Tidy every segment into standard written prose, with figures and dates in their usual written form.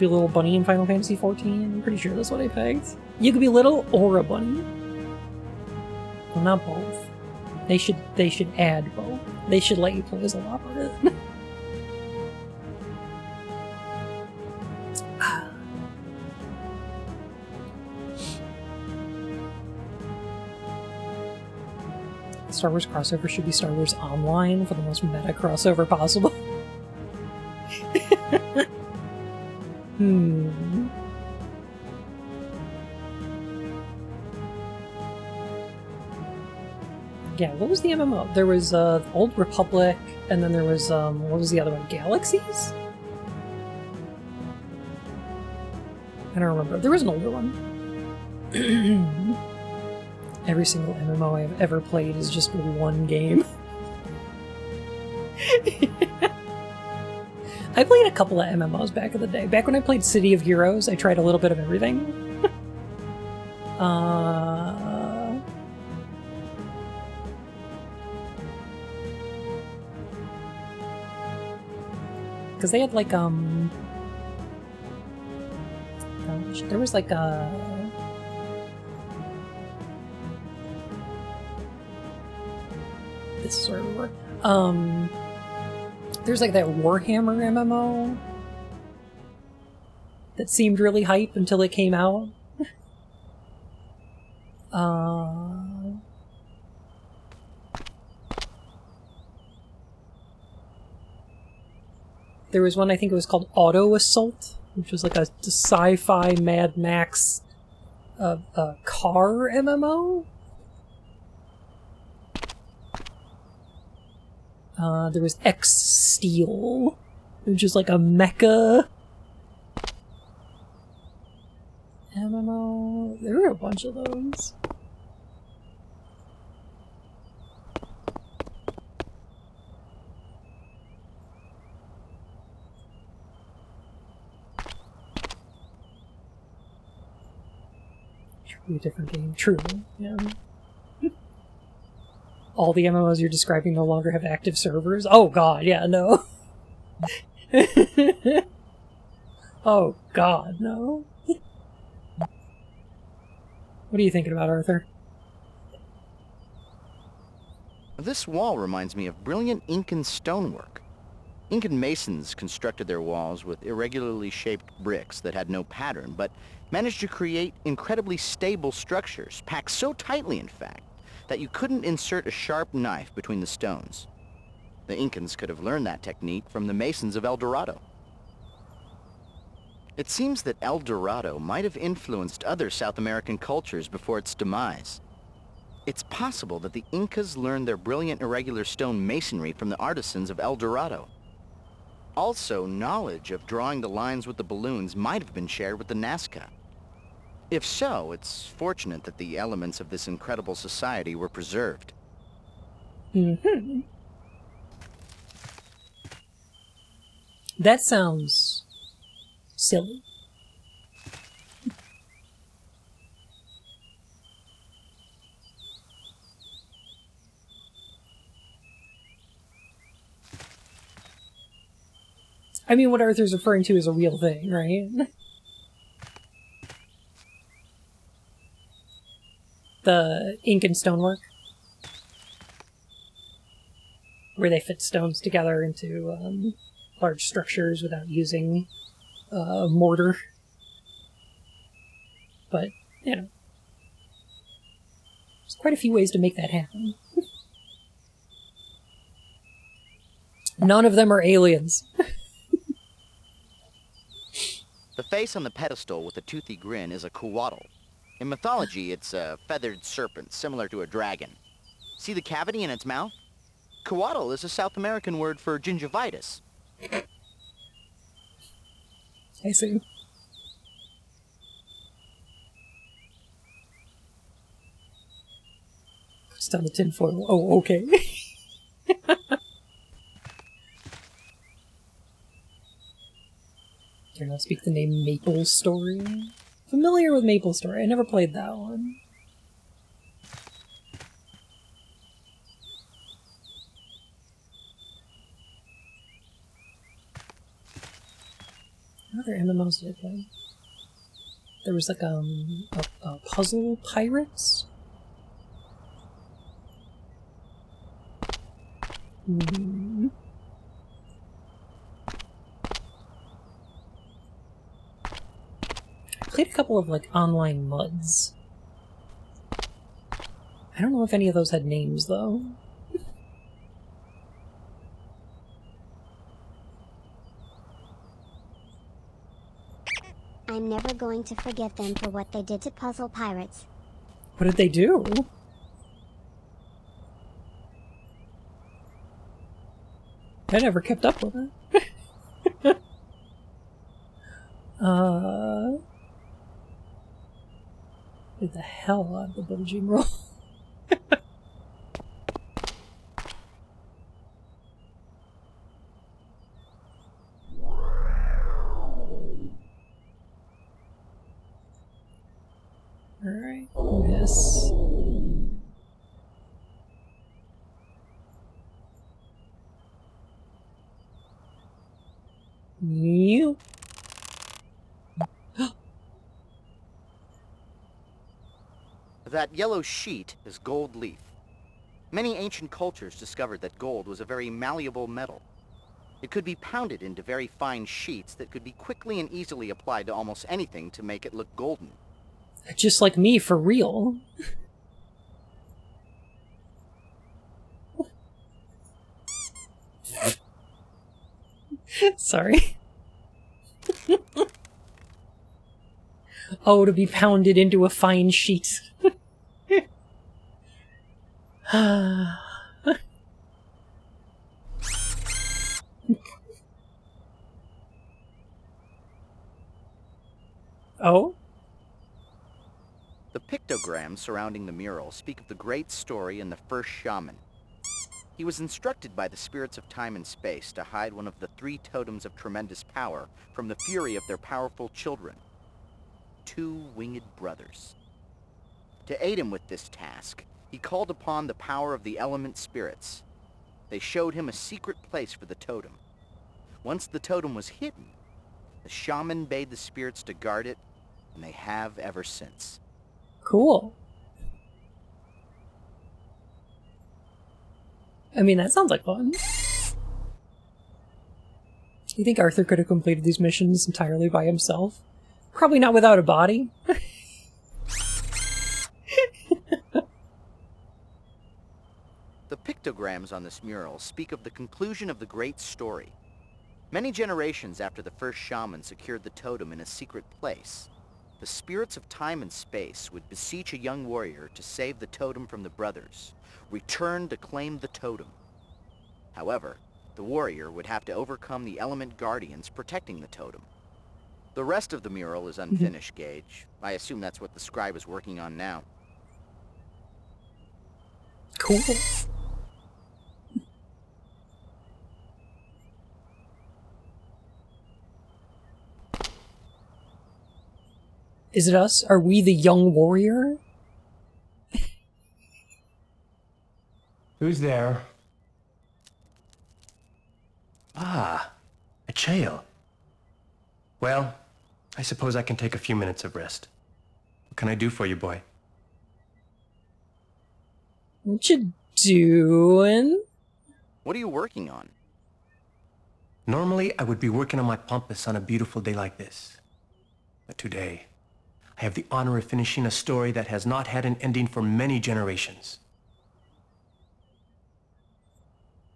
be a little bunny in Final Fantasy XIV. I'm pretty sure that's what I picked. You could be little or a bunny. Well, not both. They should add both. They should let you play as a lot of it. Star Wars crossover should be Star Wars Online for the most meta crossover possible. Yeah, what was the MMO? There was Old Republic, and then there was, what was the other one? Galaxies? I don't remember. There was an older one. Every single MMO I've ever played is just one game. I played a couple of MMOs back in the day. Back when I played City of Heroes, I tried a little bit of everything. Because they had like, gosh, there was like this is where we were. There's like that Warhammer MMO that seemed really hype until it came out. There was one, I think it was called Auto Assault, which was like a sci-fi Mad Max car MMO. There was X Steel, which is like a mecha MMO. There were a bunch of those. Should be a different game. True, yeah. All the MMOs you're describing no longer have active servers? Oh god, yeah, no. Oh god, no. What are you thinking about, Arthur? This wall reminds me of brilliant Incan stonework. Incan masons constructed their walls with irregularly shaped bricks that had no pattern, but managed to create incredibly stable structures, packed so tightly, in fact, that you couldn't insert a sharp knife between the stones. The Incans could have learned that technique from the masons of El Dorado. It seems that El Dorado might have influenced other South American cultures before its demise. It's possible that the Incas learned their brilliant irregular stone masonry from the artisans of El Dorado. Also, knowledge of drawing the lines with the balloons might have been shared with the Nazca. If so, it's fortunate that the elements of this incredible society were preserved. Mm-hmm. That sounds silly. I mean, what Arthur's referring to is a real thing, right? The Incan stonework, where they fit stones together into large structures without using mortar. But, you know, there's quite a few ways to make that happen. None of them are aliens. The face on the pedestal with a toothy grin is a coatl. In mythology, it's a feathered serpent, similar to a dragon. See the cavity in its mouth? Coatl is a South American word for gingivitis. I see. Puts down the tinfoil. Oh, okay. Dare not speak the name Maple Story. Familiar with Maple Story. I never played that one. What other MMOs did I play? There was like a Puzzle Pirates. Hmm. I played a couple of like online MUDs. I don't know if any of those had names though. I'm never going to forget them for what they did to Puzzle Pirates. What did they do? I never kept up with it. Did the hell out of the bulging roll. Alright, this. You. That yellow sheet is gold leaf. Many ancient cultures discovered that gold was a very malleable metal. It could be pounded into very fine sheets that could be quickly and easily applied to almost anything to make it look golden. Just like me, for real. Sorry. Oh, to be pounded into a fine sheet. Oh? The pictograms surrounding the mural speak of the great story and the first shaman. He was instructed by the spirits of time and space to hide one of the 3 totems of tremendous power from the fury of their powerful children, 2 winged brothers. To aid him with this task, he called upon the power of the element spirits. They showed him a secret place for the totem. Once the totem was hidden, the shaman bade the spirits to guard it, and they have ever since. Cool. I mean, that sounds like fun. You think Arthur could have completed these missions entirely by himself? Probably not without a body. The pictograms on this mural speak of the conclusion of the great story. Many generations after the first shaman secured the totem in a secret place, the spirits of time and space would beseech a young warrior to save the totem from the brothers, return to claim the totem. However, the warrior would have to overcome the element guardians protecting the totem. The rest of the mural is unfinished, Gage. I assume that's what the scribe is working on now. Cool. Is it us? Are we the young warrior? Who's there? Ah, a Chael. Well, I suppose I can take a few minutes of rest. What can I do for you, boy? What you doing? What are you working on? Normally, I would be working on my pampas on a beautiful day like this. But today, I have the honor of finishing a story that has not had an ending for many generations.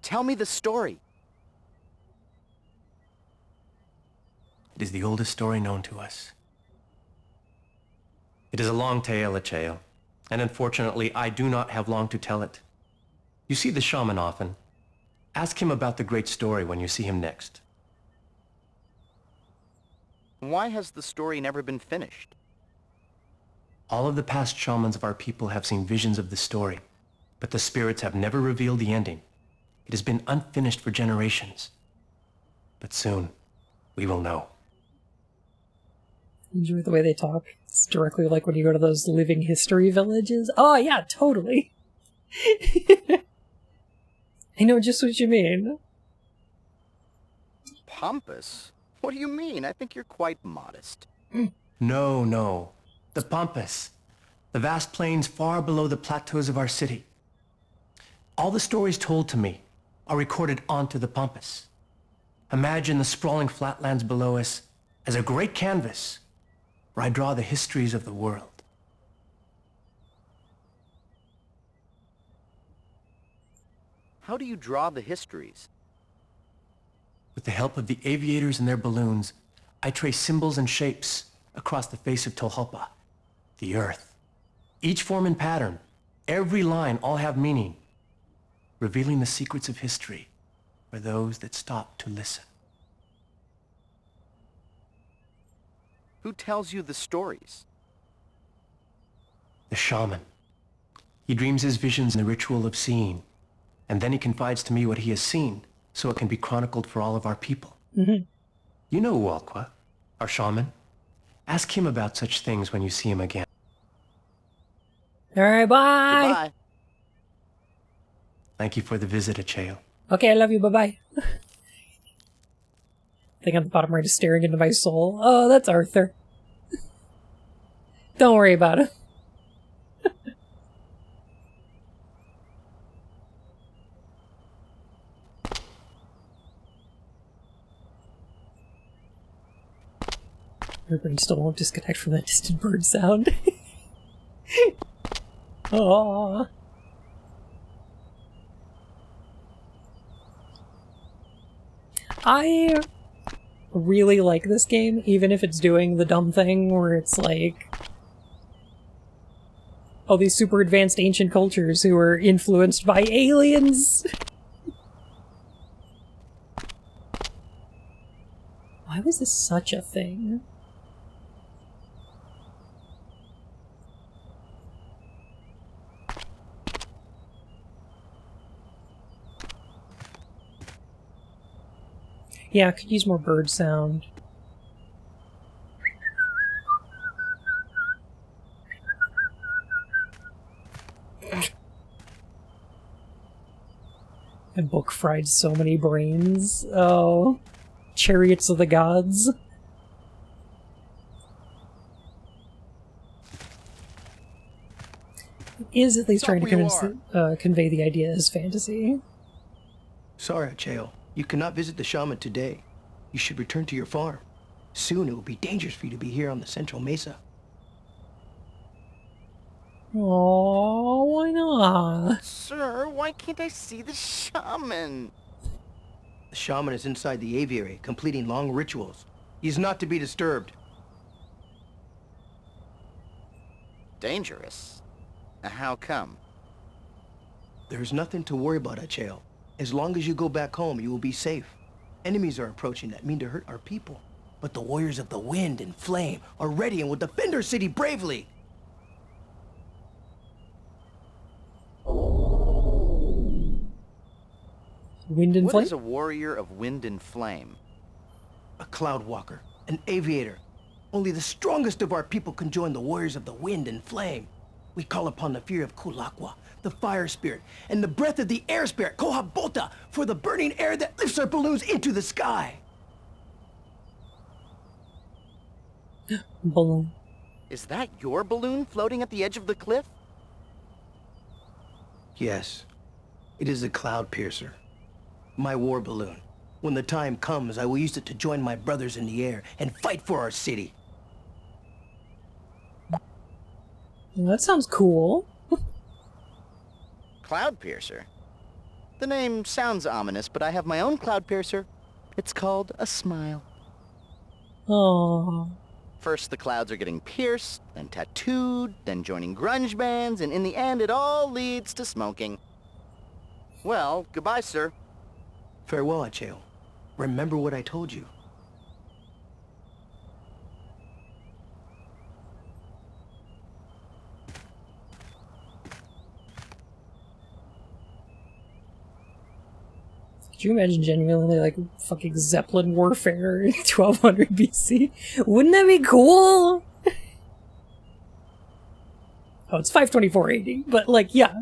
Tell me the story. It is the oldest story known to us. It is a long tale, Chael, and unfortunately, I do not have long to tell it. You see the shaman often. Ask him about the great story when you see him next. Why has the story never been finished? All of the past shamans of our people have seen visions of the story, but the spirits have never revealed the ending. It has been unfinished for generations. But soon, we will know. Enjoy the way they talk. It's directly like when you go to those living history villages. Oh, yeah, totally. I know just what you mean. Pompous? What do you mean? I think you're quite modest. No, no. The Pampas. The vast plains far below the plateaus of our city. All the stories told to me are recorded onto the Pampas. Imagine the sprawling flatlands below us as a great canvas where I draw the histories of the world. How do you draw the histories? With the help of the aviators and their balloons, I trace symbols and shapes across the face of Tolhopa, the earth. Each form and pattern, every line, all have meaning, revealing the secrets of history for those that stop to listen. Who tells you the stories? The shaman. He dreams his visions in the ritual of seeing, and then he confides to me what he has seen, so it can be chronicled for all of our people. Mm-hmm. You know Walqua, our shaman. Ask him about such things when you see him again. All right, bye. Goodbye. Thank you for the visit, Acheo. Okay, I love you. Bye-bye. Thing on the bottom right is staring into my soul. Oh, that's Arthur. Don't worry about it. Your brain still won't disconnect from that distant bird sound. Aww. I really like this game, even if it's doing the dumb thing where it's like, all these super advanced ancient cultures who are influenced by aliens. Why was this such a thing? Yeah, I could use more bird sound. And book fried so many brains. Oh. Chariots of the gods. Is at least trying to convey the idea as fantasy. Sorry, Acheo. You cannot visit the shaman today. You should return to your farm. Soon it will be dangerous for you to be here on the Central Mesa. Oh, why not? Sir, why can't I see the shaman? The shaman is inside the aviary, completing long rituals. He is not to be disturbed. Dangerous? How come? There is nothing to worry about, Acheo. As long as you go back home, you will be safe. Enemies are approaching that mean to hurt our people. But the warriors of the wind and flame are ready and will defend our city bravely. Wind and What flame? is a warrior of wind and flame? A cloud walker, an aviator. Only the strongest of our people can join the warriors of the wind and flame. We call upon the fear of Kulakwa, the fire spirit, and the breath of the air spirit, Kohabota, for the burning air that lifts our balloons into the sky. Balloon. Is that your balloon floating at the edge of the cliff? Yes, it is a cloud piercer. My war balloon. When the time comes, I will use it to join my brothers in the air and fight for our city. Well, that sounds cool. Cloud piercer? The name sounds ominous, but I have my own cloud piercer. It's called a smile. Oh. First the clouds are getting pierced, then tattooed, then joining grunge bands, and in the end it all leads to smoking. Well, goodbye, sir. Farewell, Acheo. Remember what I told you. Could you imagine genuinely like fucking Zeppelin warfare in 1200 BC? Wouldn't that be cool? Oh, it's 524 AD, but like, yeah.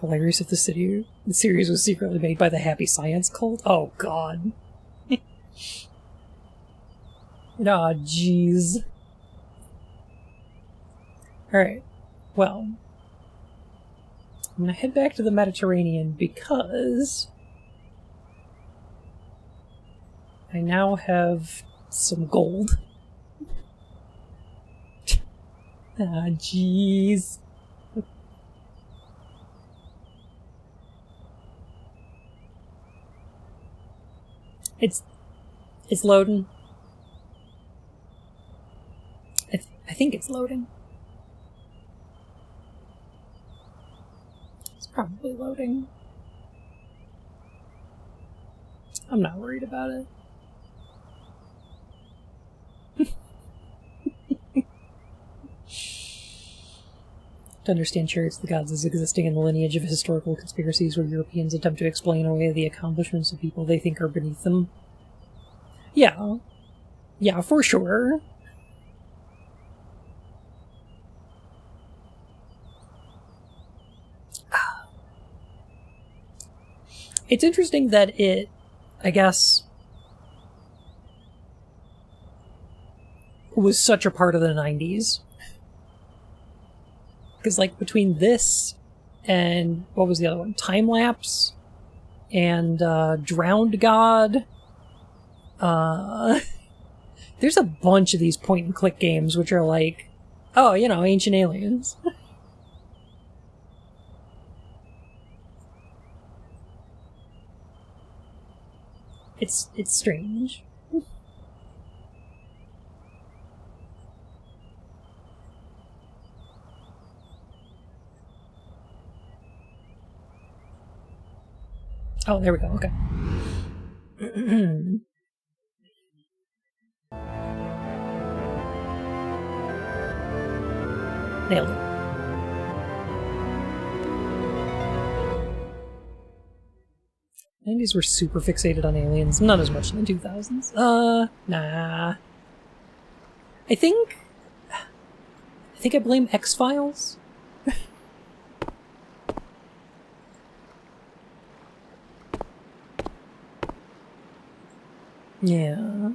Hilarious if the series was secretly made by the Happy Science cult. Oh god. Aw, jeez. Alright. Well. I'm gonna head back to the Mediterranean because I now have some gold. Ah, jeez. It's loading. I think it's loading. It's probably loading. I'm not worried about it. To understand chariots of the gods as existing in the lineage of historical conspiracies where Europeans attempt to explain away the accomplishments of people they think are beneath them. Yeah. Yeah, for sure. It's interesting that it, I guess, was such a part of the 90s. Because, like, between this and, what was the other one? Time Lapse and Drowned God. There's a bunch of these point-and-click games which are like, oh, you know, Ancient Aliens. It's strange. Oh, there we go, okay. Nailed it. The 90s were super fixated on aliens, not as much in the 2000s. Nah. I think I blame X-Files. Yeah.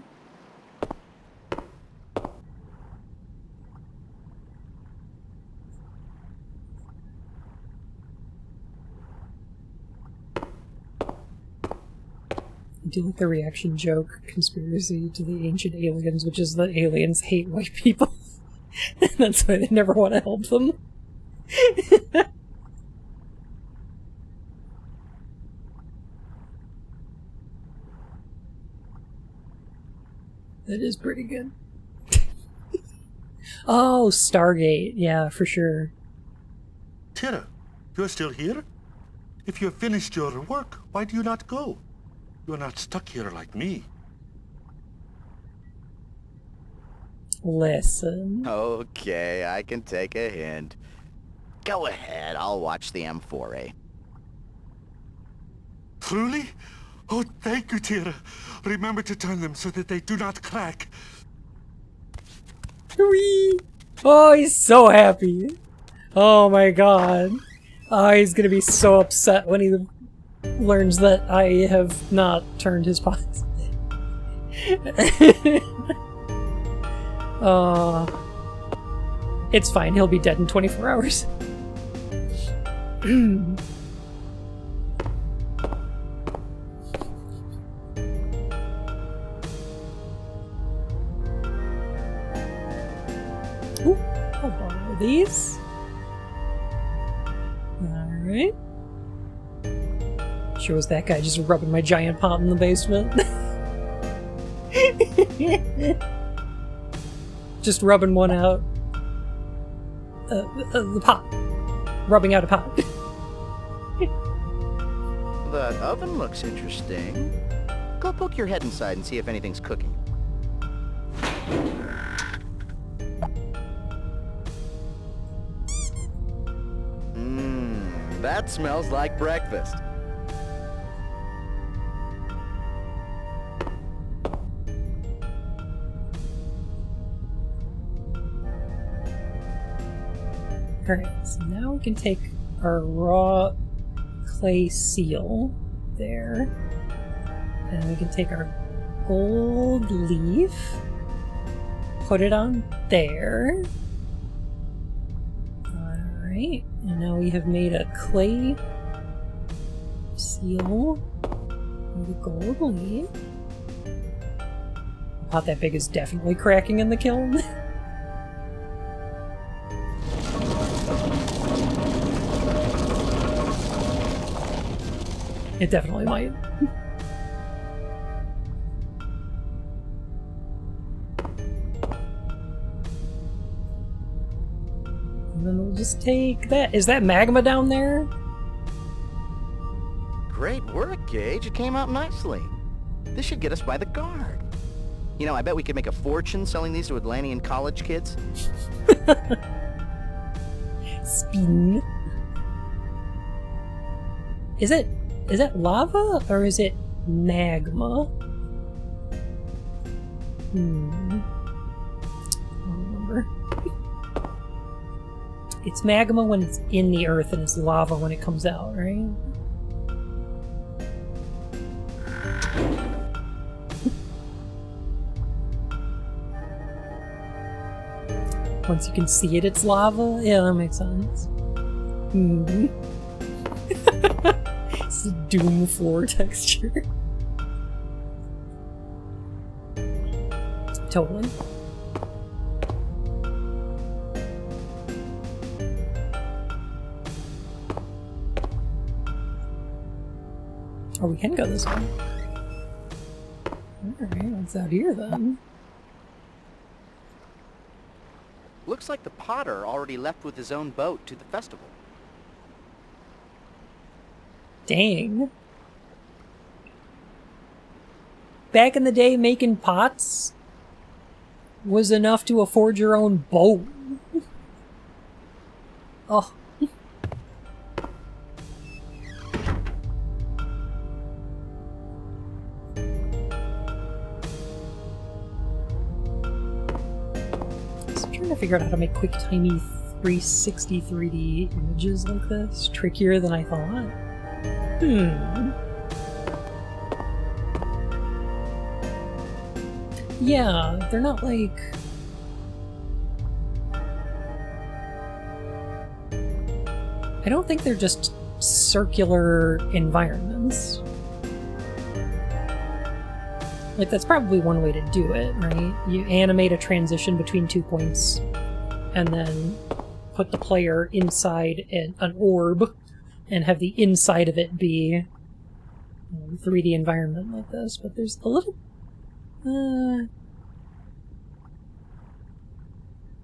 I do like the reaction joke conspiracy to the ancient aliens, which is that aliens hate white people. That's why they never want to help them. That is pretty good. Oh, Stargate. Yeah, for sure. Tira, you're still here? If you have finished your work, why do you not go? You're not stuck here like me. Listen. Okay, I can take a hint. Go ahead, I'll watch the M4A. Truly? Oh, thank you, Tira. Remember to turn them so that they do not crack. Whee! Oh, he's so happy. Oh my god. Oh, he's gonna be so upset when he learns that I have not turned his pots. It's fine, he'll be dead in 24 hours. Ooh, I'll borrow these. Alright. Sure was that guy just rubbing my giant pot in the basement. Just rubbing one out. The pot. Rubbing out a pot. That oven looks interesting. Go poke your head inside and see if anything's cooking. That smells like breakfast. Alright, so now we can take our raw clay seal there. And we can take our gold leaf, put it on there. Alright, and now we have made a clay seal with a gold leaf. The pot that big is definitely cracking in the kiln. It definitely might. And then we'll just take that. Is that magma down there? Great work, Gage. It came out nicely. This should get us by the guard. You know, I bet we could make a fortune selling these to Atlantean college kids. Spin. Is it lava or is it magma? I don't remember. It's magma when it's in the earth and it's lava when it comes out, right? Once you can see it, it's lava? Yeah, that makes sense. It's a Doom floor texture. Totally. Oh, we can go this way. Alright, what's out here then? Looks like the potter already left with his own boat to the festival. Dang. Back in the day, making pots was enough to afford your own boat. Oh. So I'm trying to figure out how to make quick, tiny 360 3D images like this. Trickier than I thought. Yeah, they're not like... I don't think they're just circular environments. Like, that's probably one way to do it, right? You animate a transition between 2 points, and then put the player inside an orb, and have the inside of it be a 3D environment like this, but there's a little...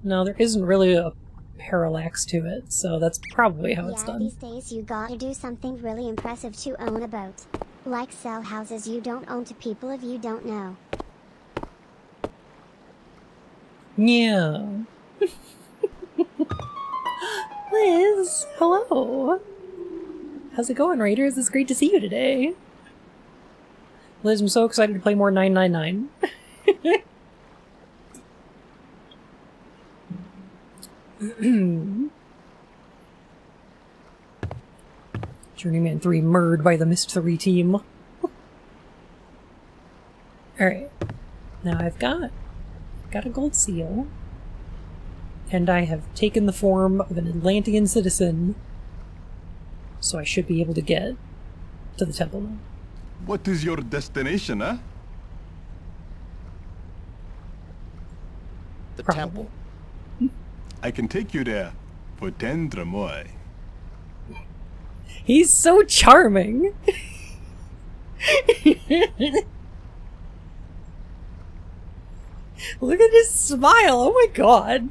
No, there isn't really a parallax to it, so that's probably how it's done. These days you gotta do something really impressive to own a boat. Like sell houses you don't own to people if you don't know. Yeah. Liz, hello. How's it going, Raiders? It's great to see you today. Liz, I'm so excited to play more 999. Journeyman 3 murdered by the Mist 3 team. Alright. Now I've got a gold seal. And I have taken the form of an Atlantean citizen. So I should be able to get to the temple now. What is your destination, huh? The Probably. temple. I can take you there for 10 dramoy. He's so charming! Look at his smile! Oh my god!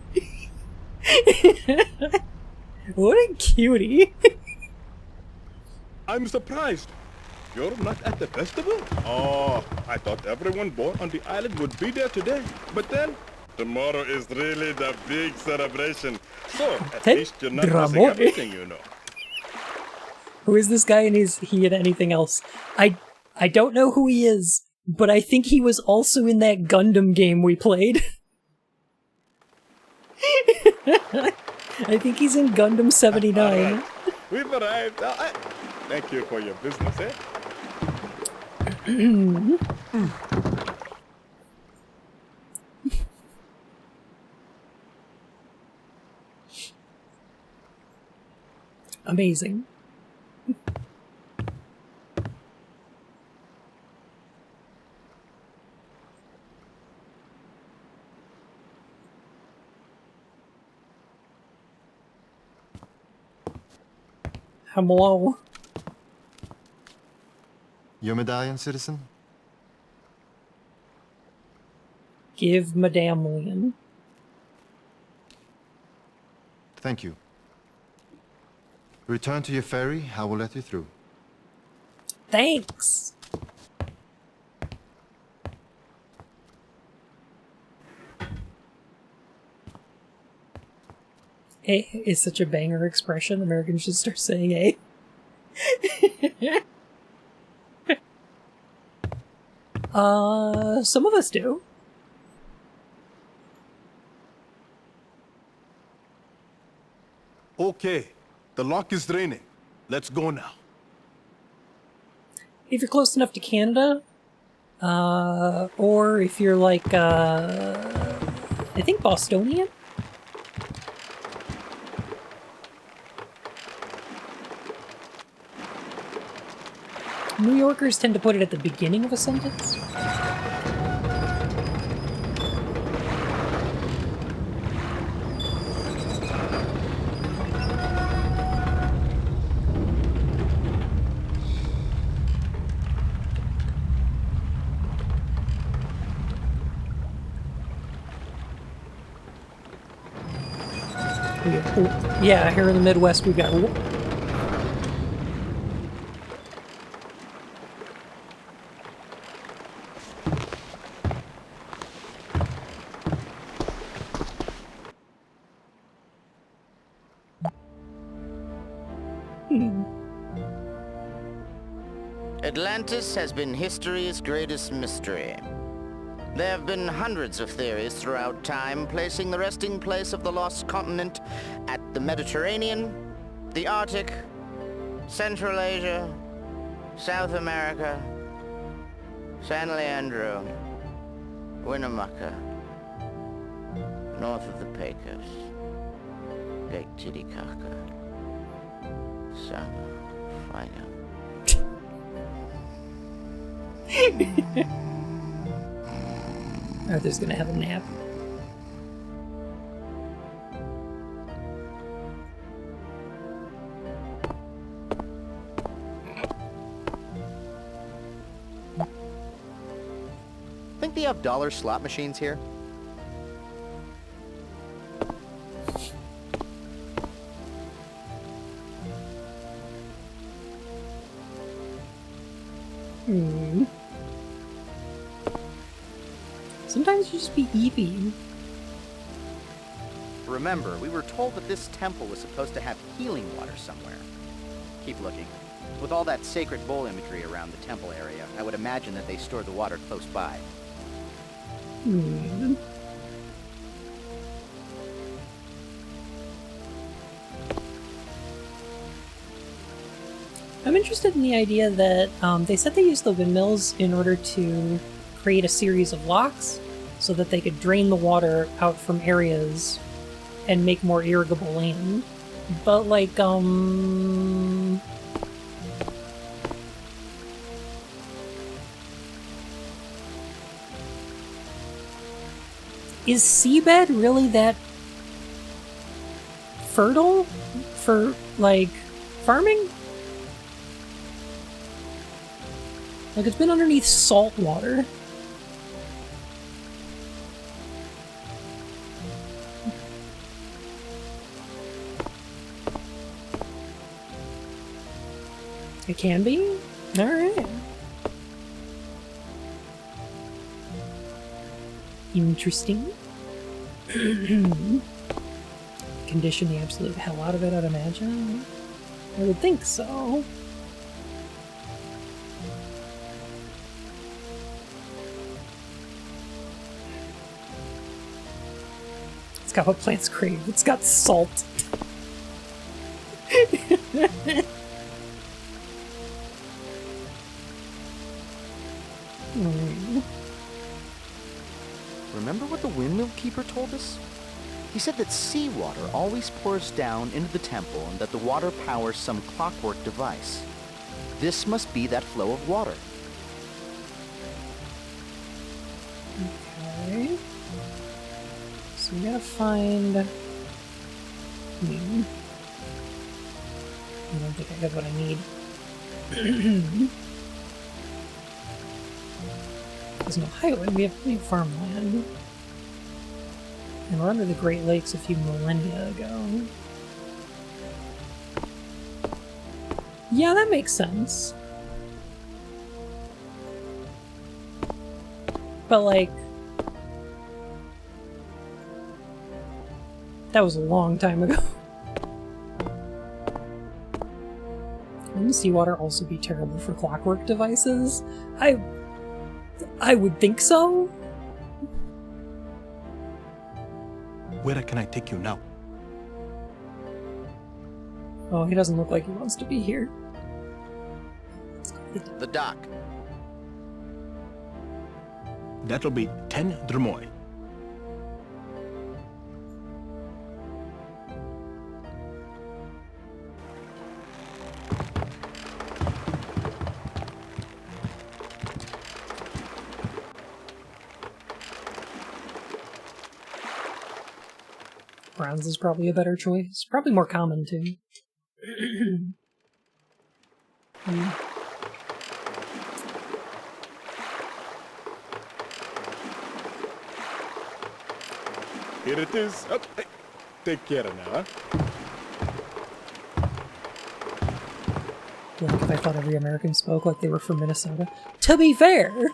What a cutie! I'm surprised. You're not at the festival? Oh, I thought everyone born on the island would be there today. But then, tomorrow is really the big celebration. So, at least you're not missing everything, you know. Who is this guy and is he in anything else? I don't know who he is, but I think he was also in that Gundam game we played. I think he's in Gundam 79. Right. We've arrived. Thank you for your business, eh? Amazing. Hello. Your medallion, citizen? Give Madame Lynn. Thank you. Return to your ferry, I will let you through. Thanks. Eh is such a banger expression. Americans should start saying eh. Some of us do. Okay, the lock is draining. Let's go now. If you're close enough to Canada, or if you're like, I think Bostonian? New Yorkers tend to put it at the beginning of a sentence. Yeah, here in the Midwest we got... Atlantis has been history's greatest mystery. There have been hundreds of theories throughout time, placing the resting place of the lost continent at the Mediterranean, the Arctic, Central Asia, South America, San Leandro, Winnemucca, north of the Pecos, Lake Titicaca, Sama, Fido. Arthur's gonna have a nap. Think they have dollar slot machines here? Sometimes you just be Eevee. Remember, we were told that this temple was supposed to have healing water somewhere. Keep looking. With all that sacred bowl imagery around the temple area, I would imagine that they stored the water close by. I'm interested in the idea that they said they used the windmills in order to create a series of locks so that they could drain the water out from areas and make more irrigable land. But, like, is seabed really that fertile for, like, farming? Like, it's been underneath salt water. It can be? Alright. Interesting. Condition the absolute hell out of it, I'd imagine. I would think so. It's got what plants crave. It's got salt. remember what the windmill keeper told us? He said that seawater always pours down into the temple and that the water powers some clockwork device. This must be that flow of water. Okay. So we gotta find... I don't think I got what I need. There's no highway, we have plenty of farmland. And we're under the Great Lakes a few millennia ago. Yeah, that makes sense. But like... that was a long time ago. Wouldn't seawater also be terrible for clockwork devices? I would think so. Where can I take you now? Oh, he doesn't look like he wants to be here. The dock. That'll be 10 dromoi. Bronze is probably a better choice. Probably more common, too. Here it is. Oh, hey, take care now, huh? Like if I thought every American spoke like they were from Minnesota. To be fair!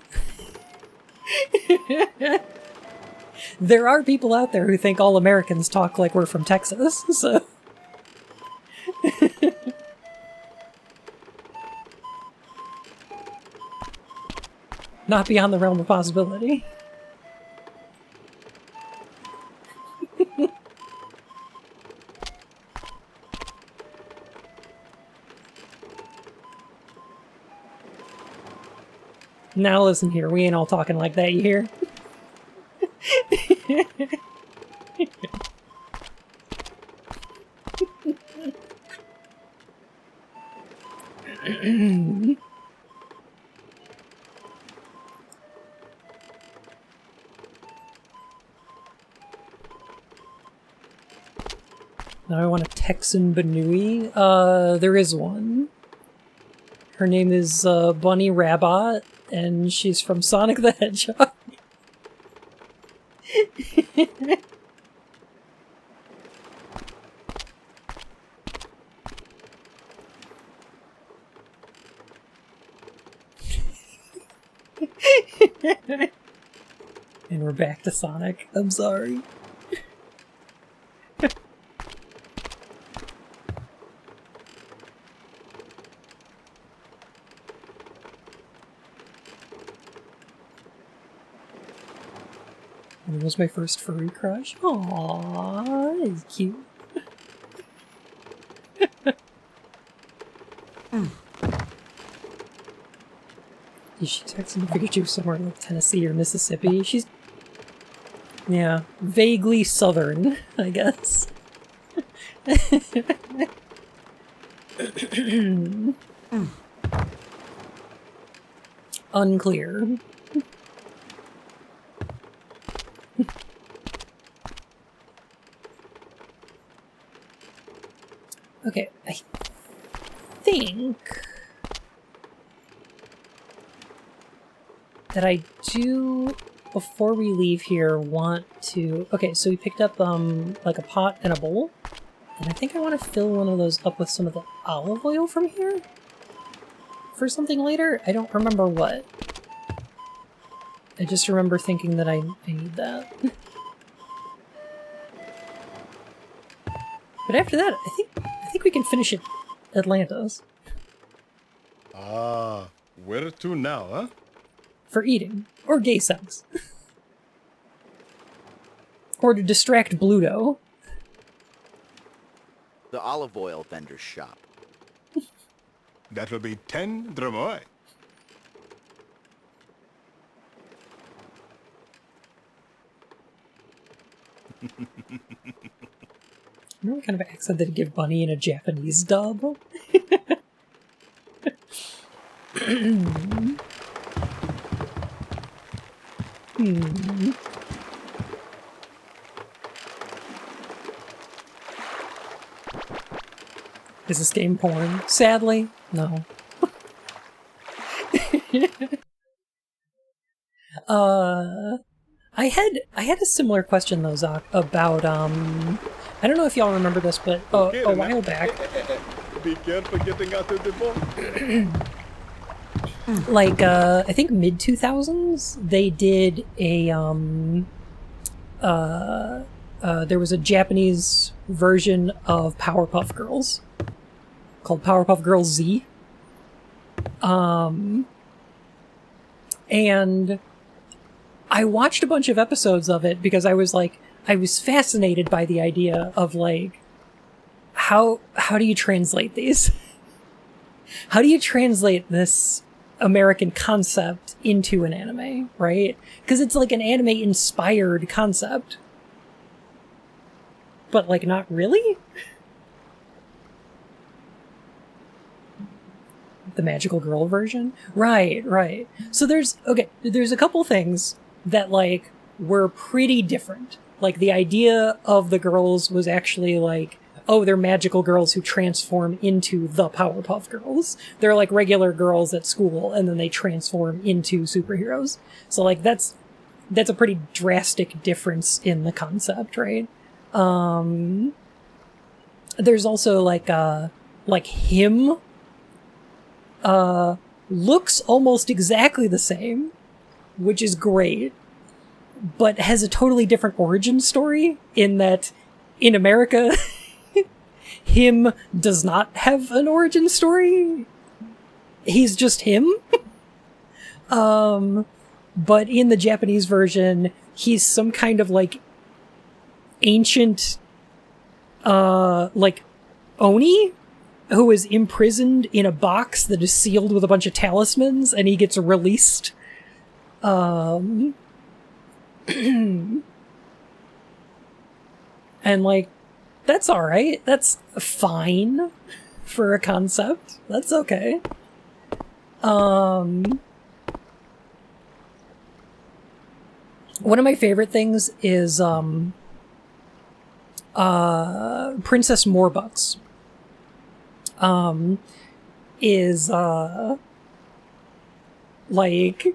There are people out there who think all Americans talk like we're from Texas, so... Not beyond the realm of possibility. Now listen here, we ain't all talking like that, you hear? Now I want a Texan Banui. There is one. Her name is Bunny Rabbit, and she's from Sonic the Hedgehog. And we're back to Sonic. I'm sorry. It was my first furry crush. Aww, that is cute. Is she texting Pikachu somewhere like Tennessee or Mississippi? She's... yeah, vaguely southern, I guess. Unclear. Okay, I think that I do, before we leave here, want to... okay, so we picked up, like a pot and a bowl. And I think I want to fill one of those up with some of the olive oil from here? For something later? I don't remember what. I just remember thinking that I need that. But after that, I think we can finish it Atlantis. Ah, where to now, huh? For eating. Or gay sex. Or to distract Bluto. The olive oil vendor's shop. That'll be 10 dromoi. . I what kind of accent they'd give Bunny in a Japanese dub. Is this game porn? Sadly, no. I had a similar question though, Zach, about I don't know if y'all remember this, but a while back. Be careful getting out of the boat. Like I think mid 2000s, they did a there was a Japanese version of Powerpuff Girls called Powerpuff Girls Z. And I watched a bunch of episodes of it because I was fascinated by the idea of like, how do you translate these? How do you translate this American concept into an anime, right? Because it's like an anime inspired concept. But like not really? The magical girl version? Right. So there's a couple things that like were pretty different. Like the idea of the girls was actually like, oh, they're magical girls who transform into the Powerpuff Girls. They're like regular girls at school and then they transform into superheroes. So like that's a pretty drastic difference in the concept, right? There's also like him looks almost exactly the same, which is great, but has a totally different origin story in that in America, him does not have an origin story. He's just him. But in the Japanese version, he's some kind of like ancient, like Oni who is imprisoned in a box that is sealed with a bunch of talismans, and he gets released. And like, that's alright. That's fine for a concept. That's okay. One of my favorite things is Princess Morbucks. Is like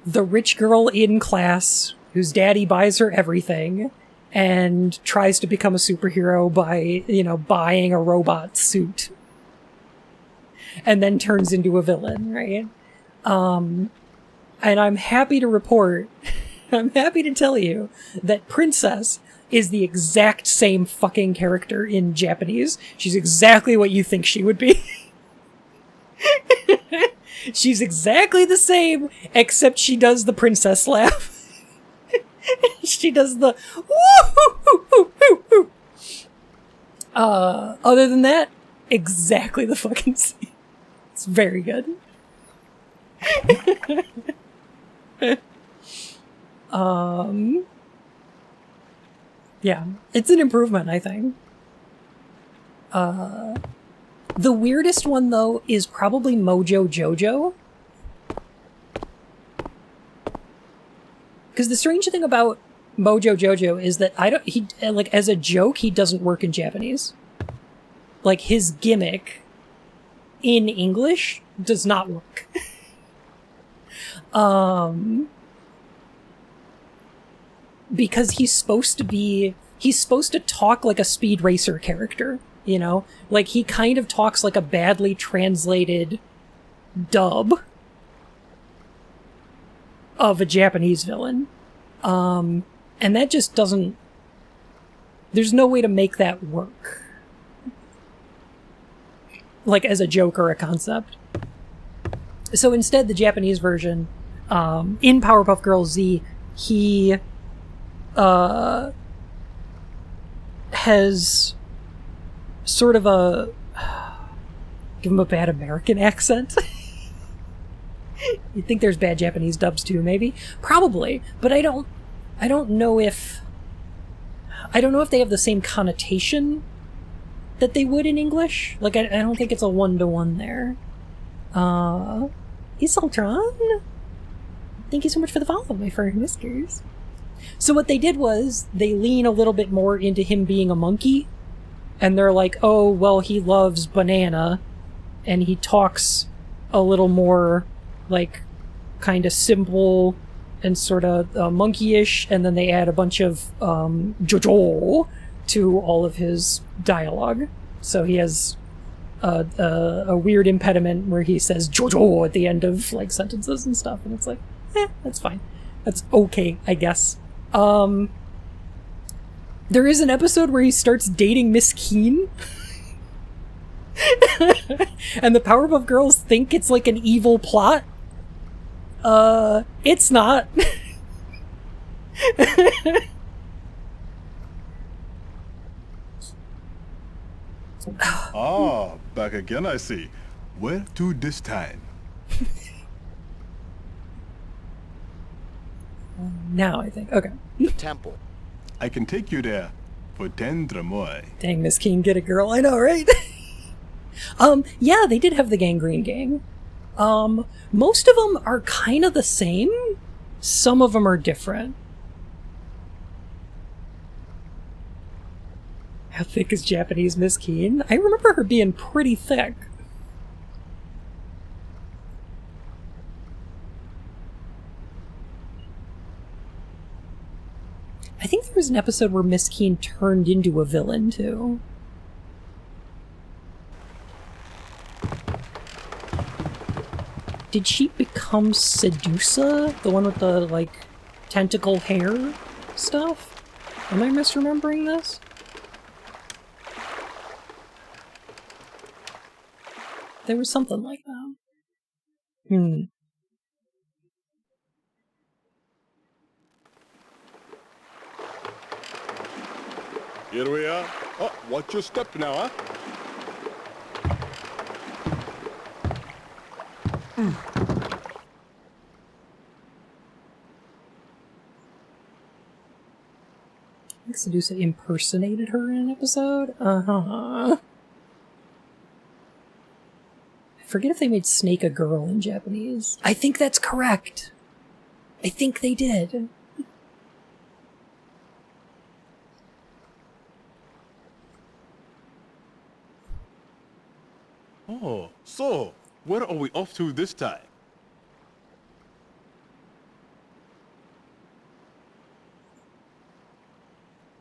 the rich girl in class whose daddy buys her everything and tries to become a superhero by, buying a robot suit and then turns into a villain, right? And I'm happy to report, I'm happy to tell you that Princess is the exact same fucking character in Japanese. She's exactly what you think she would be. She's exactly the same, except she does the princess laugh. She does the woo-hoo-hoo-hoo-hoo. Other than that, exactly the fucking same. It's very good. Yeah, it's an improvement, I think. The weirdest one, though, is probably Mojo Jojo. Because the strange thing about Mojo Jojo is that as a joke, he doesn't work in Japanese. Like, his gimmick in English does not work. Because he's supposed to talk like a Speed Racer character, Like, he kind of talks like a badly translated dub of a Japanese villain. And that just doesn't... There's no way to make that work. Like, as a joke or a concept. So instead, the Japanese version, in Powerpuff Girls Z, he... has sort of a... give him a bad American accent. You'd think there's bad Japanese dubs too, maybe? Probably, but I don't I don't know if they have the same connotation that they would in English. Like, I don't think it's a one-to-one there. Isaltron? Thank you so much for the follow, my friend Whiskers. So what they did was, they lean a little bit more into him being a monkey, and they're like, oh, well, he loves banana, and he talks a little more, like, kind of simple and sort of monkey-ish, and then they add a bunch of Jojo to all of his dialogue. So he has a weird impediment where he says Jojo at the end of like sentences and stuff, and it's like, that's fine. That's okay, I guess. There is an episode where he starts dating Miss Keen. And the Powerpuff Girls think it's like an evil plot. It's not. Ah, back again, I see. Where to this time? Now, I think. Okay. The temple. I can take you there for 10 dromoi. Dang, Miss Keen, get a girl. I know, right? Yeah, they did have the Gangrene Gang. Most of them are kind of the same. Some of them are different. How thick is Japanese Miss Keen? I remember her being pretty thick. I think there was an episode where Miss Keen turned into a villain, too. Did she become Sedusa? The one with the, like, tentacle hair stuff? Am I misremembering this? There was something like that. Here we are. Oh, watch your step now, huh? I think Sedusa impersonated her in an episode? Uh-huh. I forget if they made Snake a girl in Japanese. I think that's correct. I think they did. Oh, so, where are we off to this time?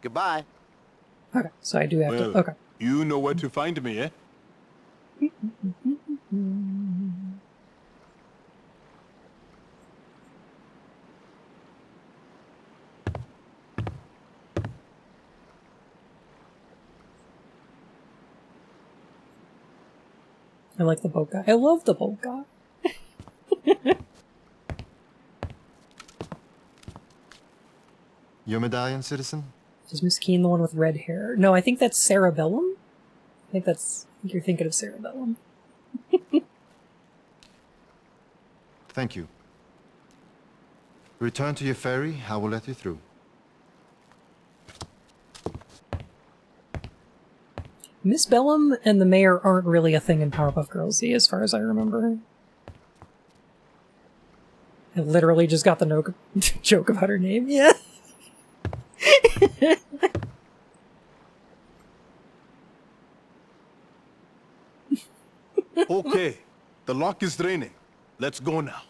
Goodbye. Okay, so I do have Well, to... Okay. you know where to find me, eh? I like the boat guy. I love the boat guy. Your medallion, citizen? Is Miss Keen the one with red hair? No, I think that's Cerebellum. I think you're thinking of Cerebellum. Thank you. Return to your ferry. I will let you through. Miss Bellum and the mayor aren't really a thing in Powerpuff Girls Z, as far as I remember. I literally just got the joke about her name. Yeah. Okay, the lock is draining. Let's go now.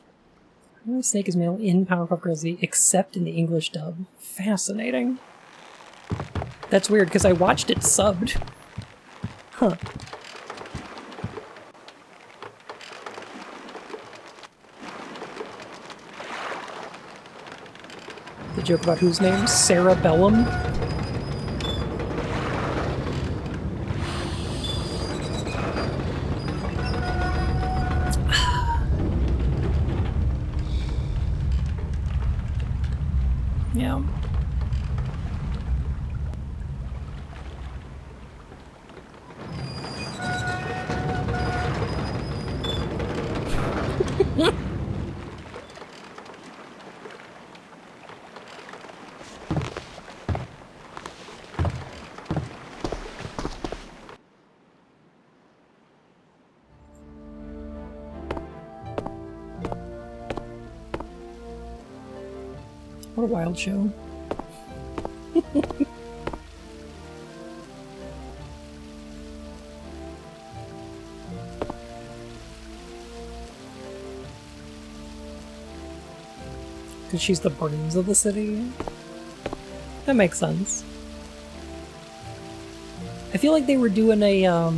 Snake is male in Powerpuff Girls Z, except in the English dub. Fascinating. That's weird, because I watched it subbed. Huh. The joke about whose name? Cerebellum? Yeah. What a wild show. Because she's the brains of the city. That makes sense. I feel like they were doing a,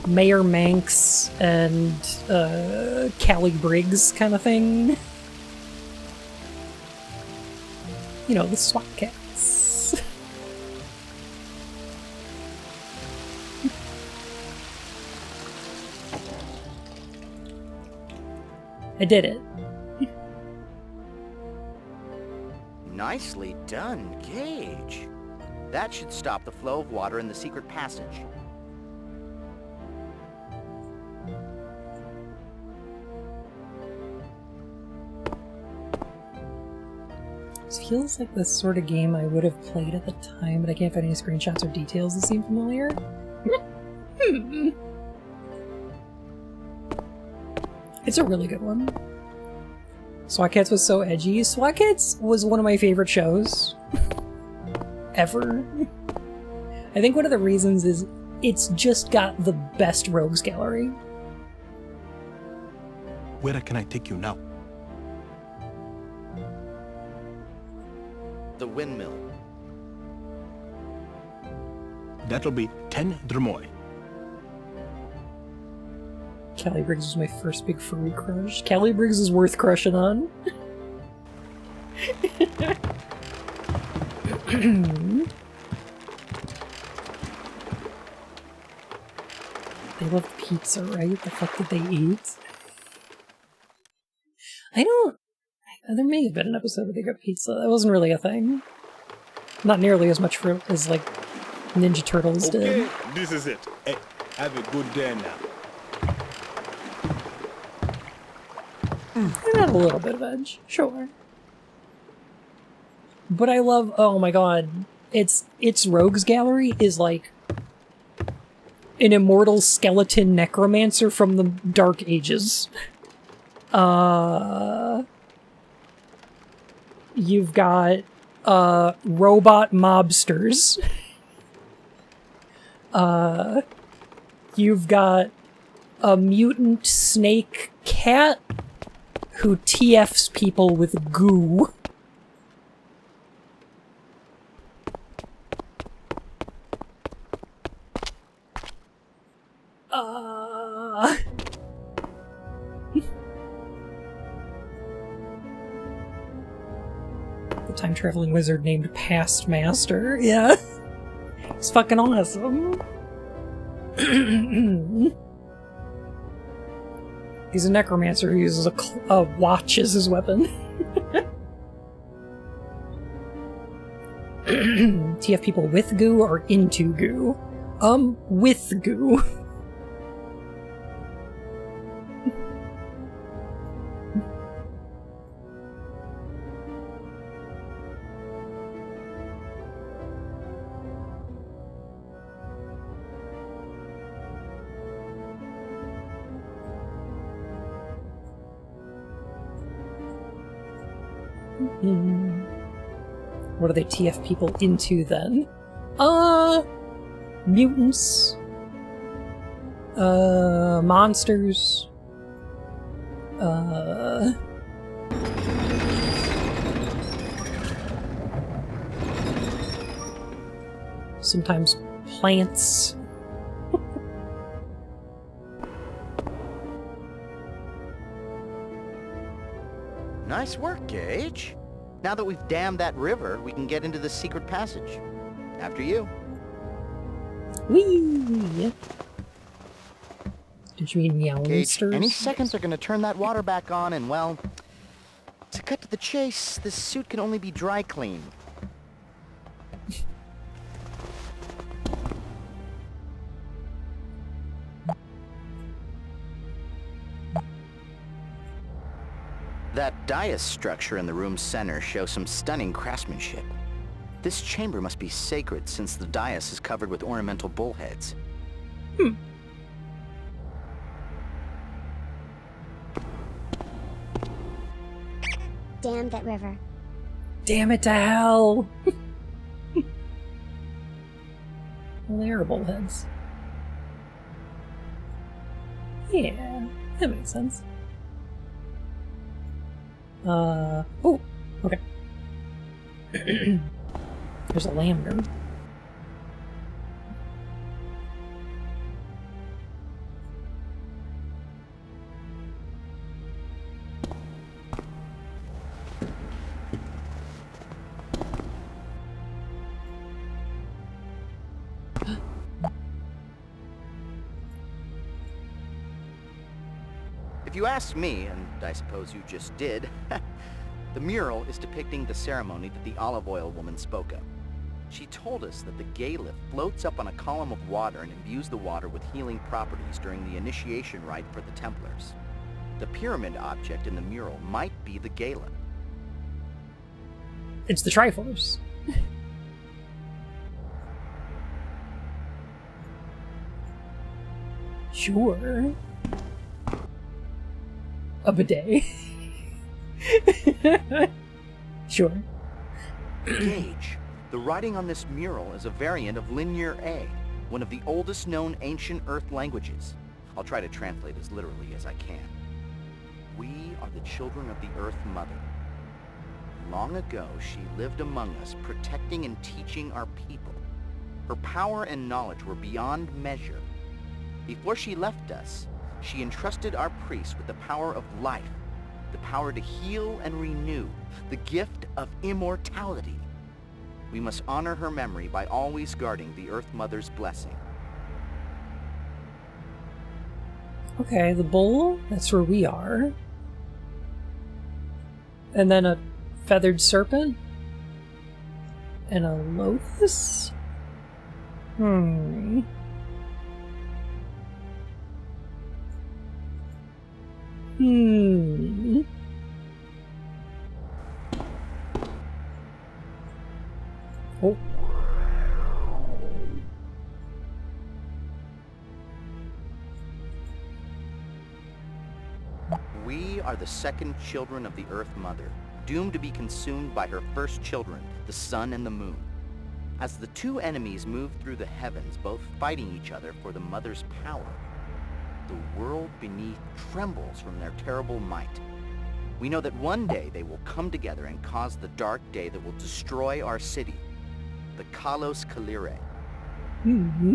Mayor Manx and, Callie Briggs kind of thing. You know, the SWAT cats. I did it. Nicely done, Gage. That should stop the flow of water in the secret passage. This feels like the sort of game I would have played at the time, but I can't find any screenshots or details that seem familiar. It's a really good one. SWAT Cats was so edgy. SWAT Cats was one of my favorite shows. Ever. I think one of the reasons is it's just got the best rogues gallery. Where can I take you now? The windmill. That'll be 10 drmoy. Callie Briggs was my first big furry crush. Callie Briggs is worth crushing on. They love pizza, right? The fuck did they eat? I don't... There may have been an episode where they got pizza. That wasn't really a thing. Not nearly as much for as, like, Ninja Turtles did. Okay, this is it. Hey, have a good day now. I got a little bit of edge, sure. But I love, oh my god, its rogues gallery is like an immortal skeleton necromancer from the Dark Ages. You've got robot mobsters. You've got a mutant snake cat who TFs people with goo. The time-traveling wizard named Past Master. Yeah. It's fucking awesome. He's a necromancer who uses a watch as his weapon. TF people with goo or into goo? With goo. What do they TF people into then? Mutants. Monsters. Sometimes plants. Nice work, Gage. Now that we've dammed that river, we can get into the secret passage. After you. Whee! Did you mean Gage, meowsters? any seconds are gonna turn that water back on and, well, to cut to the chase, this suit can only be dry cleaned. That dais structure in the room's center shows some stunning craftsmanship. This chamber must be sacred since the dais is covered with ornamental bullheads. Damn that river. Damn it to hell! Well, they are bullheads. Yeah, that makes sense. Oh, okay. There's a lantern. If you ask me, and I suppose you just did, the mural is depicting the ceremony that the olive oil woman spoke of. She told us that the Gaelic floats up on a column of water and imbues the water with healing properties during the initiation rite for the Templars. The pyramid object in the mural might be the Gaelic. It's the Triforce. Sure. A bidet. Sure. Gauge. The writing on this mural is a variant of Linear A, one of the oldest known ancient Earth languages. I'll try to translate as literally as I can. We are the children of the Earth Mother. Long ago, she lived among us, protecting and teaching our people. Her power and knowledge were beyond measure. Before she left us, she entrusted our priests with the power of life, the power to heal and renew, the gift of immortality. We must honor her memory by always guarding the Earth Mother's blessing. Okay, the bull, that's where we are. And then a feathered serpent? And a lotus? Hmm. Oh. We are the second children of the Earth Mother, doomed to be consumed by her first children, the sun and the moon. As the two enemies move through the heavens, both fighting each other for the Mother's power, the world beneath trembles from their terrible might. We know that one day they will come together and cause the dark day that will destroy our city, the Kalos Kalire. Mm-hmm.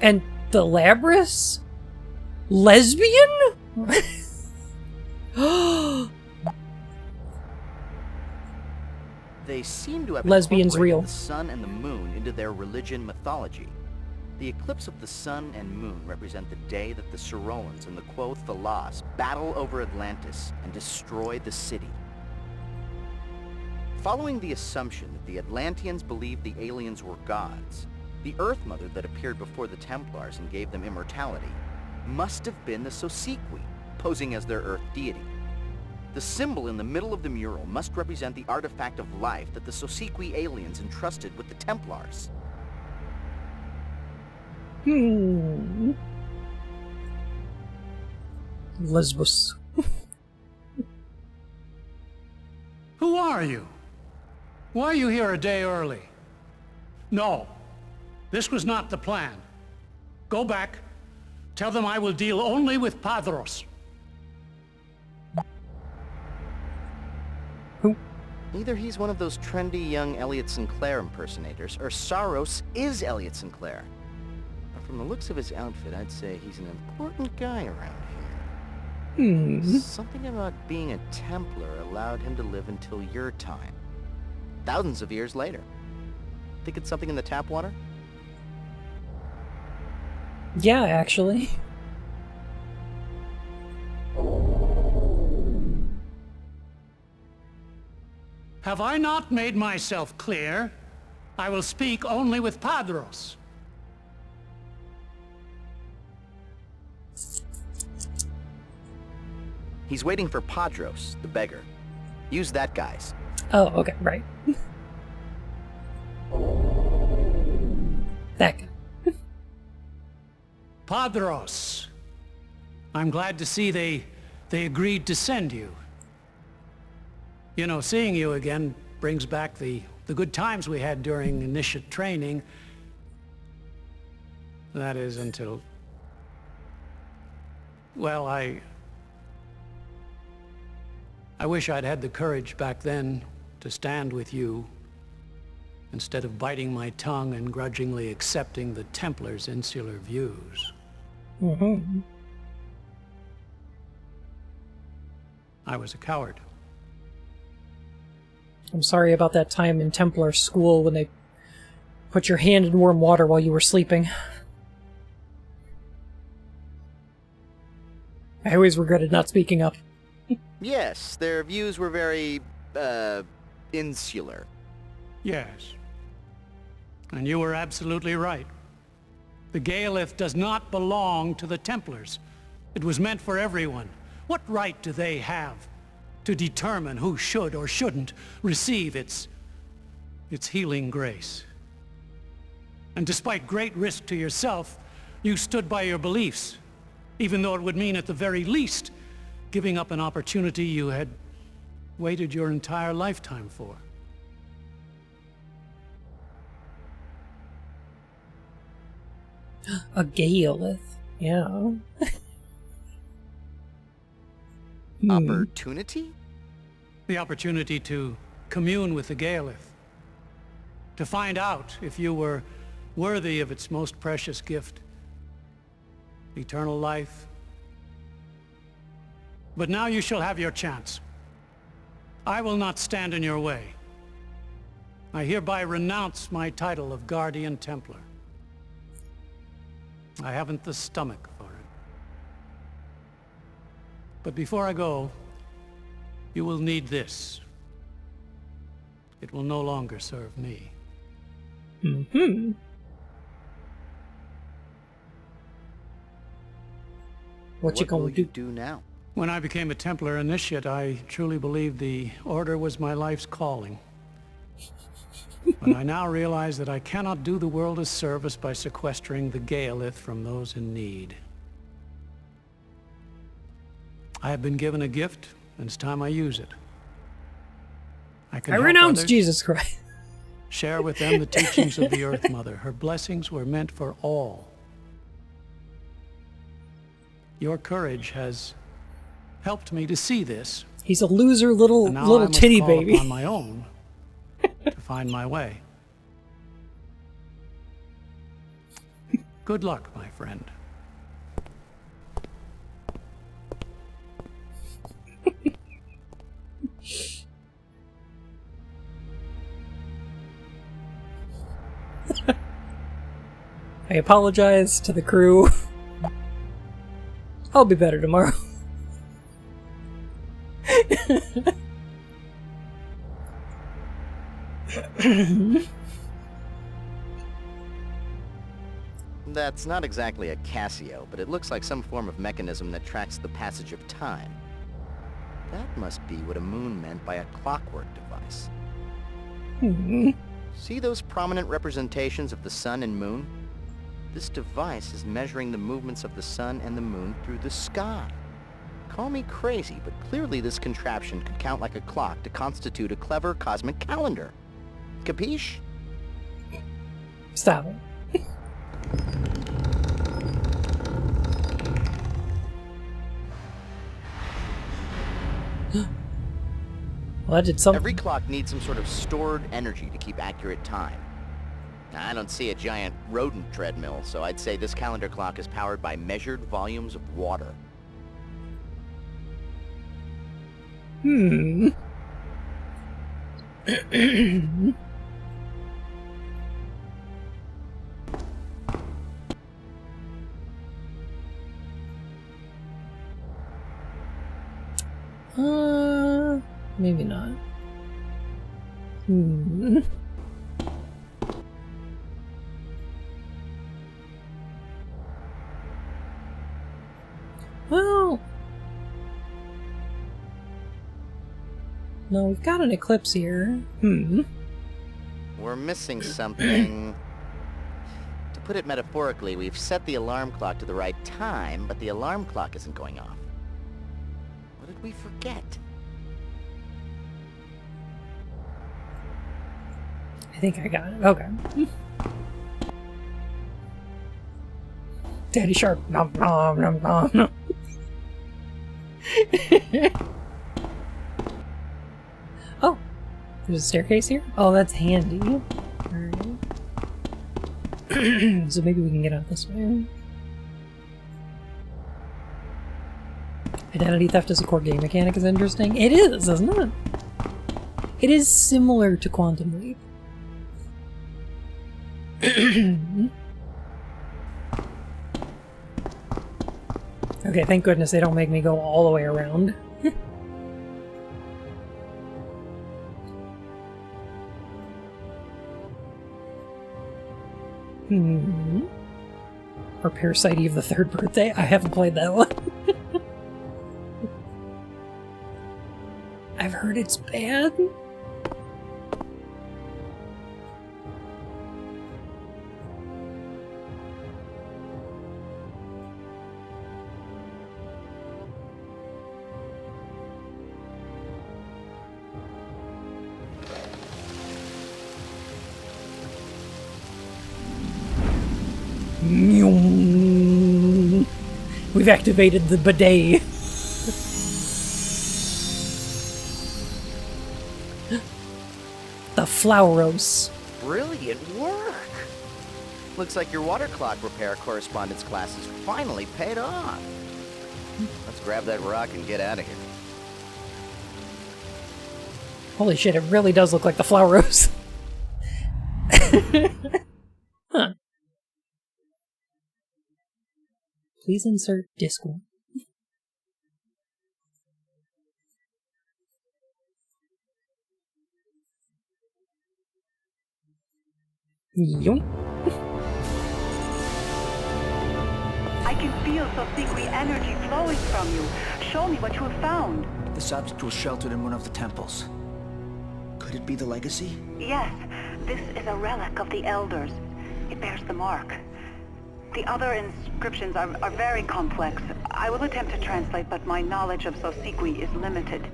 And the Labrys? Lesbian? They seem to have Lesbian's incorporated real. the sun and the moon into their religion mythology. The eclipse of the sun and moon represent the day that the Sorolans and the Quoth Thalas battle over Atlantis and destroy the city. Following the assumption that the Atlanteans believed the aliens were gods, the Earth Mother that appeared before the Templars and gave them immortality must have been the Sosequi, posing as their Earth deity. The symbol in the middle of the mural must represent the artifact of life that the Sosequi aliens entrusted with the Templars. Lesbos. Who are you? Why are you here a day early? No, this was not the plan. Go back. Tell them I will deal only with Padros. Who? Either he's one of those trendy young Elliot Sinclair impersonators, or Saros is Elliot Sinclair. From the looks of his outfit, I'd say he's an important guy around here. Something about being a Templar allowed him to live until your time. Thousands of years later. Think it's something in the tap water? Yeah, actually. Have I not made myself clear? I will speak only with Padros. He's waiting for Padros, the beggar. Use that, guys. Oh, okay, right. That guy. Padros. I'm glad to see they agreed to send you. You know, seeing you again brings back the good times we had during initiate training. That is until... Well, I wish I'd had the courage back then to stand with you instead of biting my tongue and grudgingly accepting the Templars' insular views. Mm-hmm. I was a coward. I'm sorry about that time in Templar school when they put your hand in warm water while you were sleeping. I always regretted not speaking up. Yes, their views were very, insular. Yes. And you were absolutely right. The Gaelith does not belong to the Templars. It was meant for everyone. What right do they have to determine who should or shouldn't receive its healing grace? And despite great risk to yourself, you stood by your beliefs, even though it would mean at the very least giving up an opportunity you had waited your entire lifetime for. A Gaelith, yeah. Opportunity? The opportunity to commune with the Gaelith. To find out if you were worthy of its most precious gift. Eternal life. But now you shall have your chance. I will not stand in your way. I hereby renounce my title of Guardian Templar. I haven't the stomach for it. But before I go, you will need this. It will no longer serve me. Mm-hmm. What you gonna do now? When I became a Templar initiate, I truly believed the Order was my life's calling. But I now realize that I cannot do the world a service by sequestering the Gaelith from those in need. I have been given a gift, and it's time I use it. I renounce others, Jesus Christ. Share with them the teachings of the Earth Mother. Her blessings were meant for all. Your courage has helped me to see this. He's a loser little titty baby. On my own to find my way. Good luck, my friend. I apologize to the crew. I'll be better tomorrow. That's not exactly a Casio, but it looks like some form of mechanism that tracks the passage of time. That must be what a moon meant by a clockwork device. See those prominent representations of the sun and moon? This device is measuring the movements of the sun and the moon through the sky. Call me crazy, but clearly this contraption could count like a clock to constitute a clever cosmic calendar. Capiche? Stop it. Well, that did something. Every clock needs some sort of stored energy to keep accurate time. Now, I don't see a giant rodent treadmill, so I'd say this calendar clock is powered by measured volumes of water. Maybe not. Well, No, we've got an eclipse here. We're missing something. To put it metaphorically, we've set the alarm clock to the right time, but the alarm clock isn't going off. What did we forget? I think I got it. Okay. Daddy Shark. Nom nom nom nom nom. Oh, there's a staircase here? Oh, that's handy. Alright. So maybe we can get out this way. Identity theft as a core game mechanic is interesting. It is, isn't it? It is similar to Quantum Leap. Okay, thank goodness they don't make me go all the way around. Or Parasite Eve the Third Birthday? I haven't played that one. I've heard it's bad. We've activated the bidet. The Flauros. Brilliant work! Looks like your water clock repair correspondence class has finally paid off. Let's grab that rock and get out of here. Holy shit, it really does look like the Flauros. Huh. Please insert disc one. Yoink. I can feel Sosikwi energy flowing from you. Show me what you have found. This object was sheltered in one of the temples. Could it be the legacy? Yes, this is a relic of the Elders. It bears the mark. The other inscriptions are very complex. I will attempt to translate, but my knowledge of Sosikwi is limited.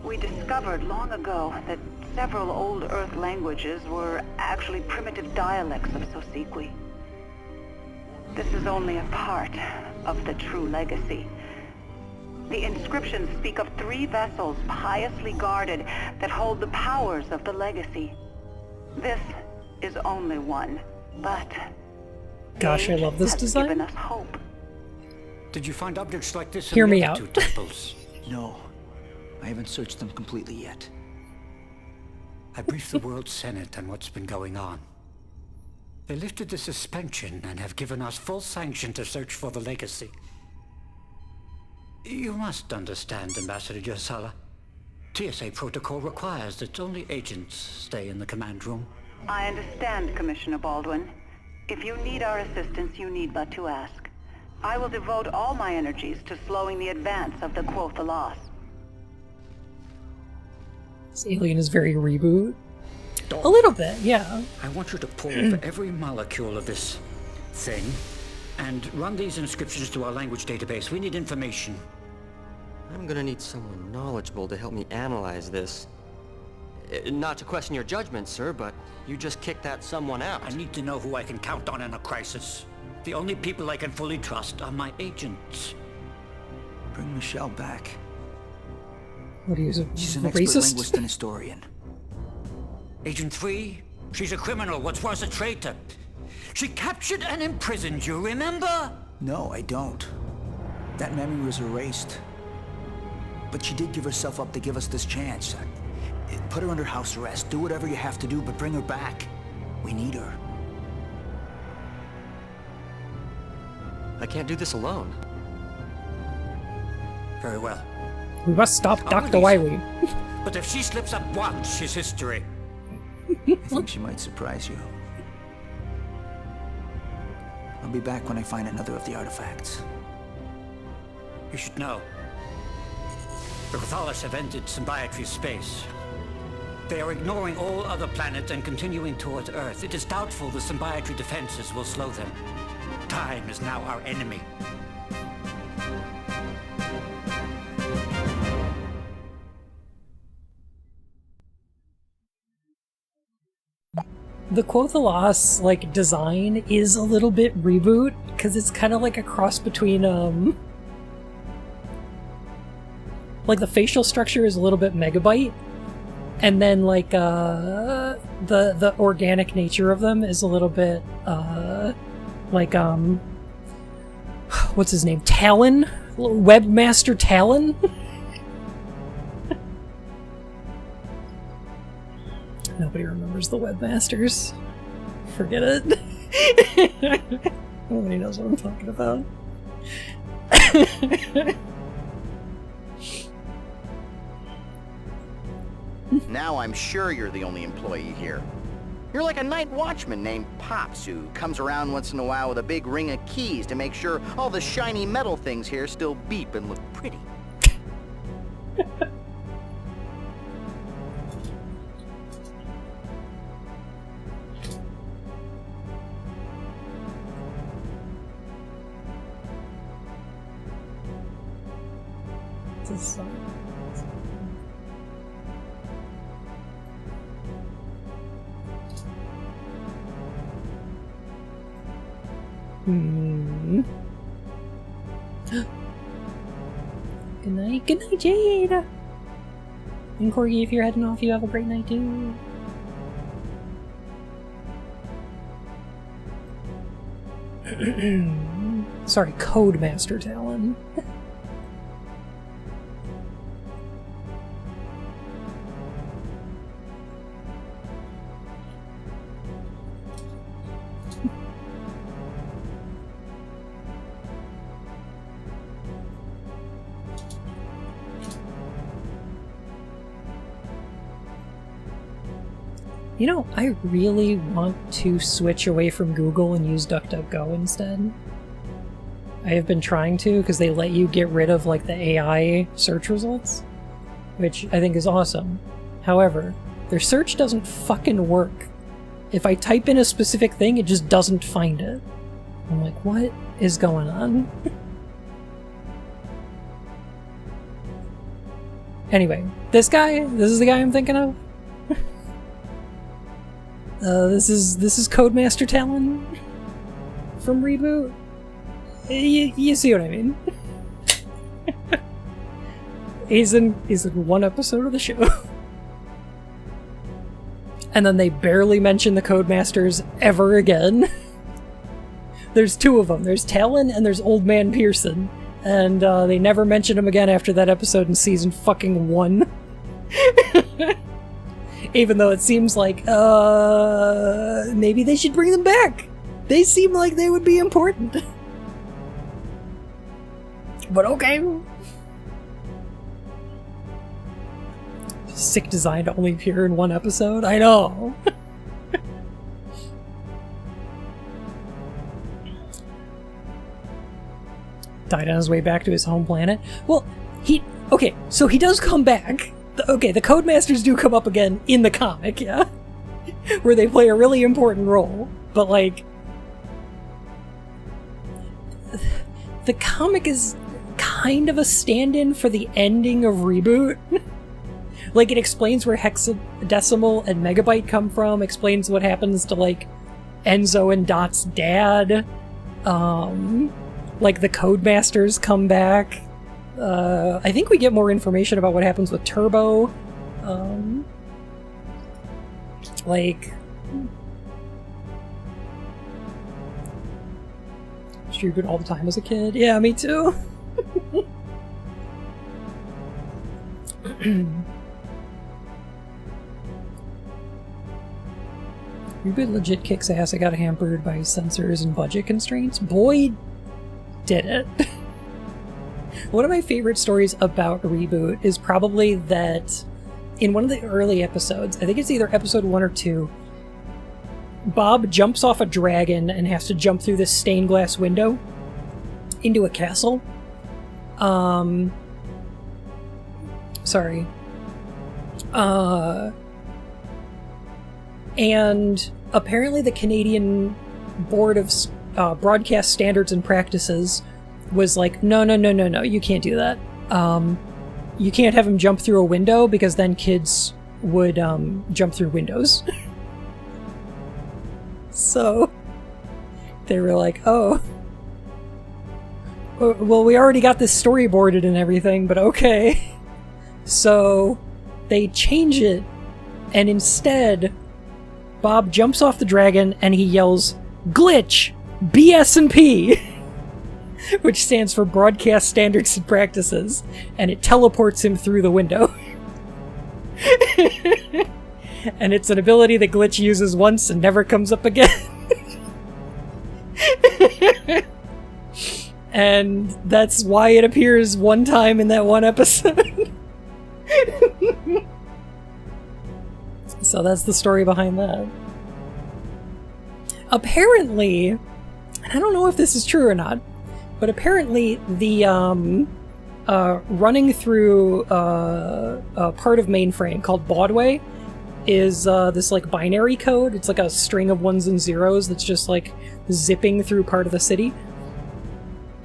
We discovered long ago that several old Earth languages were actually primitive dialects of Sosikwi. This is only a part of the true legacy. The inscriptions speak of 3 vessels piously guarded that hold the powers of the legacy. This is only one, but gosh, I love this design. Given us hope. Did you find objects like this Hear in me the out. other 2 temples? No, I haven't searched them completely yet. I briefed the World Senate on what's been going on. They lifted the suspension and have given us full sanction to search for the legacy. You must understand, Ambassador Yosala. TSA protocol requires that only agents stay in the command room. I understand, Commissioner Baldwin. If you need our assistance, you need but to ask. I will devote all my energies to slowing the advance of the Quotha. This alien is very reboot. A little bit, yeah. I want you to pull over every molecule of this thing and run these inscriptions to our language database. We need information. I'm gonna need someone knowledgeable to help me analyze this. Not to question your judgment, sir, but you just kicked that someone out. I need to know who I can count on in a crisis. The only people I can fully trust are my agents. Bring Michelle back. What are you, She's an racist? expert linguist and historian. Agent 3? She's a criminal, what's worse, a traitor. She captured and imprisoned you, remember? No, I don't. That memory was erased. But she did give herself up to give us this chance. Put her under house arrest. Do whatever you have to do, but bring her back. We need her. I can't do this alone. Very well. We must stop Dr. Wiley. But if she slips up once, she's history. I think she might surprise you. I'll be back when I find another of the artifacts. You should know. The Cathalis have entered Symbiotry space. They are ignoring all other planets and continuing towards Earth. It is doubtful the Symbiotry defenses will slow them. Time is now our enemy. The Quothalos, like, design is a little bit reboot, because it's kind of like a cross between, like, the facial structure is a little bit Megabyte, and then, like, the organic nature of them is a little bit, like, what's his name? Talon? Webmaster Talon? Nobody remembers the Webmasters. Forget it. Nobody knows what I'm talking about. Now I'm sure you're the only employee here. You're like a night watchman named Pops who comes around once in a while with a big ring of keys to make sure all the shiny metal things here still beep and look pretty. Good night, Jade! And Corgi, if you're heading off, you have a great night too. Sorry, Codemaster Talon. You know, I really want to switch away from Google and use DuckDuckGo instead. I have been trying to, because they let you get rid of, like, the AI search results, which I think is awesome. However, their search doesn't fucking work. If I type in a specific thing, it just doesn't find it. I'm like, what is going on? Anyway, this is the guy I'm thinking of. This is Codemaster Talon from Reboot. You see what I mean? he's in one episode of the show. And then they barely mention the Codemasters ever again. There's two of them. There's Talon and there's Old Man Pearson. And they never mention him again after that episode in season fucking 1. Even though it seems like, maybe they should bring them back. They seem like they would be important. But okay. Sick design to only appear in one episode? I know. Died on his way back to his home planet. Well, okay, so he does come back. Okay, the Codemasters do come up again in the comic, yeah? Where they play a really important role. But, like, the comic is kind of a stand-in for the ending of Reboot. Like, it explains where Hexadecimal and Megabyte come from, explains what happens to, like, Enzo and Dot's dad. Like, the Codemasters come back. I think we get more information about what happens with Turbo. Like... Stupid all the time as a kid. Yeah, me too. Reboot legit kicks ass. I got hampered by censors and budget constraints. Boy, did it. One of my favorite stories about Reboot is probably that in one of the early episodes, I think it's either episode 1 or 2, Bob jumps off a dragon and has to jump through this stained glass window into a castle. sorry. And apparently the Canadian Board of Broadcast Standards and Practices was like, no, you can't do that. You can't have him jump through a window because then kids would jump through windows. So they were like, oh, well, we already got this storyboarded and everything, but okay. So they change it, and instead Bob jumps off the dragon and he yells, "Glitch! BS&P!" which stands for Broadcast Standards and Practices, and it teleports him through the window. And it's an ability that Glitch uses once and never comes up again. And that's why it appears one time in that one episode. So that's the story behind that. Apparently, and I don't know if this is true or not, but apparently the running through a part of mainframe called baudway is this like binary code. It's like a string of ones and zeros that's just like zipping through part of the city.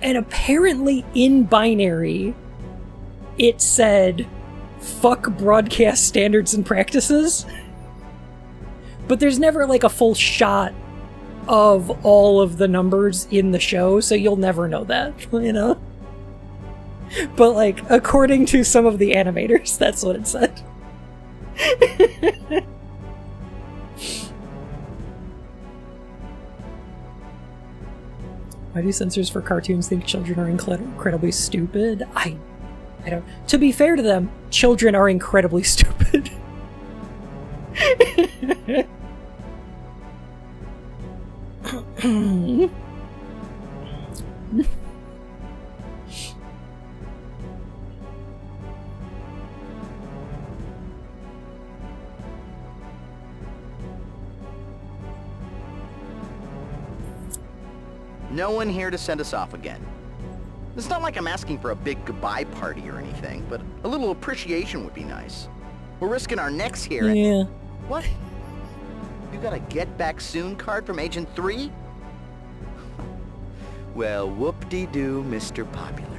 And apparently in binary, it said, "Fuck broadcast standards and practices." But there's never like a full shot of all of the numbers in the show, so you'll never know that, you know? But like, according to some of the animators, that's what it said. Why do censors for cartoons think children are incredibly stupid? I don't... To be fair to them, children are incredibly stupid. No one here to send us off again. It's not like I'm asking for a big goodbye party or anything, but a little appreciation would be nice. We're risking our necks here. Yeah. What? You got a get back soon card from Agent 3? Well, whoop-de-doo, Mr. Popular.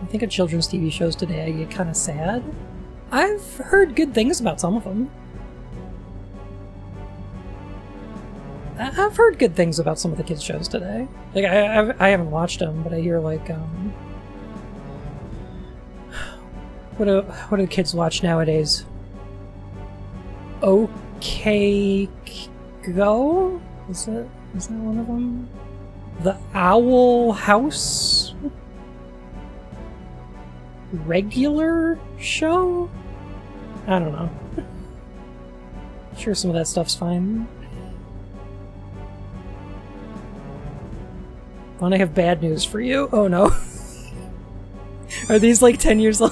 I think of children's TV shows today, I get kind of sad. I've heard good things about some of them. I've heard good things about some of the kids' shows today. Like, I haven't watched them, but I hear, like, what do the kids watch nowadays? OK Go? Is that one of them? The Owl House? Regular show? I don't know. Sure, some of that stuff's fine. Well, I have bad news for you. Oh no. Are these like 10 years old?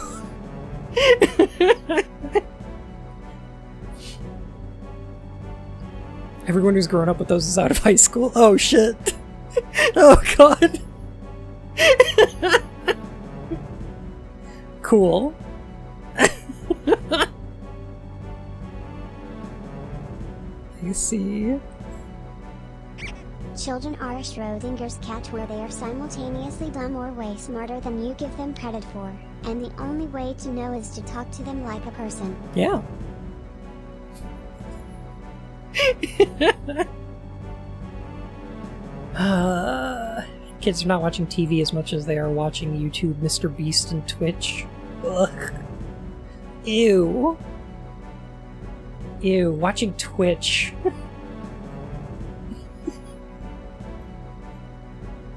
Everyone who's grown up with those is out of high school. Oh shit. Oh god. Cool. I see. Children are Schrodinger's cat, where they are simultaneously dumb or way smarter than you give them credit for, and the only way to know is to talk to them like a person. Yeah. Kids are not watching TV as much as they are watching YouTube, Mr. Beast, and Twitch. Ugh. Ew. Ew, watching Twitch.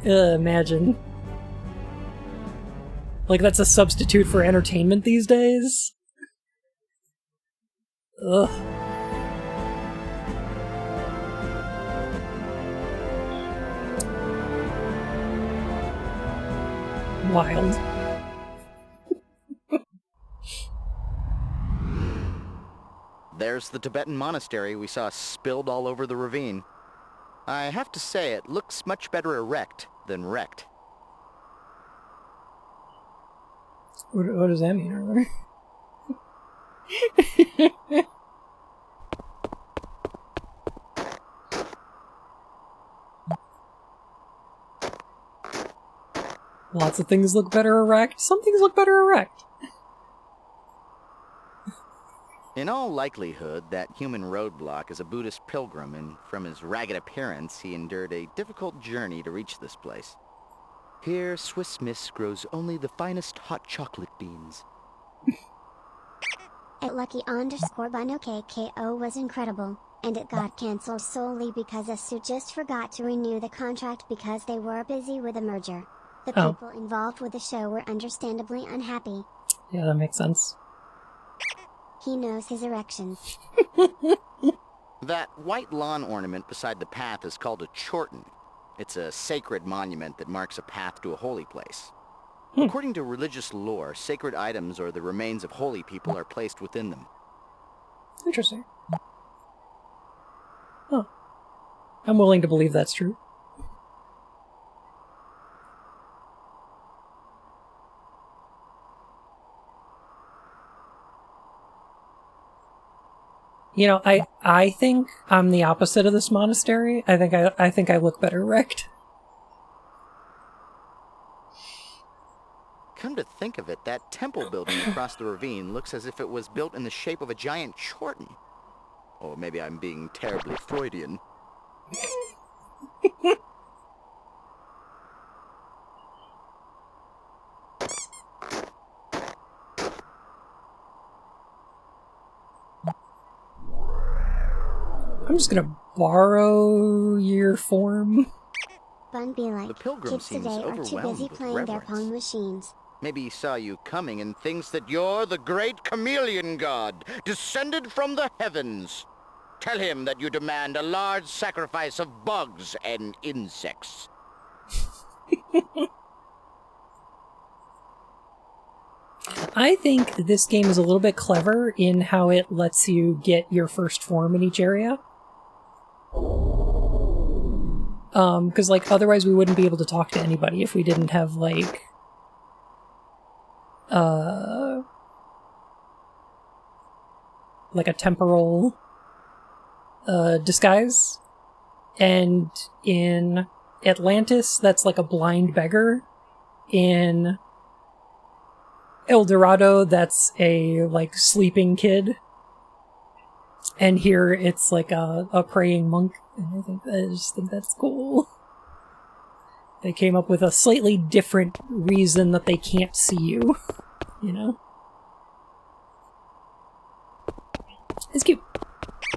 Imagine. Like that's a substitute for entertainment these days? Ugh. Wild. There's the Tibetan monastery we saw spilled all over the ravine. I have to say, it looks much better erect than wrecked. What does that mean, earlier? Lots of things look better erect. Some things look better erect. In all likelihood, that human roadblock is a Buddhist pilgrim, and from his ragged appearance, he endured a difficult journey to reach this place. Here, Swiss Miss grows only the finest hot chocolate beans. At Lucky_Bun KKO was incredible, and it got cancelled solely because Asu just forgot to renew the contract because they were busy with a merger. The people involved with the show were understandably unhappy. Yeah, that makes sense. He knows his erections. That white lawn ornament beside the path is called a chorten. It's a sacred monument that marks a path to a holy place. According to religious lore, sacred items or the remains of holy people are placed within them. Interesting. Huh. I'm willing to believe that's true. You know, I think I'm the opposite of this monastery. I think I look better wrecked. Come to think of it, that temple building across the ravine looks as if it was built in the shape of a giant chorten. Or maybe I'm being terribly Freudian. I'm just gonna borrow your form. Bun be like, The pilgrim kids seems today are too overwhelmed busy with playing their reverence. Pong machines. Maybe he saw you coming and thinks that you're the great chameleon god, descended from the heavens. Tell him that you demand a large sacrifice of bugs and insects. I think this game is a little bit clever in how it lets you get your first form in each area. Because, like, otherwise we wouldn't be able to talk to anybody if we didn't have, like, a temporal, disguise. And in Atlantis, that's like a blind beggar. In El Dorado, that's a, like, sleeping kid. And here it's like a praying monk. And I just think that's cool. They came up with a slightly different reason that they can't see you. You know? It's cute.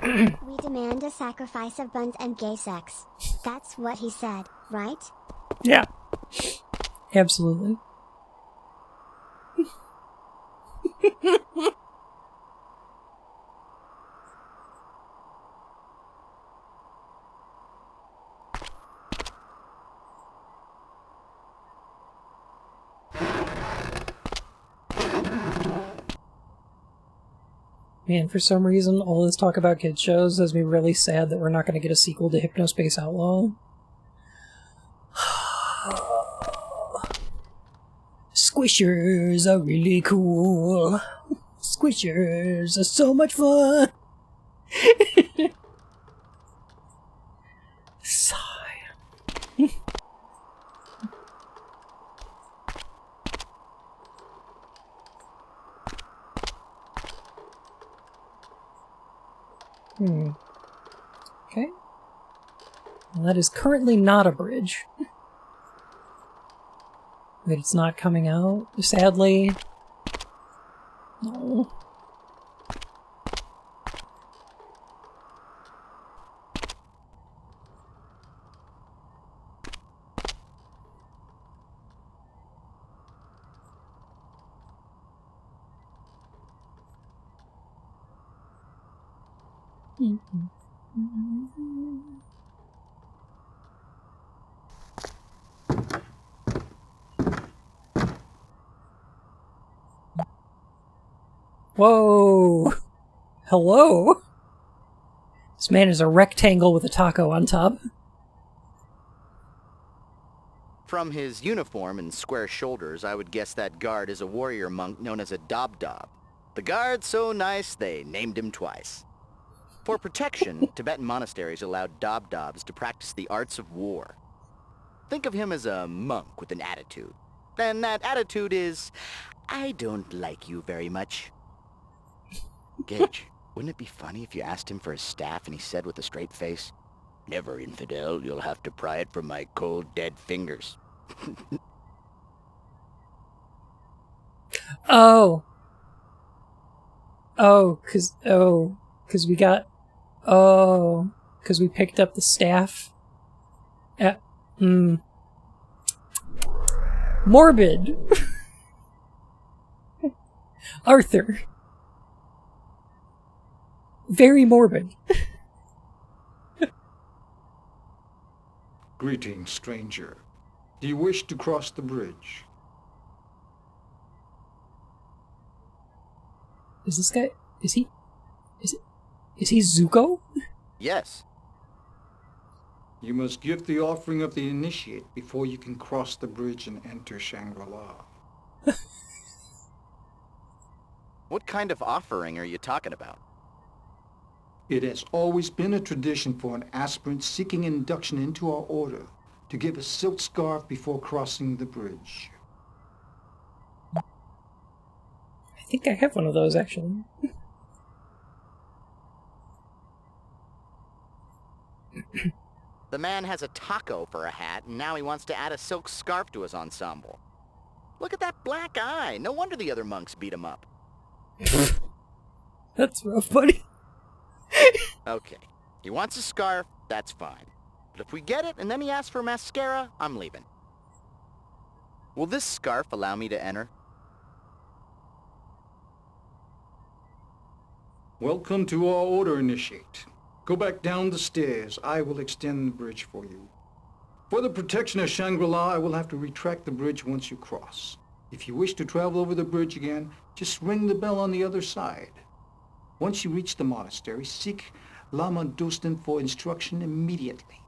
We demand a sacrifice of buns and gay sex. That's what he said, right? Yeah. Absolutely. Man, for some reason, all this talk about kids shows has me really sad that we're not going to get a sequel to Hypnospace Outlaw. Squishers are really cool. Squishers are so much fun. Sigh. Okay. Well, that is currently not a bridge. Wait, it's not coming out, sadly. No. Whoa! Hello? This man is a rectangle with a taco on top. From his uniform and square shoulders, I would guess that guard is a warrior monk known as a Dob-Dob. The guard's so nice, they named him twice. For protection, Tibetan monasteries allowed Dob-Dobs to practice the arts of war. Think of him as a monk with an attitude. And that attitude is, I don't like you very much. Gage, wouldn't it be funny if you asked him for his staff and he said with a straight face, "Never, infidel, you'll have to pry it from my cold, dead fingers." Oh. Cause we got... Oh. Cause we picked up the staff. Morbid. Arthur. Very morbid. Greetings, stranger. Do you wish to cross the bridge? Is this guy... Is he Zuko? Yes. You must give the offering of the initiate before you can cross the bridge and enter Shangri-La. What kind of offering are you talking about? It has always been a tradition for an aspirant seeking induction into our order to give a silk scarf before crossing the bridge. I think I have one of those, actually. The man has a taco for a hat, and now he wants to add a silk scarf to his ensemble. Look at that black eye. No wonder the other monks beat him up. That's rough, buddy. Okay. He wants a scarf, that's fine. But if we get it and then he asks for mascara, I'm leaving. Will this scarf allow me to enter? Welcome to our order, initiate. Go back down the stairs. I will extend the bridge for you. For the protection of Shangri-La, I will have to retract the bridge once you cross. If you wish to travel over the bridge again, just ring the bell on the other side. Once you reach the monastery, seek Lama Dustin for instruction immediately.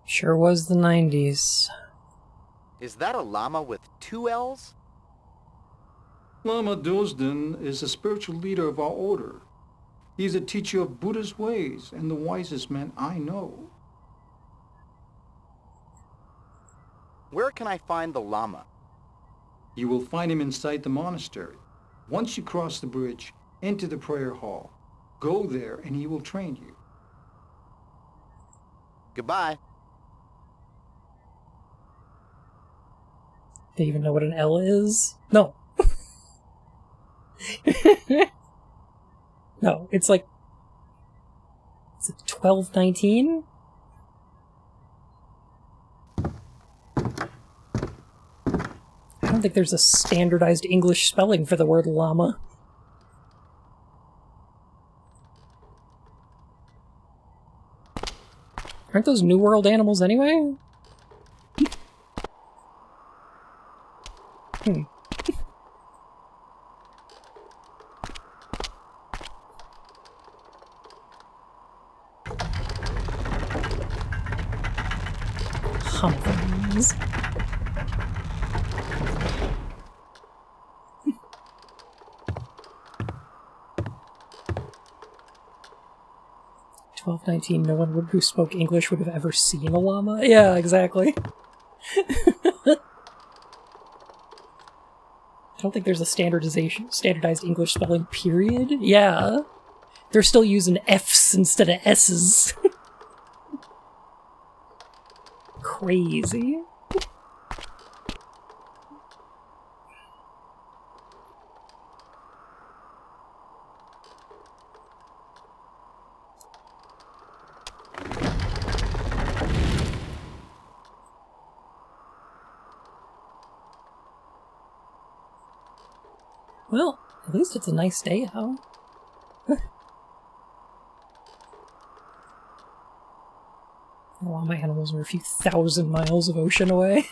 Sure was the 90s. Is that a llama with 2 L's? Lama Dustin is the spiritual leader of our order. He is a teacher of Buddha's ways and the wisest man I know. Where can I find the llama? You will find him inside the monastery. Once you cross the bridge, enter the prayer hall. Go there and he will train you. Goodbye. They even know what an L is? No. No, it's like... Is it 1219? I don't think there's a standardized English spelling for the word llama. Aren't those New World animals anyway? Humphreys. $12.19. No one who spoke English would have ever seen a llama. Yeah, exactly. I don't think there's a standardized English spelling period. Yeah. They're still using F's instead of S's. Crazy. Well, at least it's a nice day out. All my animals are a few thousand miles of ocean away.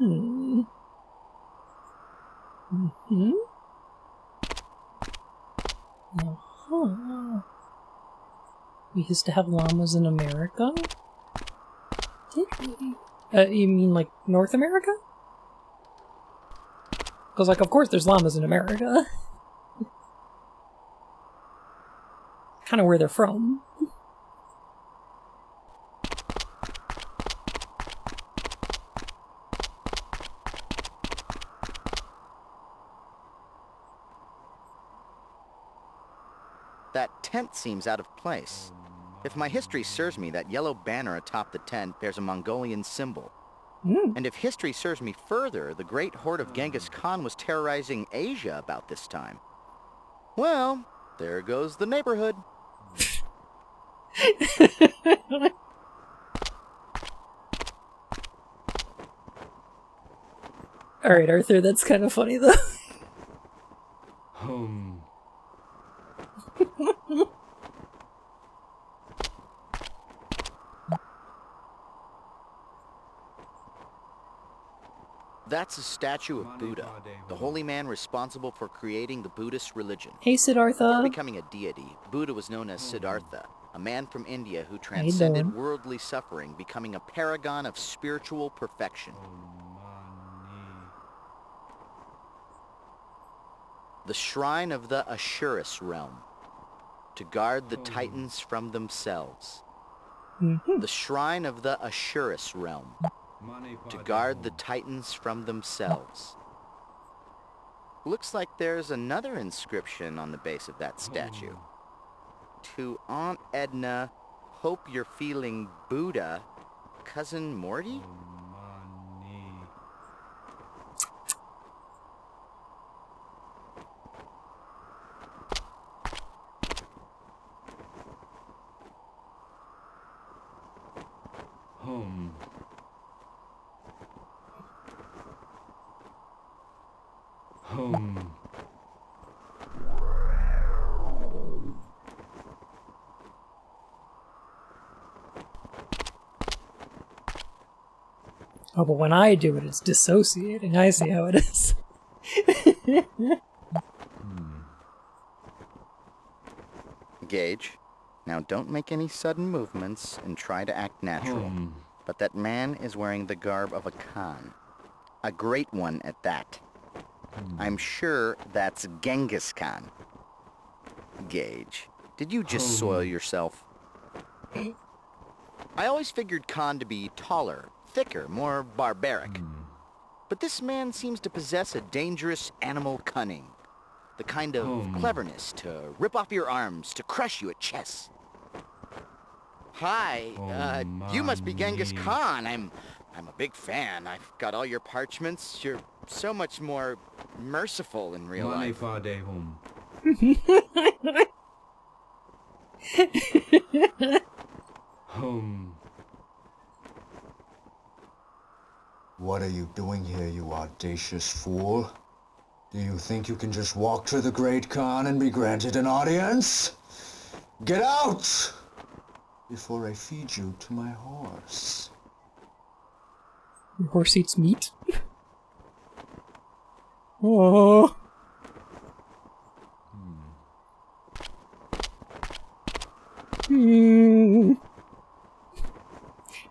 Hmm. Mm-hmm. Uh-huh. We used to have llamas in America? Did we? You mean like North America? Because, like, of course there's llamas in America. Kind of where they're from. That tent seems out of place. If my history serves me, that yellow banner atop the tent bears a Mongolian symbol. And if history serves me further, the great horde of Genghis Khan was terrorizing Asia about this time. Well, there goes the neighborhood. Alright, Arthur, that's kind of funny, though. That's a statue of Buddha, the holy man responsible for creating the Buddhist religion. Hey, Siddhartha. Before becoming a deity, Buddha was known as Siddhartha, a man from India who transcended worldly suffering, becoming a paragon of spiritual perfection. The shrine of the Ashurus realm, to guard the Titans from themselves. The shrine of the Ashurus realm, to guard the Titans from themselves. Looks like there's another inscription on the base of that statue. To Aunt Edna, hope you're feeling Buddha, Cousin Morty? Oh, but when I do it, it's dissociating. I see how it is. Gage, now don't make any sudden movements and try to act natural. But that man is wearing the garb of a Khan. A great one at that. I'm sure that's Genghis Khan. Gage, did you just soil yourself? I always figured Khan to be taller, thicker, more barbaric. But this man seems to possess a dangerous animal cunning. The kind of cleverness to rip off your arms, to crush you at chess. Hi, you must be Genghis Khan. I'm a big fan. I've got all your parchments. You're so much more merciful in real life. What are you doing here, you audacious fool? Do you think you can just walk to the Great Khan and be granted an audience? Get out! Before I feed you to my horse. Your horse eats meat? Oh.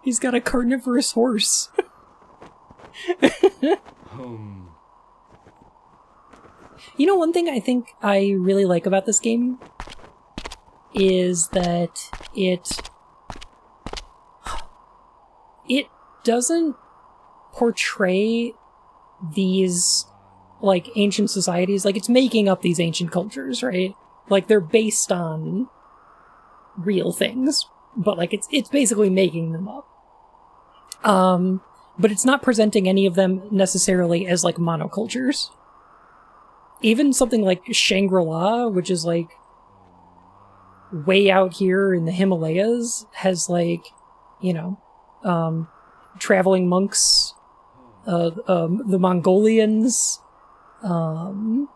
He's got a carnivorous horse. You know, one thing I think I really like about this game is that it doesn't portray these, like, ancient societies. Like, it's making up these ancient cultures, right? Like, they're based on real things, but, like, it's basically making them up. But it's not presenting any of them necessarily as, like, monocultures. Even something like Shangri-La, which is, like, way out here in the Himalayas, has, like, you know, traveling monks, the Mongolians, like,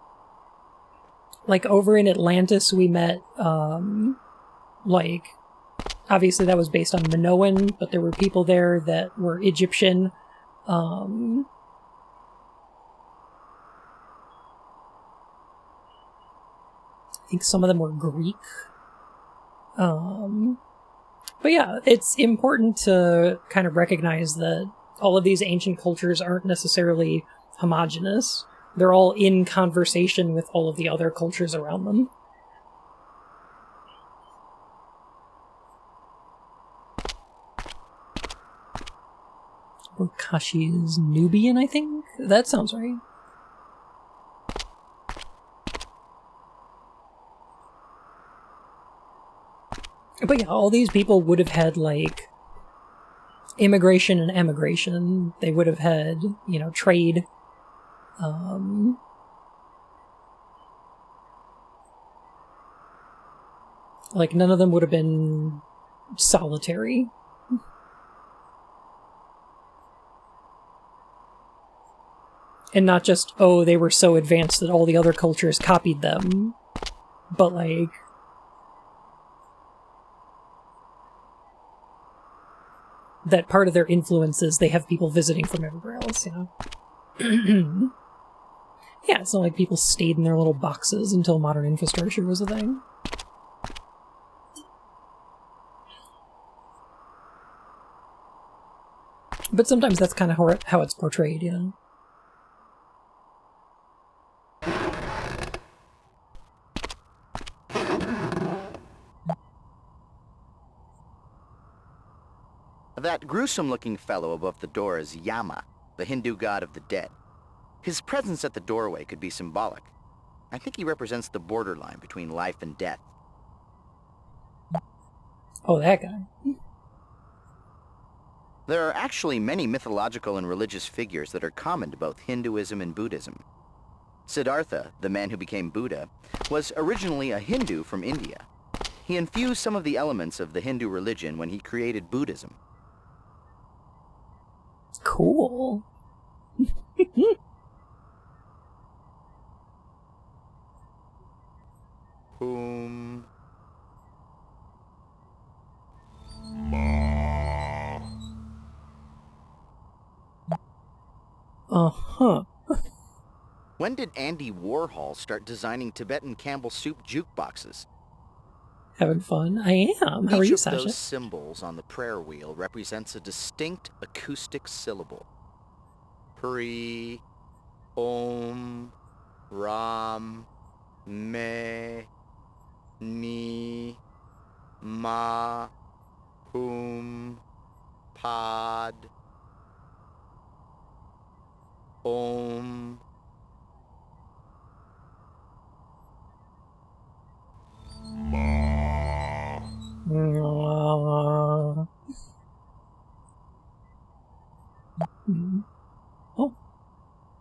over in Atlantis we met, like, obviously that was based on Minoan, but there were people there that were Egyptian, I think some of them were Greek. But yeah, it's important to kind of recognize that all of these ancient cultures aren't necessarily homogenous. They're all in conversation with all of the other cultures around them. Bokashi is Nubian, I think? That sounds right. But yeah, all these people would have had, like, immigration and emigration. They would have had, you know, trade. Like, none of them would have been solitary. And not just, oh, they were so advanced that all the other cultures copied them. But, like, that part of their influence is they have people visiting from everywhere else, you know? Yeah, it's not like people stayed in their little boxes until modern infrastructure was a thing. But sometimes that's kind of how it's portrayed, you know? That gruesome-looking fellow above the door is Yama, the Hindu god of the dead. His presence at the doorway could be symbolic. I think he represents the borderline between life and death. Oh, that guy. There are actually many mythological and religious figures that are common to both Hinduism and Buddhism. Siddhartha, the man who became Buddha, was originally a Hindu from India. He infused some of the elements of the Hindu religion when he created Buddhism. Cool. Uh-huh. When did Andy Warhol start designing Tibetan Campbell soup jukeboxes? Having fun? I am. How are you, Each of Sasha? those symbols on the prayer wheel represents a distinct acoustic syllable. Pri, Om, Ram, Me, Ni, Ma, Hum, Pod, Om. Oh.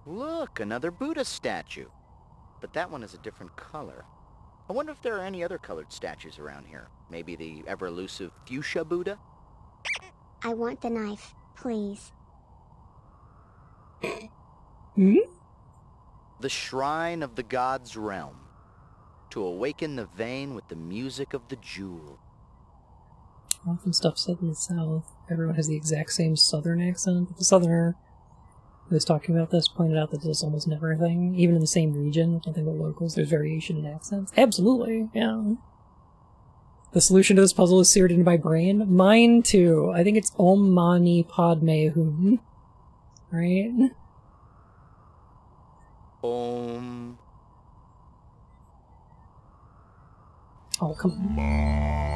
Look, another Buddha statue. But that one is a different color. I wonder if there are any other colored statues around here. Maybe the ever-elusive fuchsia Buddha? I want the knife, please. The shrine of the god's realm. To awaken the vein with the music of the jewel. Often stuff said in the South. Everyone has the exact same Southern accent. But the Southerner who was talking about this pointed out that this almost never a thing. Even in the same region, nothing but locals, there's variation in accents. Absolutely, yeah. The solution to this puzzle is seared into my brain. Mine too. I think it's Om Mani Padme Hum. Right? Om. Oh, come on.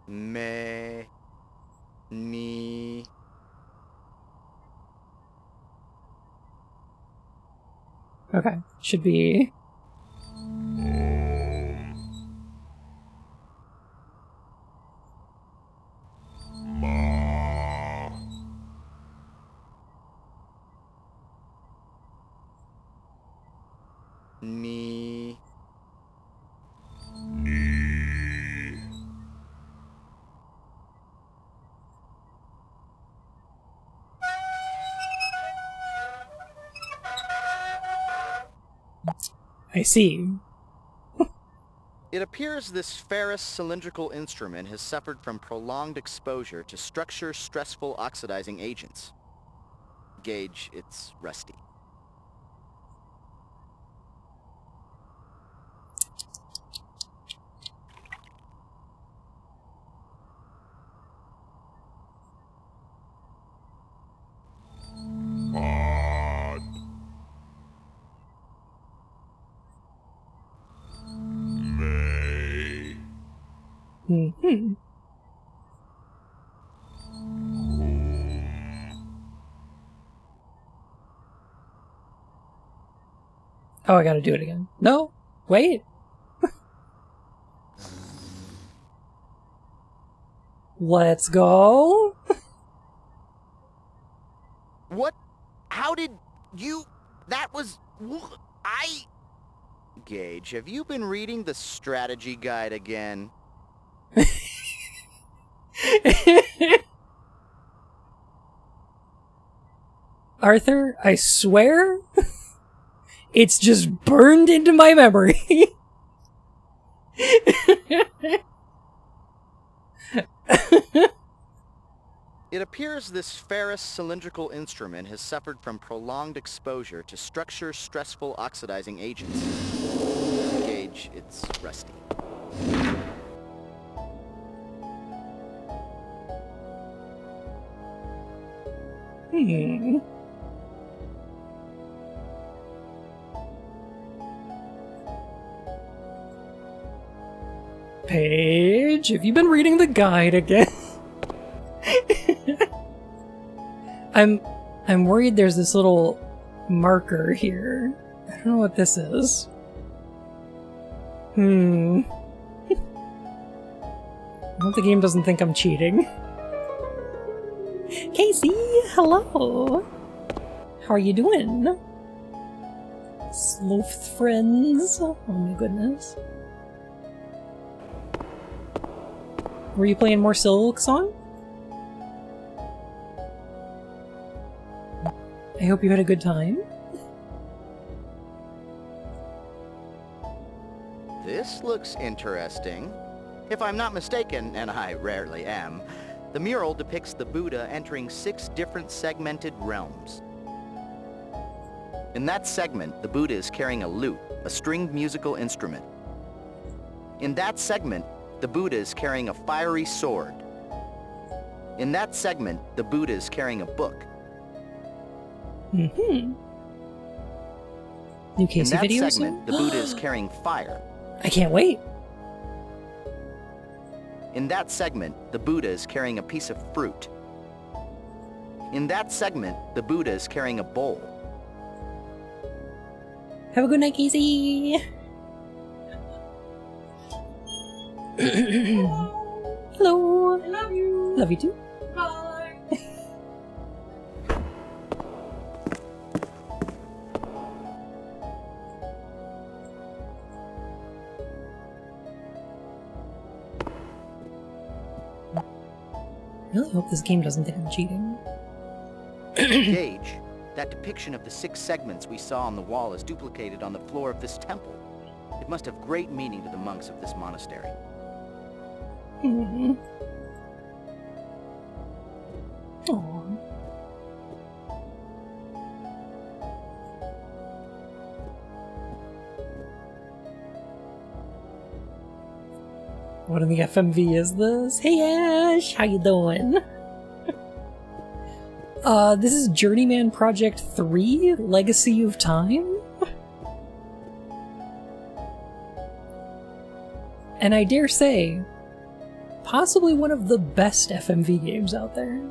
Me. Ni. Okay, should be... Ni. I see. It appears this ferrous cylindrical instrument has suffered from prolonged exposure to structure-stressful oxidizing agents. Gage, it's rusty. Mm-hmm. Oh, I gotta do it again. No, wait. Let's go. What? How did you... That was... Gage, have you been reading the strategy guide again? Arthur, I swear, it's just burned into my memory. It appears this ferrous cylindrical instrument has suffered from prolonged exposure to structure-stressful oxidizing agents. Gage, it's rusty. Paige, have you been reading the guide again? I'm worried there's this little marker here. I don't know what this is. I hope the game doesn't think I'm cheating. Casey, hello! How are you doing? Sloth friends. Oh my goodness. Were you playing more Silksong? I hope you had a good time. This looks interesting. If I'm not mistaken, and I rarely am, the mural depicts the Buddha entering 6 different segmented realms. In that segment, the Buddha is carrying a lute, a stringed musical instrument. In that segment, the Buddha is carrying a fiery sword. In that segment, the Buddha is carrying a book. New Casey videos? In that videos? segment, the Buddha is carrying fire. I can't wait. In that segment, the Buddha is carrying a piece of fruit. In that segment, the Buddha is carrying a bowl. Have a good night, Casey. Hello. I love you. Love you too. Bye. I really hope this game doesn't think I'm cheating. Gage, that depiction of the 6 segments we saw on the wall is duplicated on the floor of this temple. It must have great meaning to the monks of this monastery. Aww. What in the FMV is this? Hey Ash, how you doing? This is Journeyman Project 3, Legacy of Time? And I dare say, possibly one of the best FMV games out there.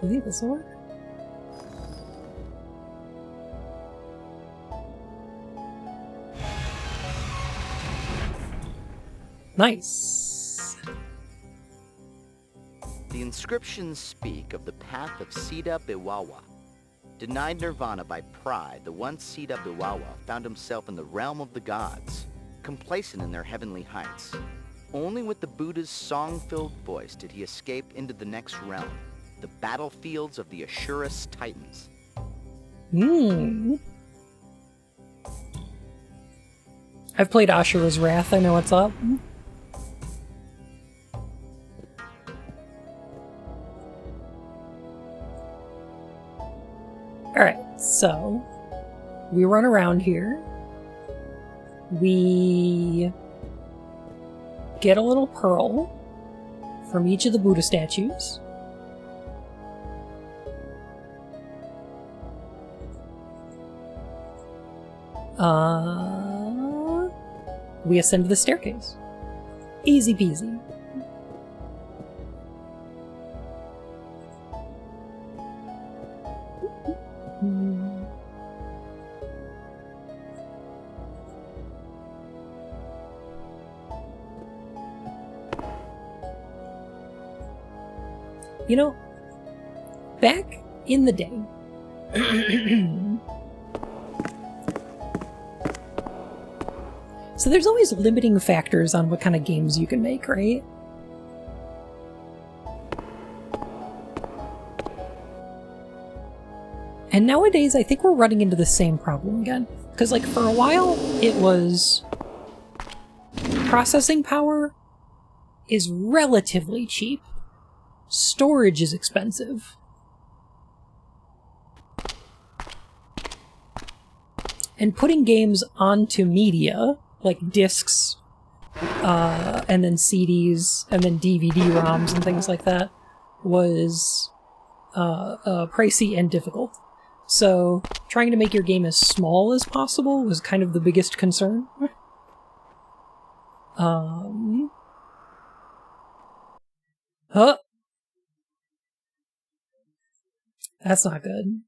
You think this will work? Nice. The inscriptions speak of the path of Sita Biwawa. Denied nirvana by pride, the one Sita Biwawa found himself in the realm of the gods, complacent in their heavenly heights. Only with the Buddha's song-filled voice did he escape into the next realm, the battlefields of the Ashura's Titans. I've played Ashura's Wrath, I know what's up. Alright, so we run around here. We get a little pearl from each of the Buddha statues. we ascend the staircase. Easy peasy. You know, back in the day, so there's always limiting factors on what kind of games you can make, right? And nowadays, I think we're running into the same problem again. Because, like, for a while, it was processing power is relatively cheap. Storage is expensive. And putting games onto media, like discs, and then CDs, and then DVD-ROMs and things like that, was pricey and difficult. So, trying to make your game as small as possible was kind of the biggest concern. Huh? That's not good.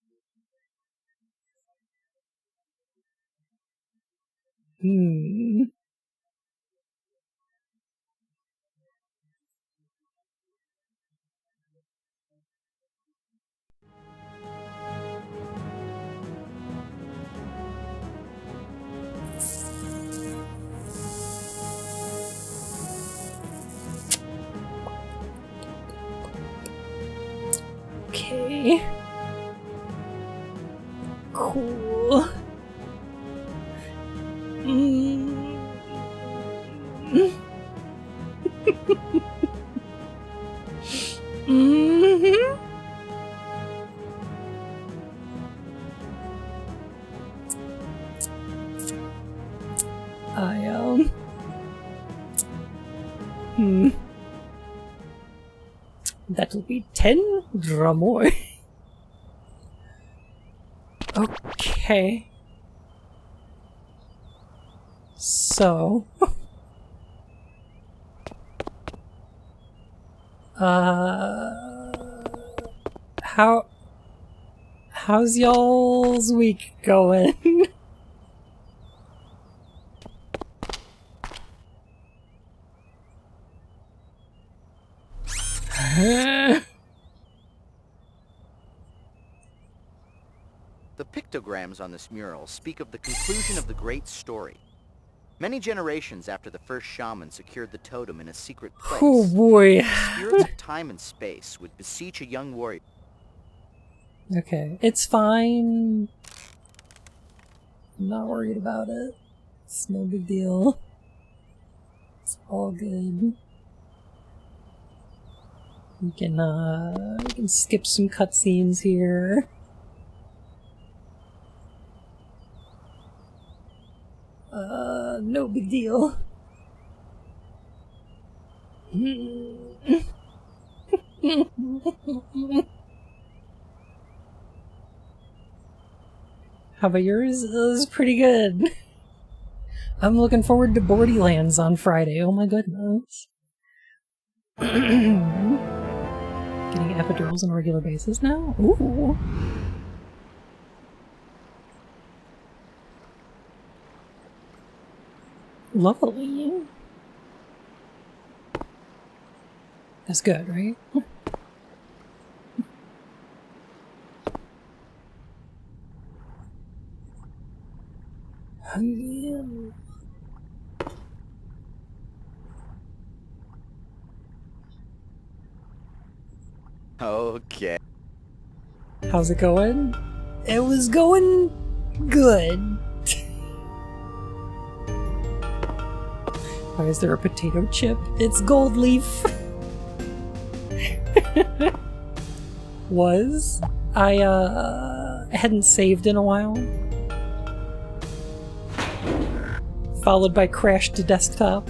Okay. Cool. That'll be 10 dramoy. Okay. So... how's y'all's week going? The pictograms on this mural speak of the conclusion of the great story. Many generations after the first shaman secured the totem in a secret place, oh boy. spirits of time and space would beseech a young warrior. Okay, it's fine. I'm not worried about it. It's no big deal. It's all good. We can skip some cutscenes here. No big deal. How about yours? It was pretty good. I'm looking forward to Borderlands on Friday. Oh my goodness. Getting epidurals on a regular basis now? Ooh. Lovely. That's good, right? Okay. How's it going? It was going good. Why is there a potato chip? It's gold leaf. I hadn't saved in a while. Followed by crashed to desktop.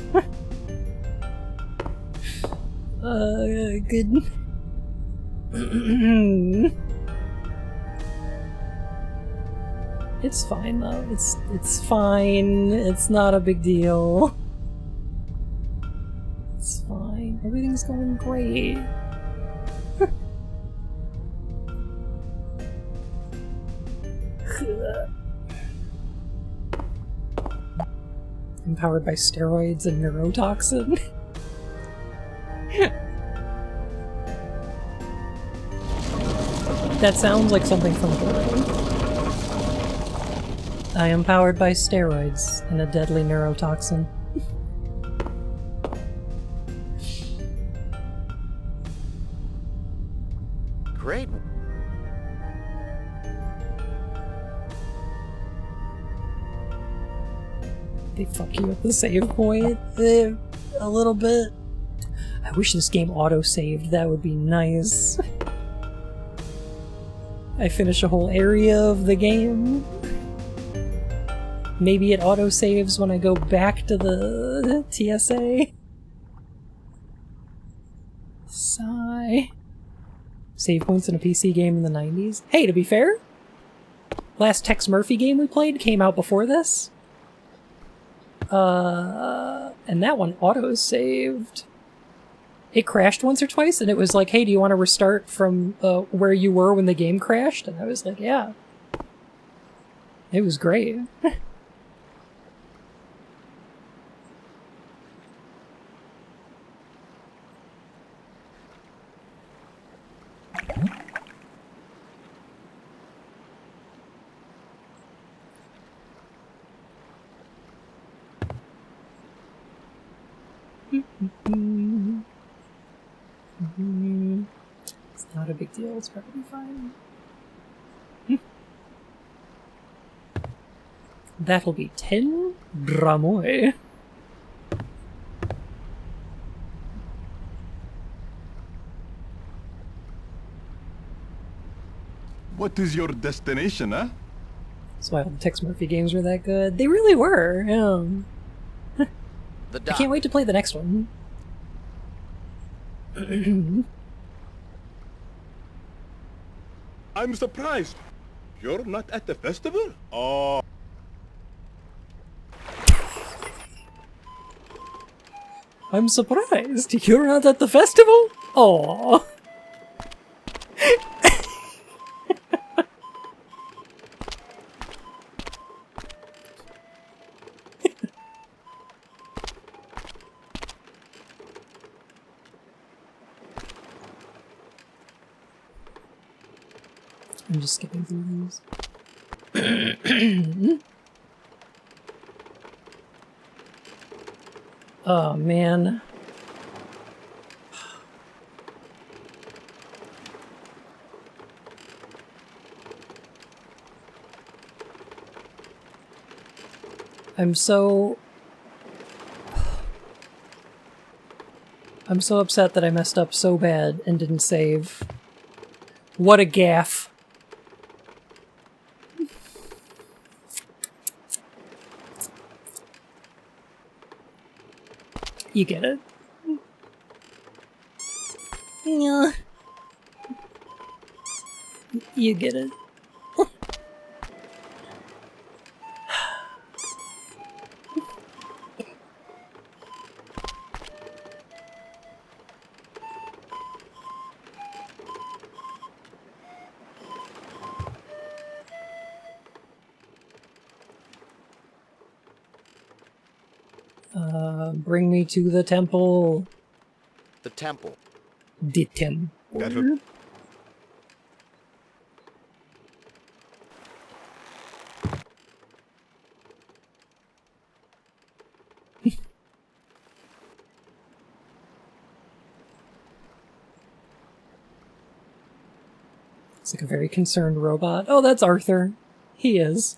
Good. It's fine though. It's fine. It's not a big deal. It's fine. Everything's going great. Empowered by steroids and neurotoxin. That sounds like something from Journeybun. I am powered by steroids and a deadly neurotoxin. Great. They fuck you at the save point a little bit. I wish this game auto-saved. That would be nice. I finish a whole area of the game. Maybe it auto-saves when I go back to the TSA. Sigh. Save points in a PC game in the 90s. Hey, to be fair, last Tex Murphy game we played came out before this. And that one auto-saved. It crashed once or twice, and it was like, hey, do you want to restart from where you were when the game crashed? And I was like, yeah. It was great. It's not a big deal, it's probably fine. That'll be 10 dramoy. What is your destination, huh? That's why all the Tex Murphy games were that good. They really were, I can't wait to play the next one. I'm surprised. You're not at the festival? Oh. I'm surprised. You're not at the festival? Aww. I'm just skipping through these. Oh, man. I'm so upset that I messed up so bad and didn't save. What a gaffe. You get it. Yeah. You get it. Bring me to the temple. The temple. The temple. It's like a very concerned robot. Oh, that's Arthur. He is.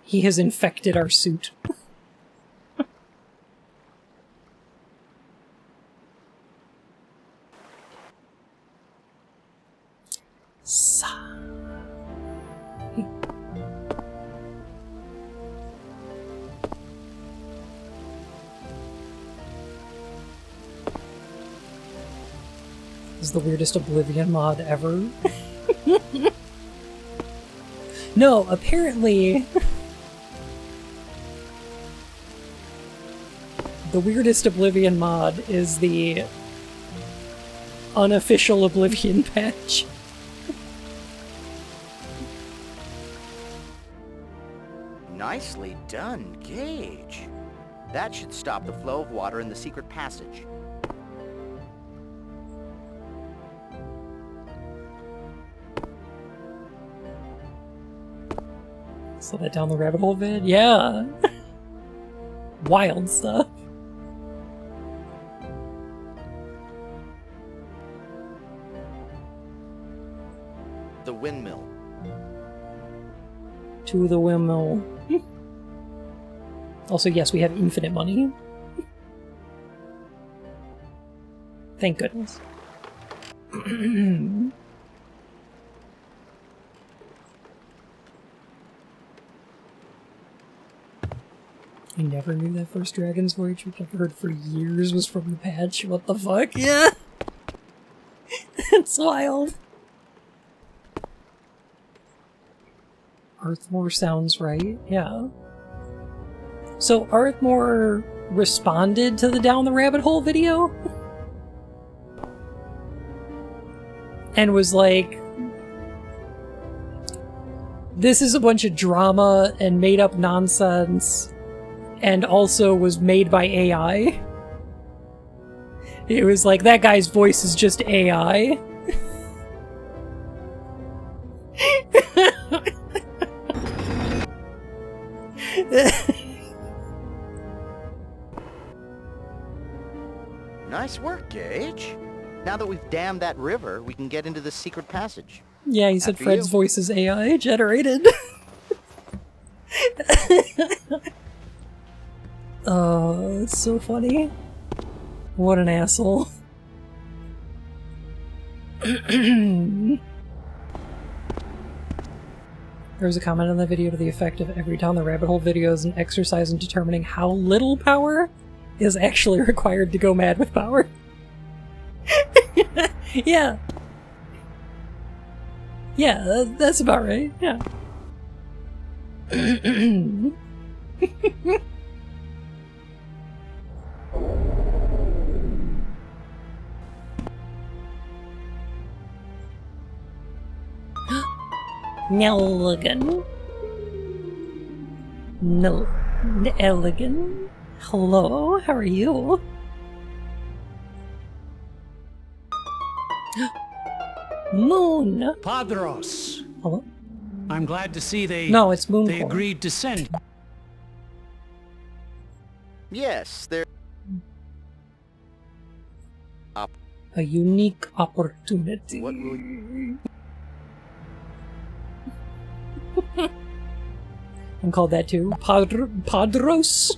He has infected our suit. This is the weirdest Oblivion mod ever. No, apparently... the weirdest Oblivion mod is the unofficial Oblivion patch. Nicely done, Gage. That should stop the flow of water in the secret passage. So that down the rabbit hole vid? Yeah. Wild stuff. The windmill. To the windmill. Also, yes, we have infinite money. Thank goodness. I never knew that first Dragon's Voyage, which I've heard for years was from the patch. What the fuck? Yeah! It's wild. Arthmore sounds right, yeah. So Arthmore responded to the Down the Rabbit Hole video? And was like, this is a bunch of drama and made up nonsense, and also was made by AI. It was like, that guy's voice is just AI. Nice work, Gage. Now that we've dammed that river, we can get into the secret passage. Yeah, he said After Fred's you. voice is AI generated. Oh, it's so funny. What an asshole. There was a comment on the video to the effect of every Down the Rabbit Hole video is an exercise in determining how little power is actually required to go mad with power. Yeah. Yeah, that's about right, yeah. Nelligan. No. Nelligan. Hello, how are you? Moon! Padros! Hello? I'm glad to see they... No, it's Moon They Core. agreed to send... Yes, they're... A unique opportunity. What will you... I'm called that too. Padros?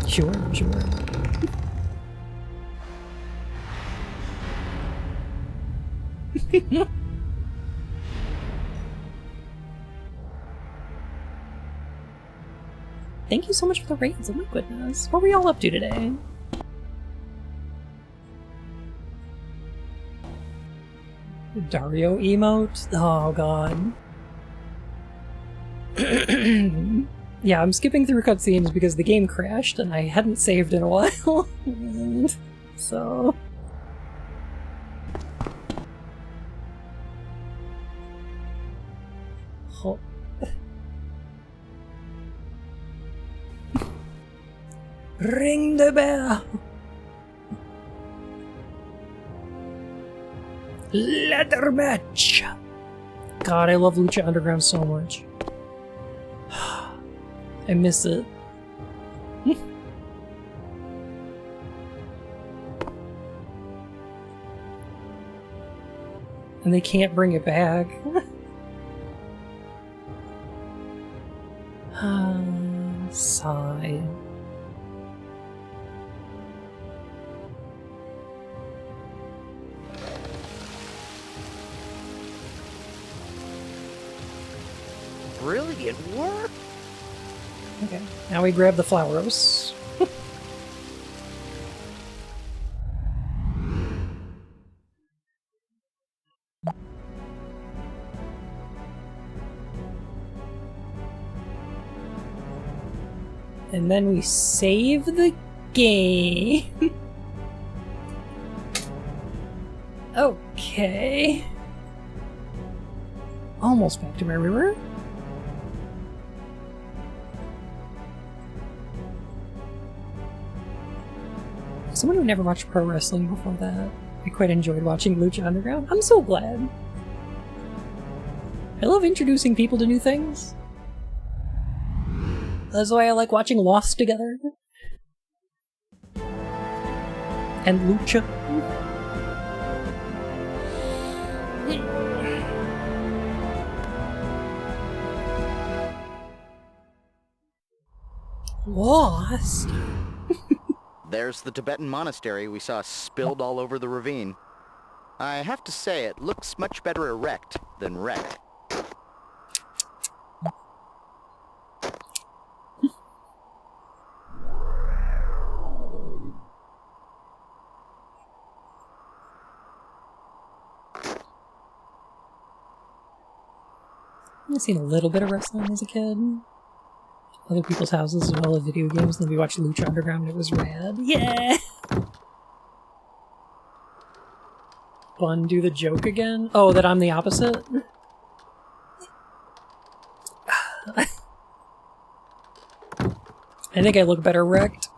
Sure. Thank you so much for the raids, oh my goodness. What were we all up to today? Dario emote? Oh god. Yeah, I'm skipping through cutscenes because the game crashed and I hadn't saved in a while. So... Oh. Ring the bell! Leather match! God, I love Lucha Underground so much. I miss it. And they can't bring it back. Sigh. Brilliant work! Okay, now we grab the flowers. And then we save the game. Okay. Almost back to where we were. Someone who never watched pro wrestling before that. I quite enjoyed watching Lucha Underground. I'm so glad. I love introducing people to new things. That's why I like watching Lost together. And Lucha. Lost? There's the Tibetan monastery we saw spilled all over the ravine. I have to say, it looks much better erect than wrecked. I've seen a little bit of wrestling as a kid. Other people's houses as well as video games, and then we watched Lucha Underground and it was rad. Yeah! Bun, do the joke again? Oh, that I'm the opposite? I think I look better wrecked.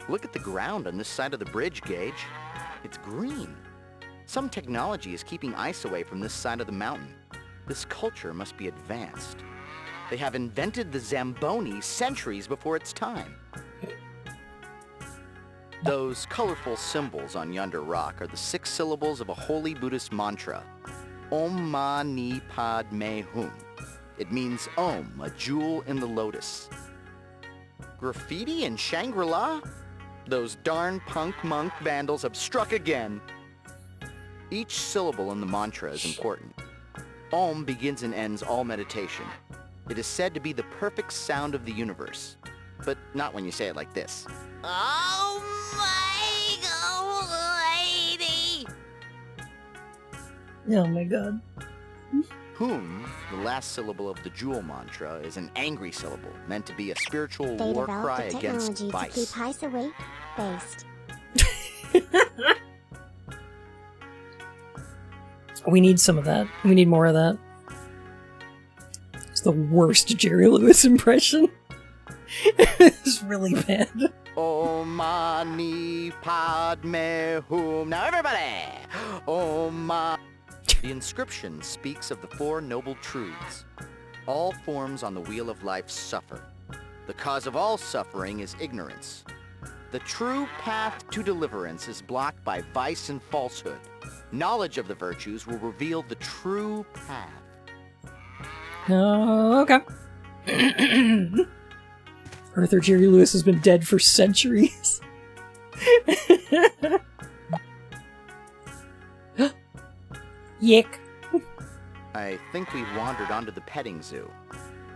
Look at the ground on this side of the bridge, Gage. It's green. Some technology is keeping ice away from this side of the mountain. This culture must be advanced. They have invented the Zamboni centuries before its time. Those colorful symbols on yonder rock are the 6 syllables of a holy Buddhist mantra, Om Mani Padme Hum. It means Om, a jewel in the lotus. Graffiti in Shangri-La? Those darn punk monk vandals have struck again. Each syllable in the mantra is important. Om begins and ends all meditation. It is said to be the perfect sound of the universe, but not when you say it like this. Oh my lady! Oh my god. Hum, the last syllable of the jewel mantra, is an angry syllable, meant to be a spiritual They war cry developed a against technology to keep vice. Heisa weight-based. We need some of that. We need more of that. It's the worst Jerry Lewis impression. It's really bad. Om Mani Padme Hum. Now everybody! Om Ma... The inscription speaks of the 4 noble truths. All forms on the wheel of life suffer. The cause of all suffering is ignorance. The true path to deliverance is blocked by vice and falsehood. Knowledge of the virtues will reveal the true path. Oh, okay. Arthur Jerry Lewis has been dead for centuries. Yick. I think we've wandered onto the petting zoo.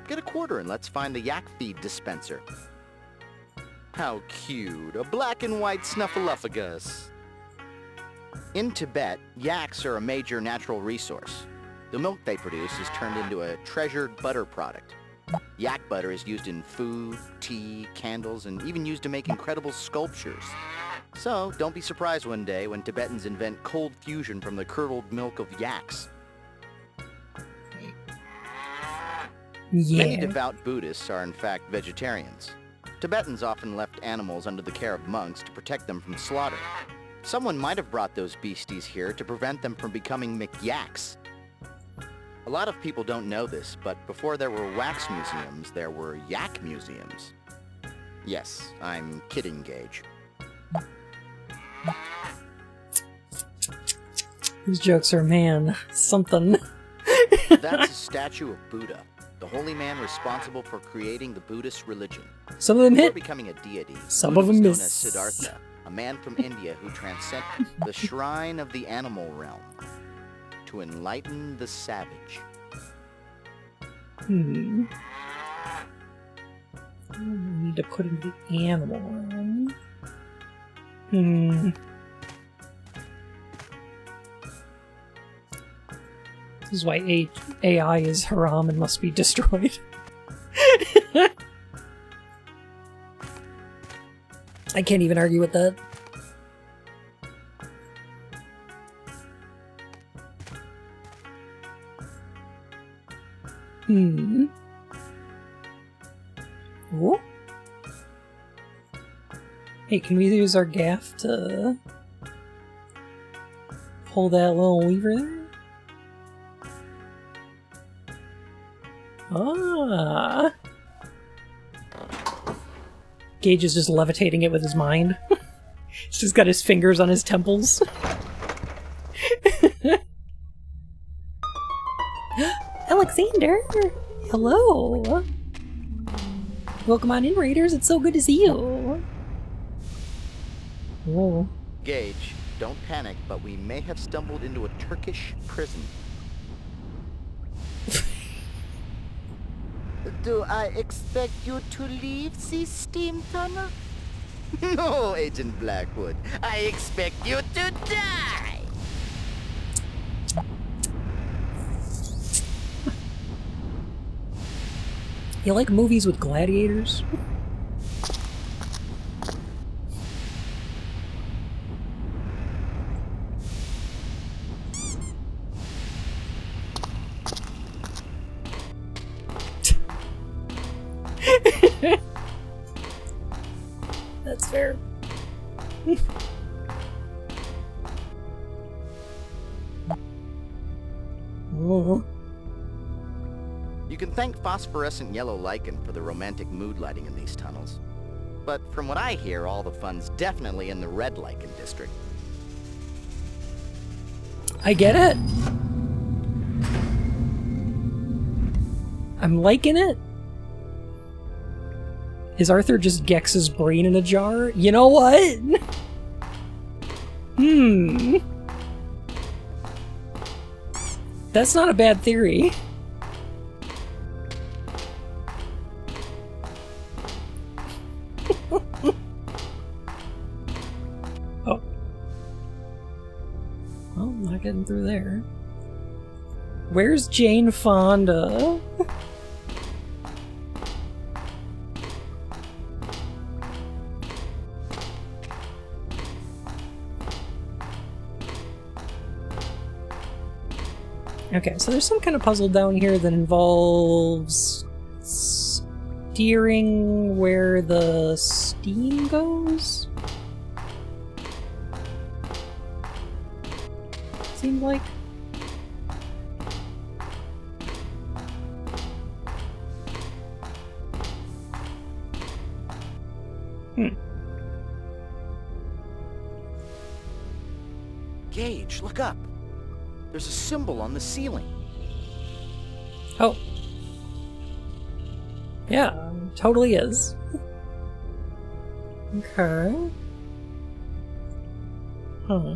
Get a quarter and let's find the yak feed dispenser. How cute, a black and white snuffleupagus. In Tibet, yaks are a major natural resource. The milk they produce is turned into a treasured butter product. Yak butter is used in food, tea, candles, and even used to make incredible sculptures. So, don't be surprised one day when Tibetans invent cold fusion from the curdled milk of yaks. Yeah. Many devout Buddhists are in fact vegetarians. Tibetans often left animals under the care of monks to protect them from slaughter. Someone might have brought those beasties here to prevent them from becoming McYaks. A lot of people don't know this, but before there were wax museums, there were yak museums. Yes, I'm kidding, Gage. These jokes are, man, something. That's a statue of Buddha, the holy man responsible for creating the Buddhist religion. Some of them Before hit. becoming a deity, Some Buddha of them was known miss. as Siddhartha, a man from India who transcended the shrine of the animal realm to enlighten the savage. I need to put in the animal realm. Hmm. This is why AI is haram and must be destroyed. I can't even argue with that. Hmm. Ooh. Hey, can we use our gaff to pull that little lever there? Ah. Gage is just levitating it with his mind. He's just got his fingers on his temples. Alexander! Hello! Welcome on in, Raiders. It's so good to see you. Whoa. Gage, don't panic, but we may have stumbled into a Turkish prison. Do I expect you to leave the steam tunnel? No, Agent Blackwood. I expect you to die! You like movies with gladiators? That's fair. Oh. You can thank phosphorescent yellow lichen for the romantic mood lighting in these tunnels. But from what I hear, all the fun's definitely in the red lichen district. I get it. I'm liking it. Is Arthur just Gex's brain in a jar? You know what? Hmm. That's not a bad theory. Oh. Well, not getting through there. Where's Jane Fonda? Okay, so there's some kind of puzzle down here that involves steering where the steam goes? Seems like. Gage, look up. There's a symbol on the ceiling. Oh. Yeah, totally is. Okay. Huh.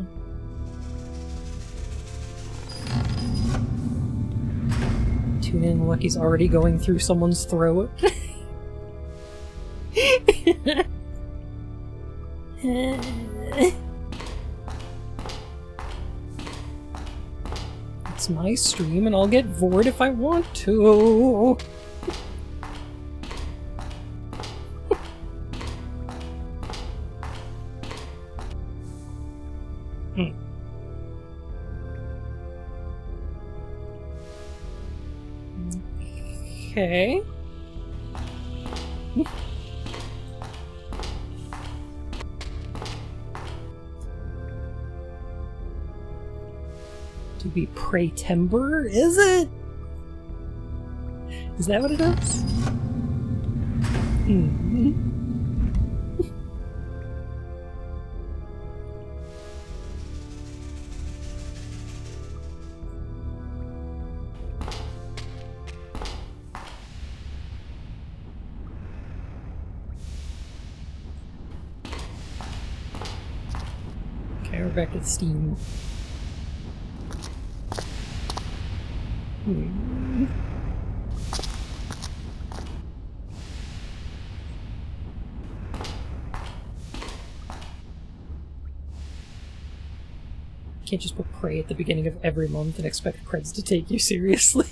Tune in, Lucky's already going through someone's throat. It's my stream and I'll get bored if I want to. Okay. To be Pray-tember, is it? Is that what it is? Okay, we're back at Steam. Can't just put pray at the beginning of every month and expect creds to take you seriously.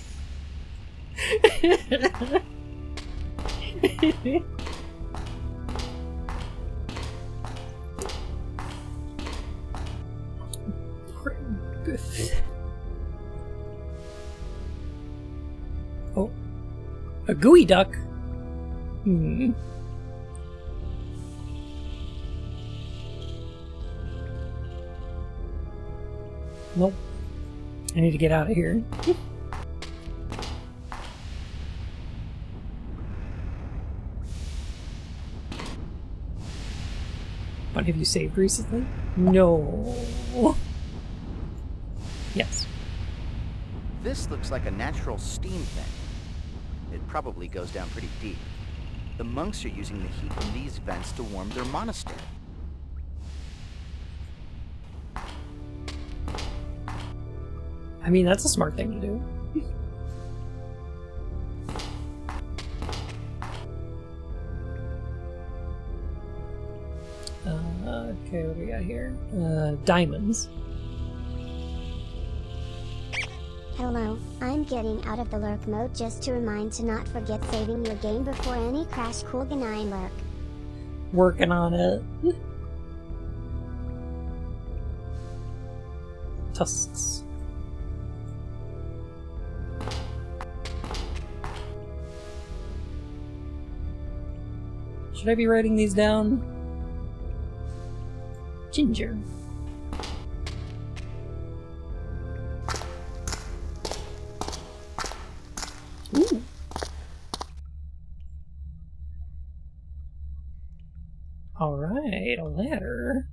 Oh. A gooey duck? Hmm. Nope. I need to get out of here. What, have you saved recently? No. Yes. This looks like a natural steam vent. It probably goes down pretty deep. The monks are using the heat from these vents to warm their monastery. I mean, that's a smart thing to do. Okay, what do we got here? Diamonds. Hello, I'm getting out of the lurk mode just to remind to not forget saving your game before any crash Kulganine lurk. Working on it. Tusks. Should I be writing these down? Ginger. Ooh. Alright, a ladder.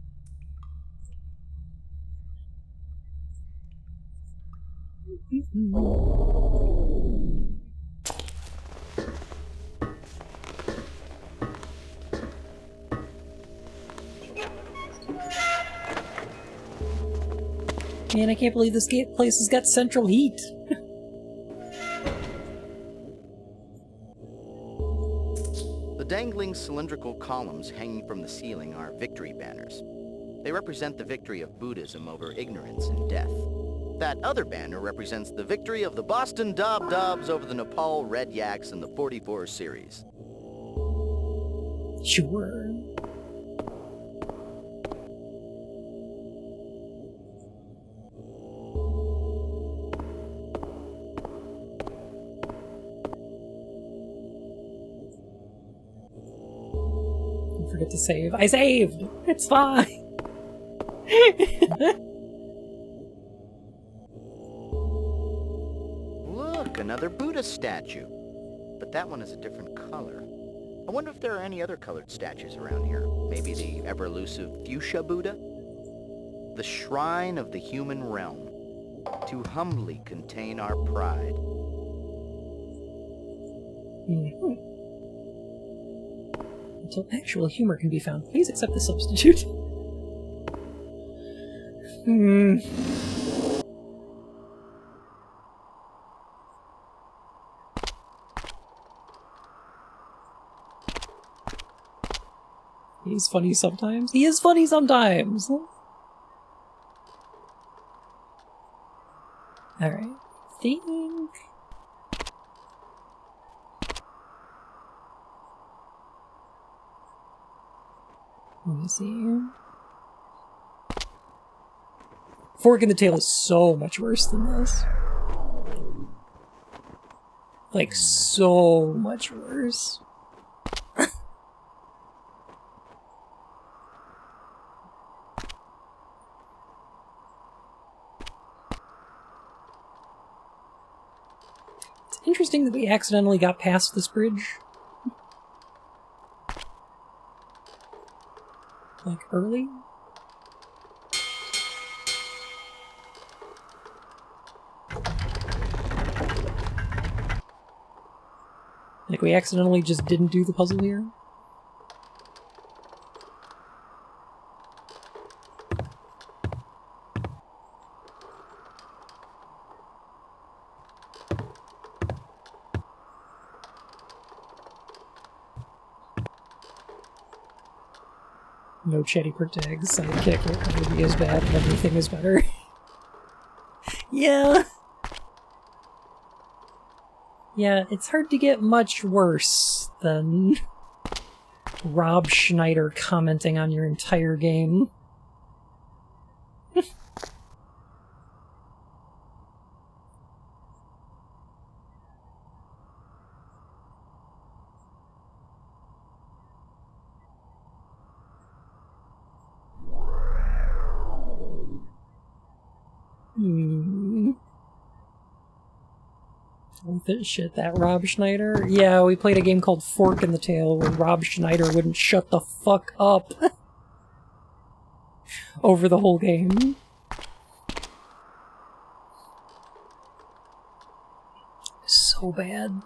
Man, I can't believe this place has got central heat. The dangling cylindrical columns hanging from the ceiling are victory banners. They represent the victory of Buddhism over ignorance and death. That other banner represents the victory of the Boston Dob-Dobs over the Nepal Red Yaks in the 44 series. Sure. Don't forget to save. I saved! It's fine! Look, another Buddha statue. But that one is a different color. I wonder if there are any other colored statues around here. Maybe the ever-elusive fuchsia Buddha? The shrine of the human realm. To humbly contain our pride. Until actual humor can be found, please accept the substitute. He's funny sometimes. He is funny sometimes. Alright. Think. Let me see. Fork in the Tail is so much worse than this. Like, so much worse. It's interesting that we accidentally got past this bridge. Like, early? Like, we accidentally just didn't do the puzzle here? No Chetty Protag's sidekick will ever be as bad and everything is better. Yeah. Yeah, it's hard to get much worse than Rob Schneider commenting on your entire game. Shit, that Rob Schneider? Yeah, we played a game called Fork in the Tail where Rob Schneider wouldn't shut the fuck up over the whole game. So bad.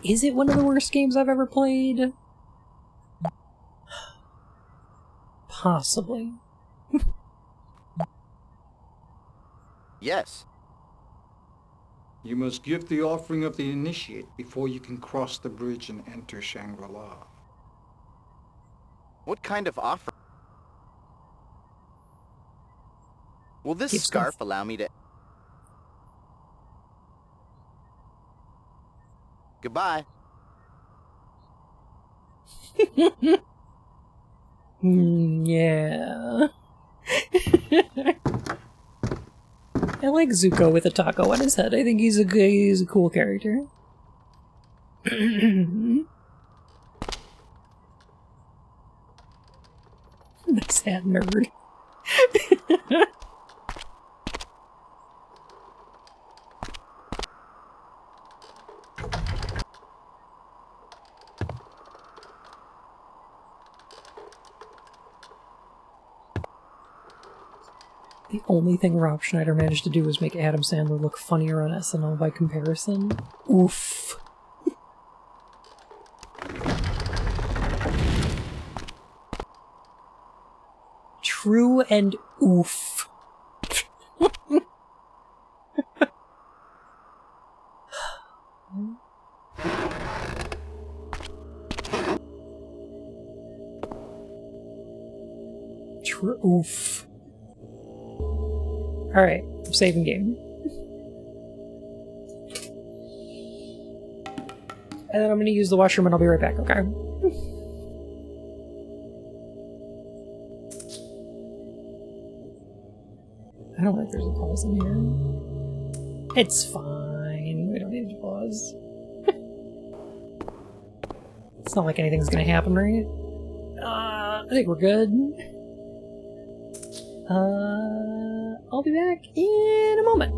Is it one of the worst games I've ever played? Possibly. Yes. You must give the offering of the initiate before you can cross the bridge and enter Shangri-La. What kind of offer? Will this Keep scarf stuff. allow me to... Goodbye. Yeah. I like Zuko with a taco on his head. I think he's a cool character. The sad nerd. The only thing Rob Schneider managed to do was make Adam Sandler look funnier on SNL by comparison. Oof. True and oof. True oof. Alright, I'm saving game. And then I'm gonna use the washroom and I'll be right back, okay? I don't think there's a pause in here. It's fine. We don't need to pause. It's not like anything's gonna happen, right? I think we're good. I'll be back in a moment.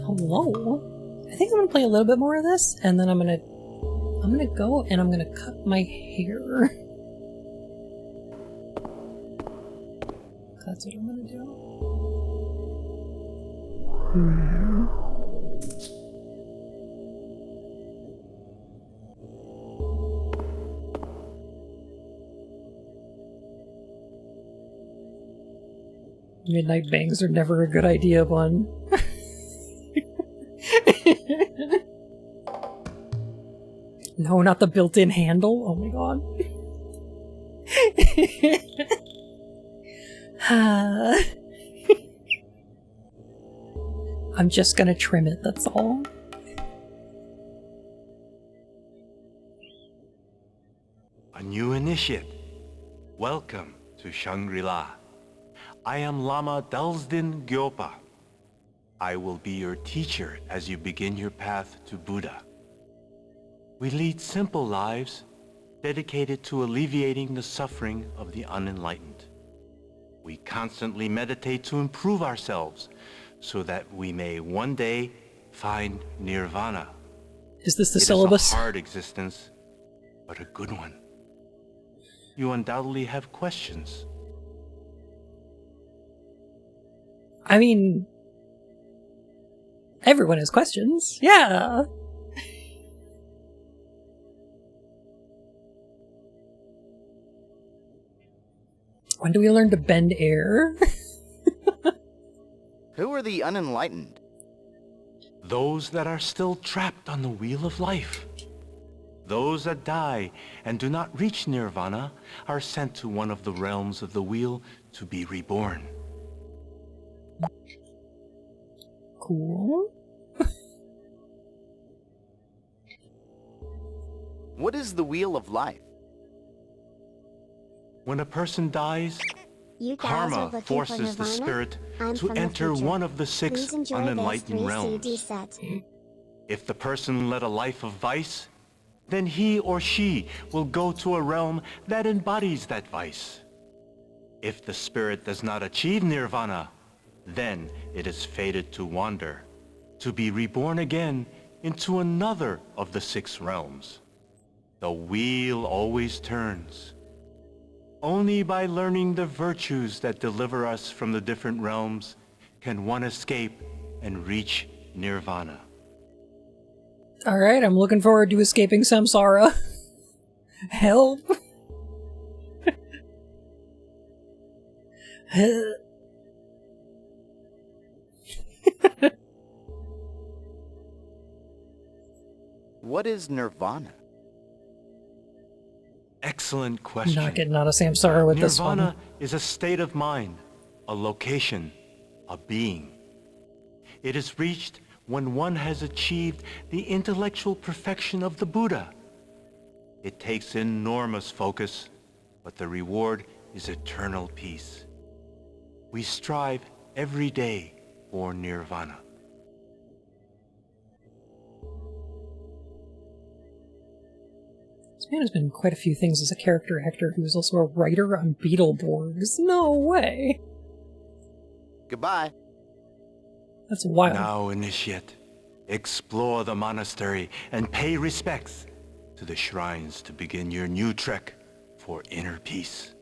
Hello? I think I'm gonna play a little bit more of this, and then I'm gonna go and I'm gonna cut my hair. That's what I'm gonna do. Midnight bangs are never a good idea, Bun. No, not the built-in handle. Oh my god. I'm just gonna trim it, that's all. A new initiate. Welcome to Shangri-La. I am Lama Delsdin Gyopa. I will be your teacher as you begin your path to Buddha. We lead simple lives, dedicated to alleviating the suffering of the unenlightened. We constantly meditate to improve ourselves, so that we may one day find nirvana. Is this the syllabus? It is a hard existence, but a good one. You undoubtedly have questions. I mean, everyone has questions. Yeah. When do we learn to bend air? Who are the unenlightened? Those that are still trapped on the wheel of life. Those that die and do not reach nirvana are sent to one of the realms of the wheel to be reborn. Cool. What is the Wheel of Life? When a person dies, karma forces the spirit to enter one of the 6 unenlightened realms. If the person led a life of vice, then he or she will go to a realm that embodies that vice. If the spirit does not achieve nirvana, then it is fated to wander, to be reborn again into another of the 6 realms. The wheel always turns. Only by learning the virtues that deliver us from the different realms can one escape and reach nirvana. Alright, I'm looking forward to escaping samsara. Help! What is nirvana? Excellent question. Not getting out of samsara with this one. Nirvana is a state of mind, a location, a being. It is reached when one has achieved the intellectual perfection of the Buddha. It takes enormous focus, but the reward is eternal peace. We strive every day for nirvana. This man has been in quite a few things as a character actor who is also a writer on Beetleborgs. No way! Goodbye. That's wild. Now, initiate, explore the monastery and pay respects to the shrines to begin your new trek for inner peace.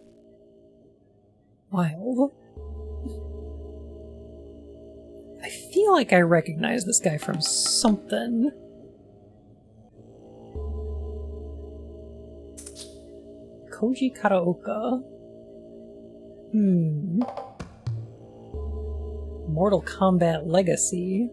Wild. I feel like I recognize this guy from something. Koji Karaoka. Mortal Kombat Legacy.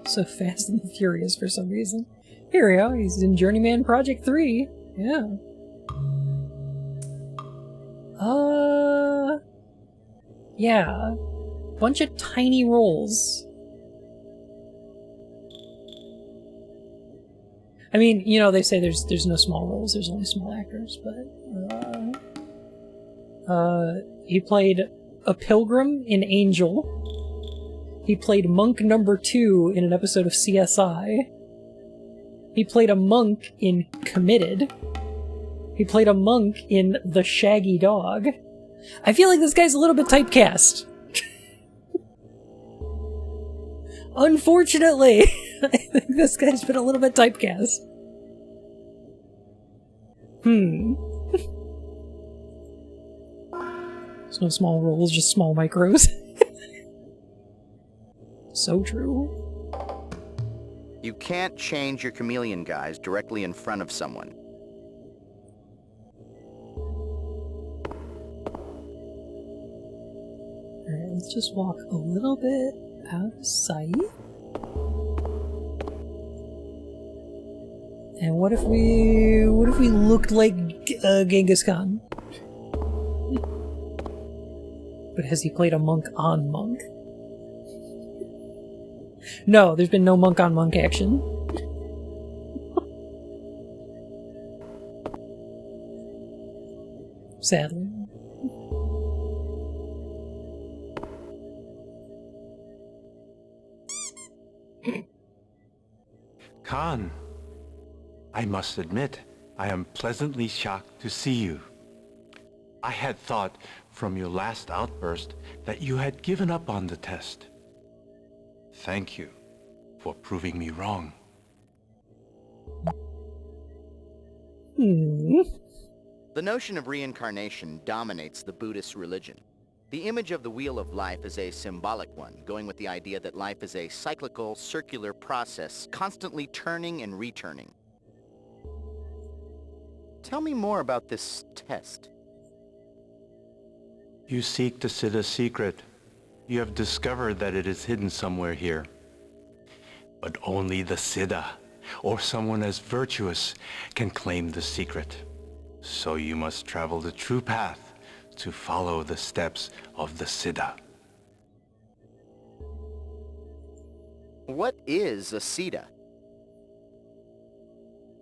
So Fast and Furious for some reason. Here we go, he's in Journeyman Project 3. Yeah. Yeah. Bunch of tiny roles. I mean, you know, they say there's no small roles, there's only small actors, but he played a pilgrim in Angel. He played monk number 2 in an episode of CSI. He played a monk in Committed. He played a monk in The Shaggy Dog. I feel like this guy's a little bit typecast. Unfortunately, I think this guy's been a little bit typecast. There's no small roles, just small micros. So true. You can't change your chameleon guys directly in front of someone. Alright, let's just walk a little bit out of sight. And what if we looked like Genghis Khan? But has he played a monk on monk? No, there's been no monk on monk action. Sadly. Khan, I must admit, I am pleasantly shocked to see you. I had thought from your last outburst that you had given up on the test. Thank you for proving me wrong. The notion of reincarnation dominates the Buddhist religion. The image of the Wheel of Life is a symbolic one, going with the idea that life is a cyclical, circular process, constantly turning and returning. Tell me more about this test. You seek the Siddha's secret. You have discovered that it is hidden somewhere here. But only the Siddha, or someone as virtuous, can claim the secret. So you must travel the true path to follow the steps of the Siddha. What is a Siddha?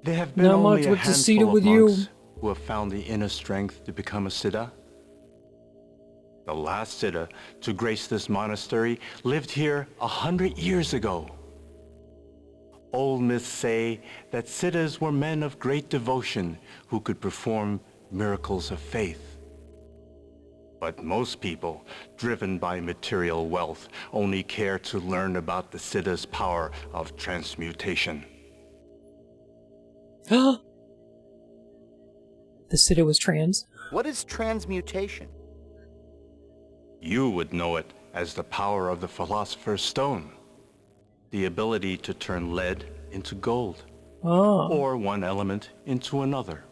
There have been Not only much a with the Siddha handful of with you. monks who have found the inner strength to become a Siddha. The last Siddha to grace this monastery lived here 100 years ago. Old myths say that Siddhas were men of great devotion who could perform miracles of faith. But most people, driven by material wealth, only care to learn about the Siddha's power of transmutation. The Siddha was trans. What is transmutation? You would know it as the power of the Philosopher's Stone. The ability to turn lead into gold. Or one element into another.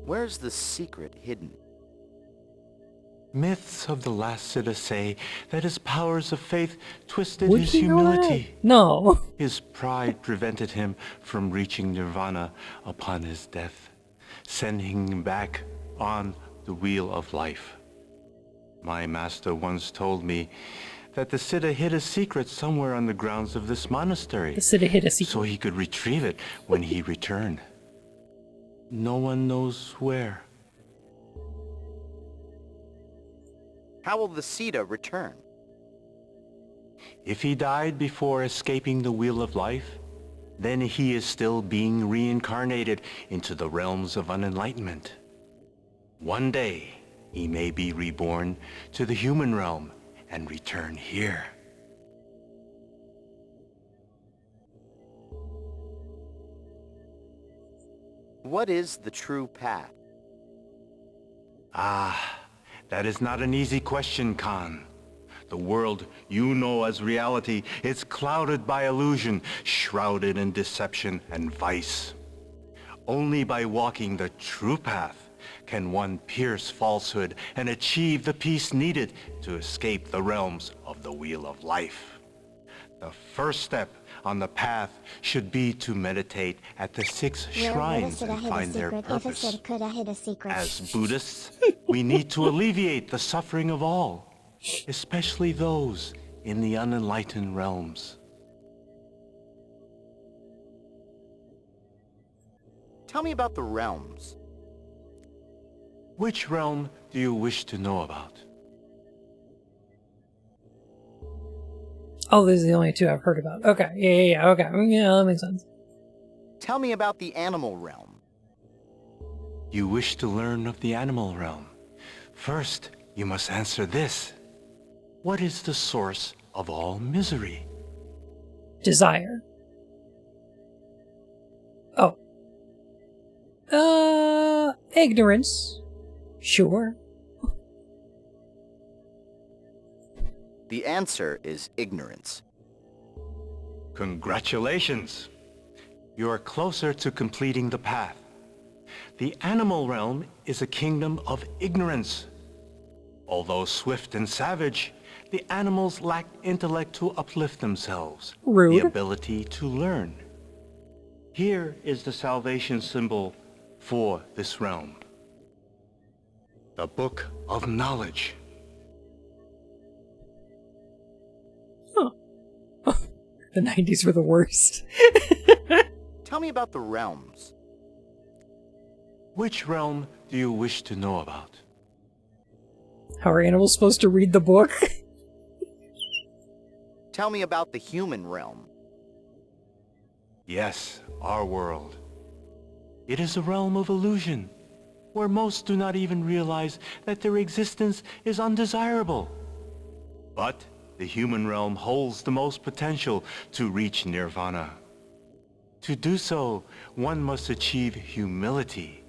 Where's the secret hidden? Myths of the last Siddha say that his powers of faith twisted Would his he know that? humility. No. His pride prevented him from reaching nirvana upon his death, sending him back on the wheel of life. My master once told me that the Siddha hid a secret somewhere on the grounds of this monastery. The Siddha hid a secret. So he could retrieve it when he returned. No one knows where. How will the Siddha return? If he died before escaping the Wheel of Life, then he is still being reincarnated into the realms of unenlightenment. One day, he may be reborn to the human realm and return here. What is the true path? Ah, that is not an easy question, Khan. The world you know as reality is clouded by illusion, shrouded in deception and vice. Only by walking the true path can one pierce falsehood and achieve the peace needed to escape the realms of the Wheel of Life. The first step on the path should be to meditate at the 6 shrines and find their purpose. As Buddhists, we need to alleviate the suffering of all, especially those in the unenlightened realms. Tell me about the realms. Which realm do you wish to know about? Oh, these are the only two I've heard about. Okay, yeah, okay. Yeah, that makes sense. Tell me about the animal realm. You wish to learn of the animal realm. First, you must answer this. What is the source of all misery? Desire. Oh. Ignorance. Sure. The answer is ignorance. Congratulations! You are closer to completing the path. The animal realm is a kingdom of ignorance. Although swift and savage, the animals lack intellect to uplift themselves. Rude. The ability to learn. Here is the salvation symbol for this realm. The Book of Knowledge. The 90s were the worst. Tell me about the realms. Which realm do you wish to know about? How are animals supposed to read the book? Tell me about the human realm. Yes, our world. It is a realm of illusion, where most do not even realize that their existence is undesirable. But the human realm holds the most potential to reach nirvana. To do so, one must achieve humility.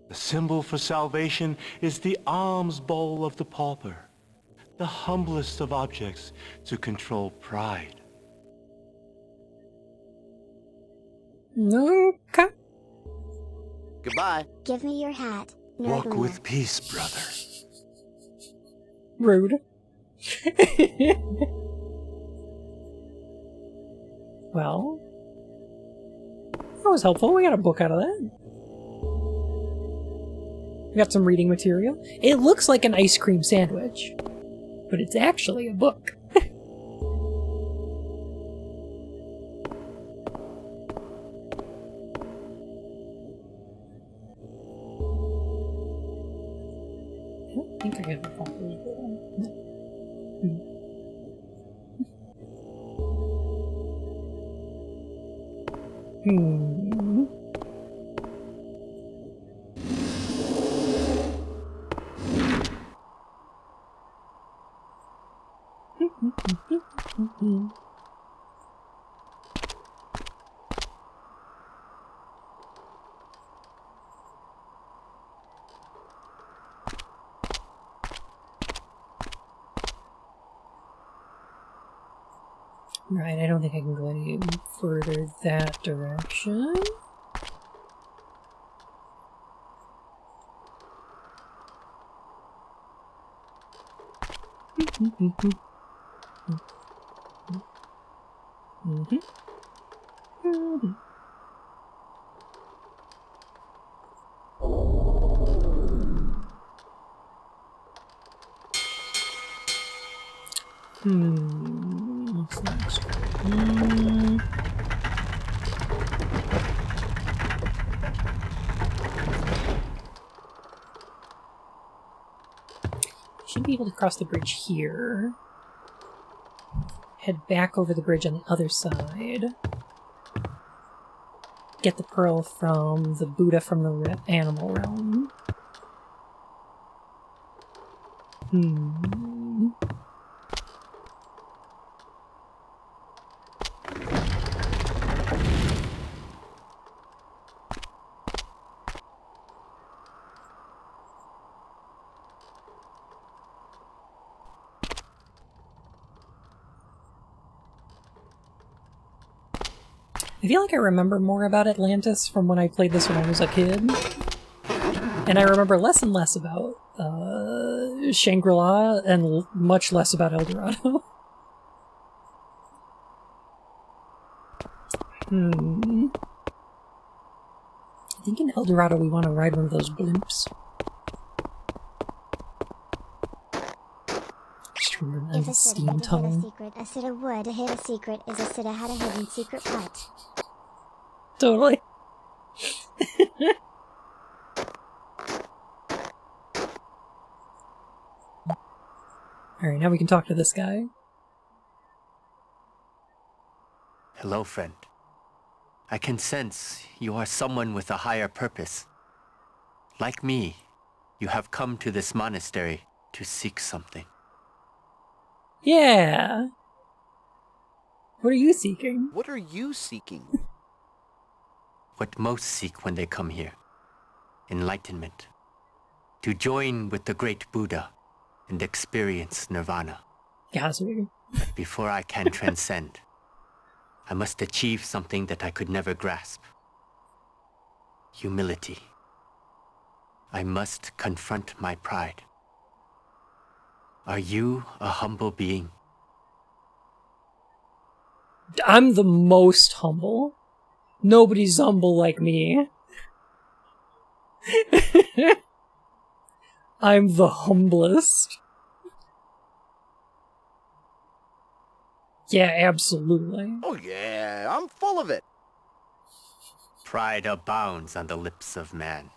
The symbol for salvation is the alms bowl of the pauper, the humblest of objects to control pride. Okay. Goodbye. Give me your hat. Walk with peace, brother. Rude. Well, that was helpful. We got a book out of that. We got some reading material. It looks like an ice cream sandwich, but it's actually a book. I think I have a copy. Right, I don't think I can go any further that direction. What's next? Should be able to cross the bridge here. Head back over the bridge on the other side. Get the pearl from the Buddha from the animal realm. I feel like I remember more about Atlantis from when I played this when I was a kid. And I remember less and less about Shangri-La and much less about El Dorado. I think in El Dorado we want to ride one of those blimps. Just remember If the a steam Siddha had a tunnel. secret, a Siddha would hid a secret is a Siddha had a hidden secret putt. Totally. Alright, now we can talk to this guy. Hello, friend. I can sense you are someone with a higher purpose. Like me, you have come to this monastery to seek something. Yeah. What are you seeking? What are you seeking? What most seek when they come here. Enlightenment. To join with the great Buddha and experience nirvana. But before I can transcend, I must achieve something that I could never grasp. Humility. I must confront my pride. Are you a humble being? I'm the most humble. Nobody's humble like me. I'm the humblest. Yeah, absolutely. Oh yeah, I'm full of it. Pride abounds on the lips of man.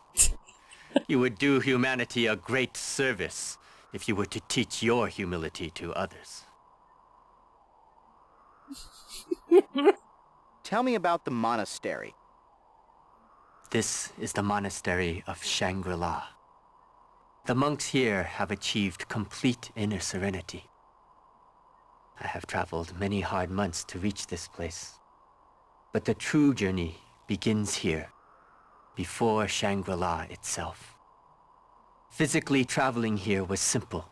You would do humanity a great service if you were to teach your humility to others. Tell me about the monastery. This is the monastery of Shangri-La. The monks here have achieved complete inner serenity. I have traveled many hard months to reach this place. But the true journey begins here, before Shangri-La itself. Physically traveling here was simple,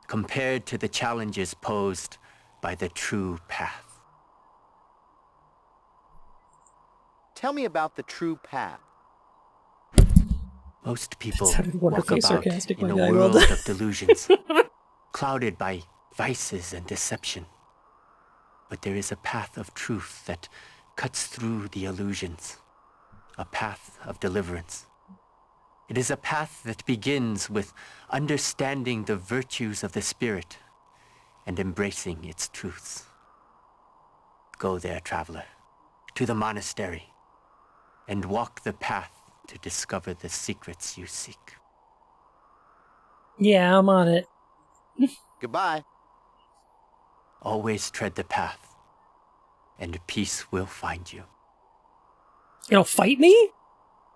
compared to the challenges posed by the true path. Tell me about the true path. Most people walk about in a guy world of delusions, clouded by vices and deception. But there is a path of truth that cuts through the illusions, a path of deliverance. It is a path that begins with understanding the virtues of the spirit and embracing its truths. Go there, traveler, to the monastery, and walk the path to discover the secrets you seek. Yeah, I'm on it. Goodbye. Always tread the path, and peace will find you. It'll fight me?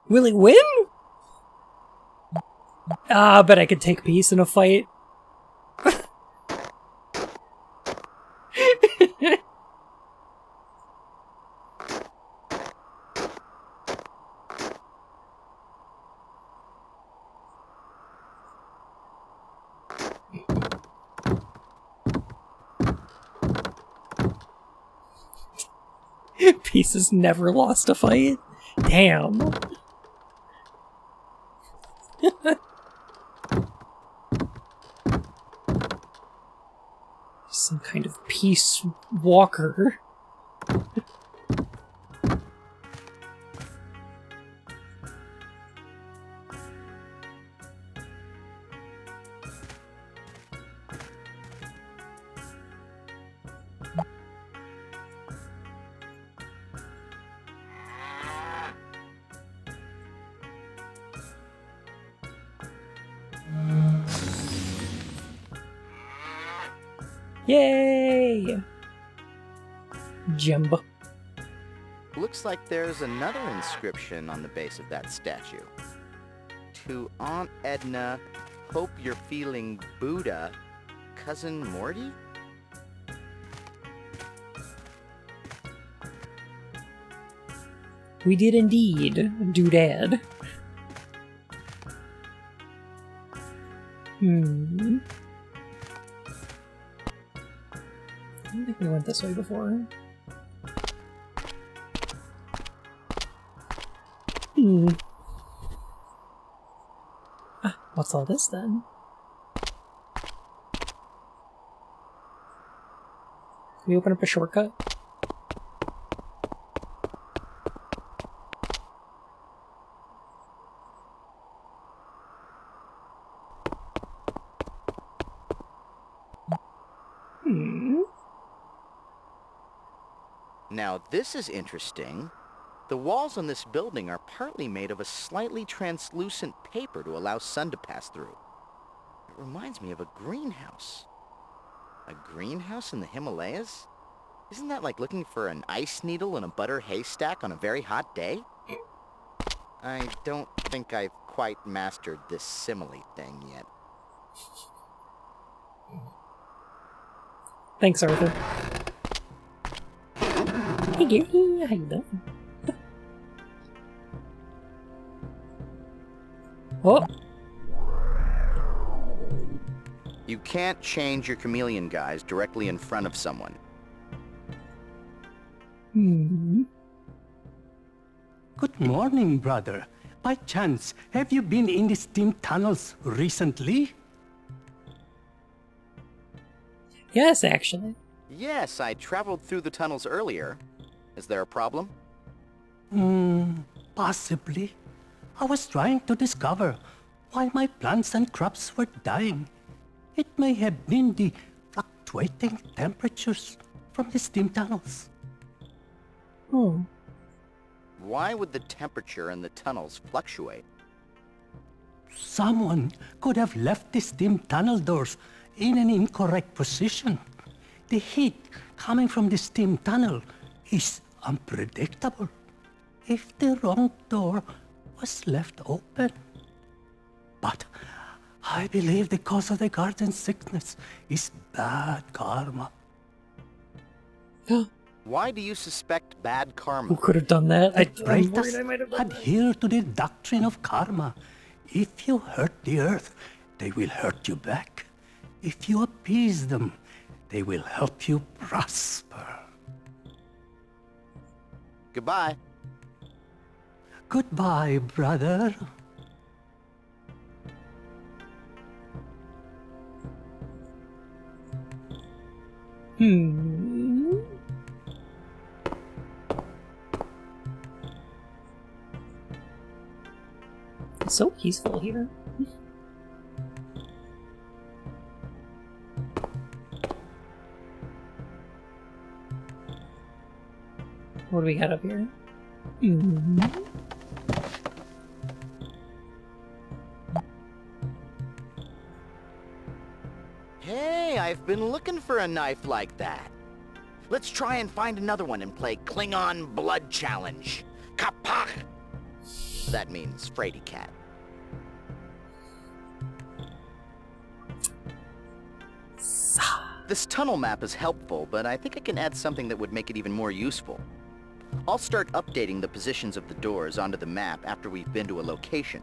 Will it win? Ah, but I could take peace in a fight. Peace has never lost a fight. Damn. Some kind of peace walker. Yay! Jumbo. Looks like there's another inscription on the base of that statue. To Aunt Edna, hope you're feeling Buddha, Cousin Morty? We did indeed, doodad. I don't think we went this way before. Ah, what's all this then? Can we open up a shortcut? Now this is interesting. The walls on this building are partly made of a slightly translucent paper to allow sun to pass through. It reminds me of a greenhouse. A greenhouse in the Himalayas? Isn't that like looking for an ice needle in a butter haystack on a very hot day? I don't think I've quite mastered this simile thing yet. Thanks, Arthur. Hey, Gary, how you doing? Oh! You can't change your chameleon guise directly in front of someone. Good morning, brother. By chance, have you been in the steam tunnels recently? Yes, actually. Yes, I traveled through the tunnels earlier. Is there a problem? Possibly. I was trying to discover why my plants and crops were dying. It may have been the fluctuating temperatures from the steam tunnels. Why would the temperature in the tunnels fluctuate? Someone could have left the steam tunnel doors in an incorrect position. The heat coming from the steam tunnel is unpredictable. If the wrong door was left open. But I believe the cause of the garden sickness is bad karma. Why do you suspect bad karma? Who could have done that? I'm worried I might have adhere to the doctrine of karma. If you hurt the earth, they will hurt you back. If you appease them, they will help you prosper. Goodbye. Goodbye, brother. It's so peaceful here. What do we got up here? Hey, I've been looking for a knife like that. Let's try and find another one and play Klingon Blood Challenge. Kapach! That means Frady Cat. This tunnel map is helpful, but I think I can add something that would make it even more useful. I'll start updating the positions of the doors onto the map after we've been to a location.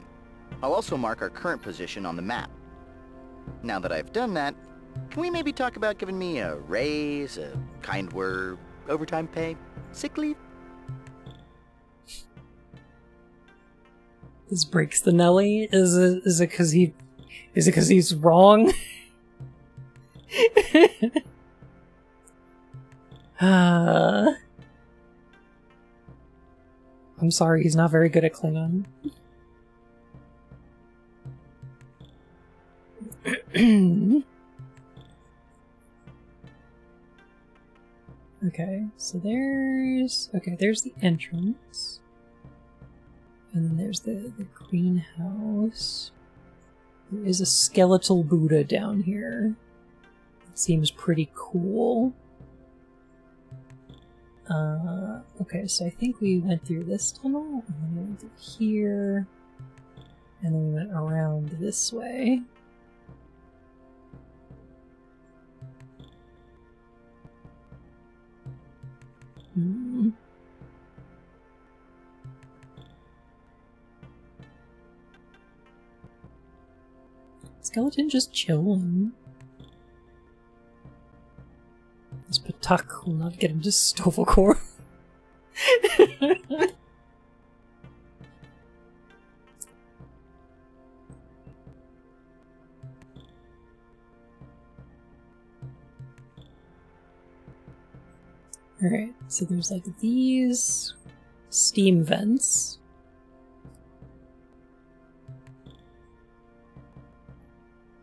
I'll also mark our current position on the map. Now that I've done that, can we maybe talk about giving me a raise, a kind word, overtime pay, sick leave? This breaks the Nelly. Is it because he's wrong? I'm sorry, he's not very good at Klingon. Okay, so there's the entrance. And then there's the greenhouse. There is a skeletal Buddha down here. It seems pretty cool. Okay, so I think we went through this tunnel, and then we went through here, and then we went around this way. Skeleton just chilling. This Patak will not get him to Stovelcore. Alright, so there's like these steam vents.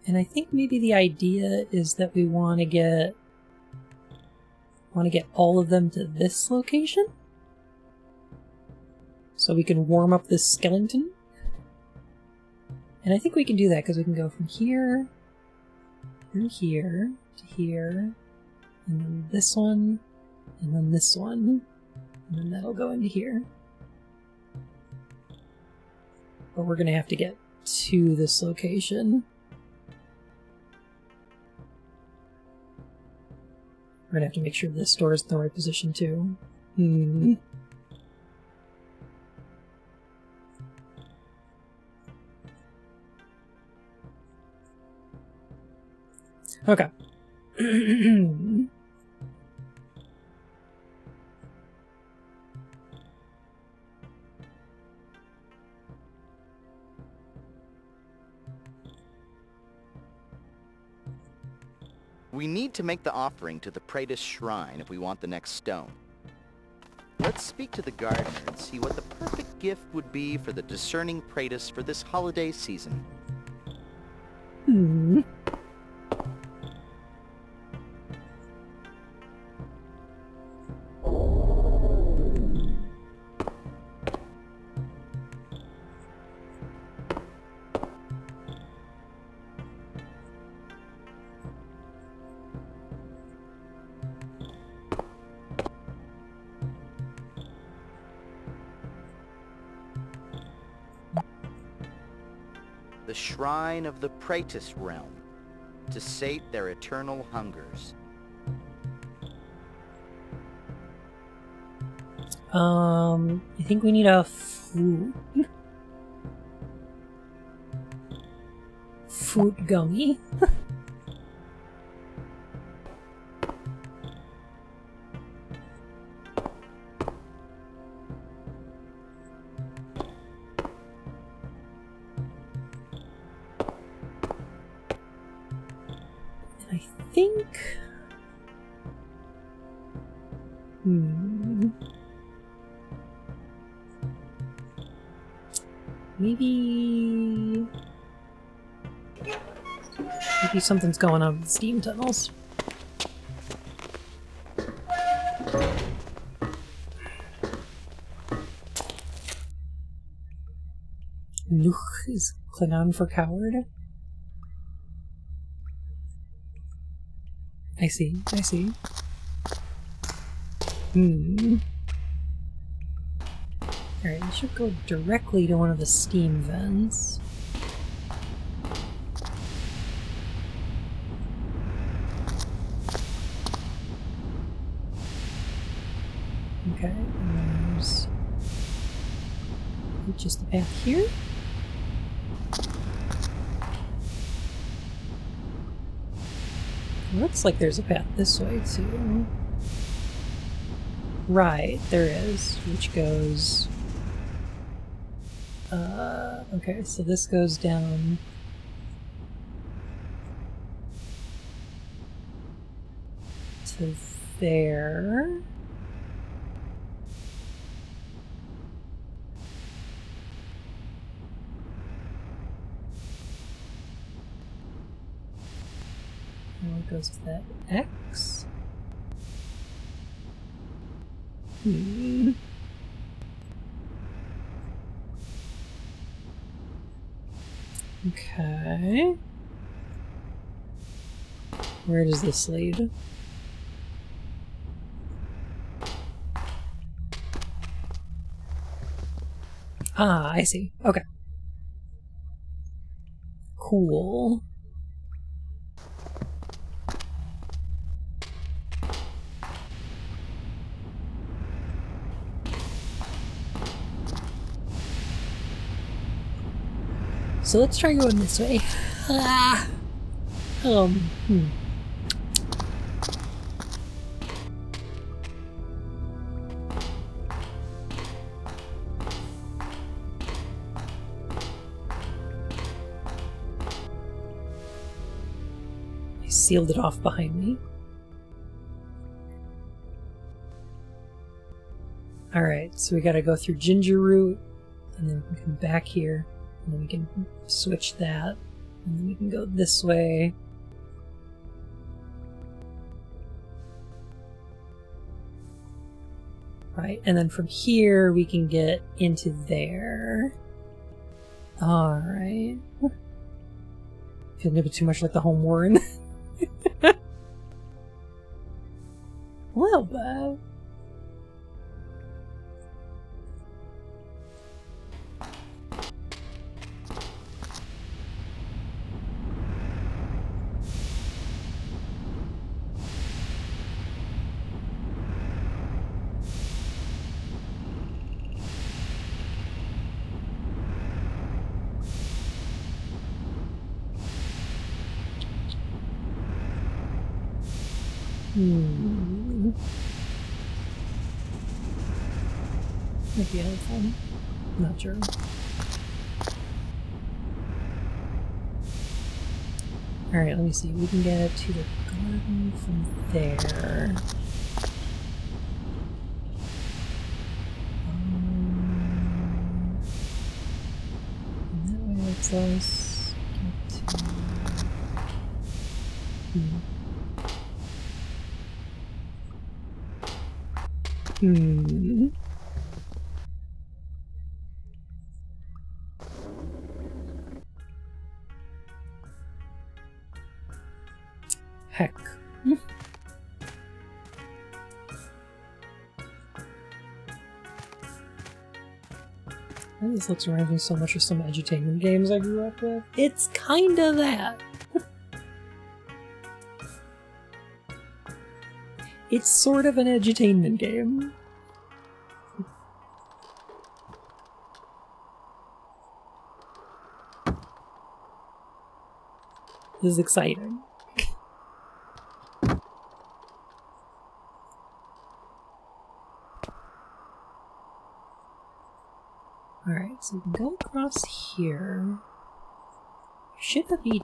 And I think maybe the idea is that we want to get all of them to this location? So we can warm up this skeleton? And I think we can do that because we can go from here, through here, to here, and then this one, And then this one. And then that'll go into here. But we're gonna have to get to this location. We're gonna have to make sure this door is in the right position too. Okay. We need to make the offering to the Praetus Shrine if we want the next stone. Let's speak to the gardener and see what the perfect gift would be for the discerning Praetus for this holiday season. The Shrine of the Praetus Realm, to sate their eternal hungers. I think we need a food gummy. I think... Maybe something's going on with the steam tunnels. Nuch is Klingon for coward. I see. Alright, we should go directly to one of the steam vents. Okay, and there's just the path here. Looks like there's a path this way too. Right, there is, which goes... okay, so this goes down... to there. And it goes to that X. Okay. Where does this lead? Ah, I see. Okay. Cool. So let's try going this way. I sealed it off behind me. Alright, so we gotta go through Ginger Root, and then we can come back here. And then we can switch that, and then we can go this way. Right, and then from here we can get into there. Alright. Feeling a bit too much like the home warden. Well, Might be helpful. Not sure. Alright, let me see. We can get to the garden from there. And that way lets us get to... Heck. This looks reminds me so much of some edutainment games I grew up with. It's kinda that. It's sort of an edutainment game. This is exciting. Alright, so we can go across here. Should there be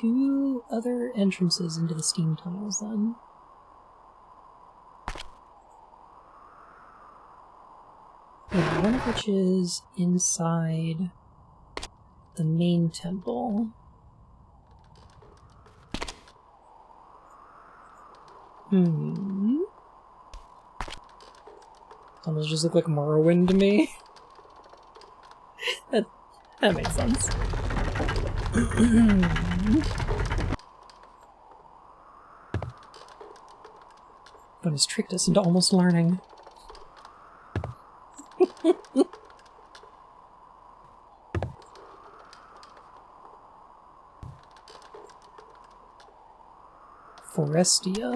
2 other entrances into the steam tunnels then? Yeah, one of which is inside the main temple. Tunnels just look like Morrowind to me. That makes sense. But it's tricked us into almost learning. Forestia.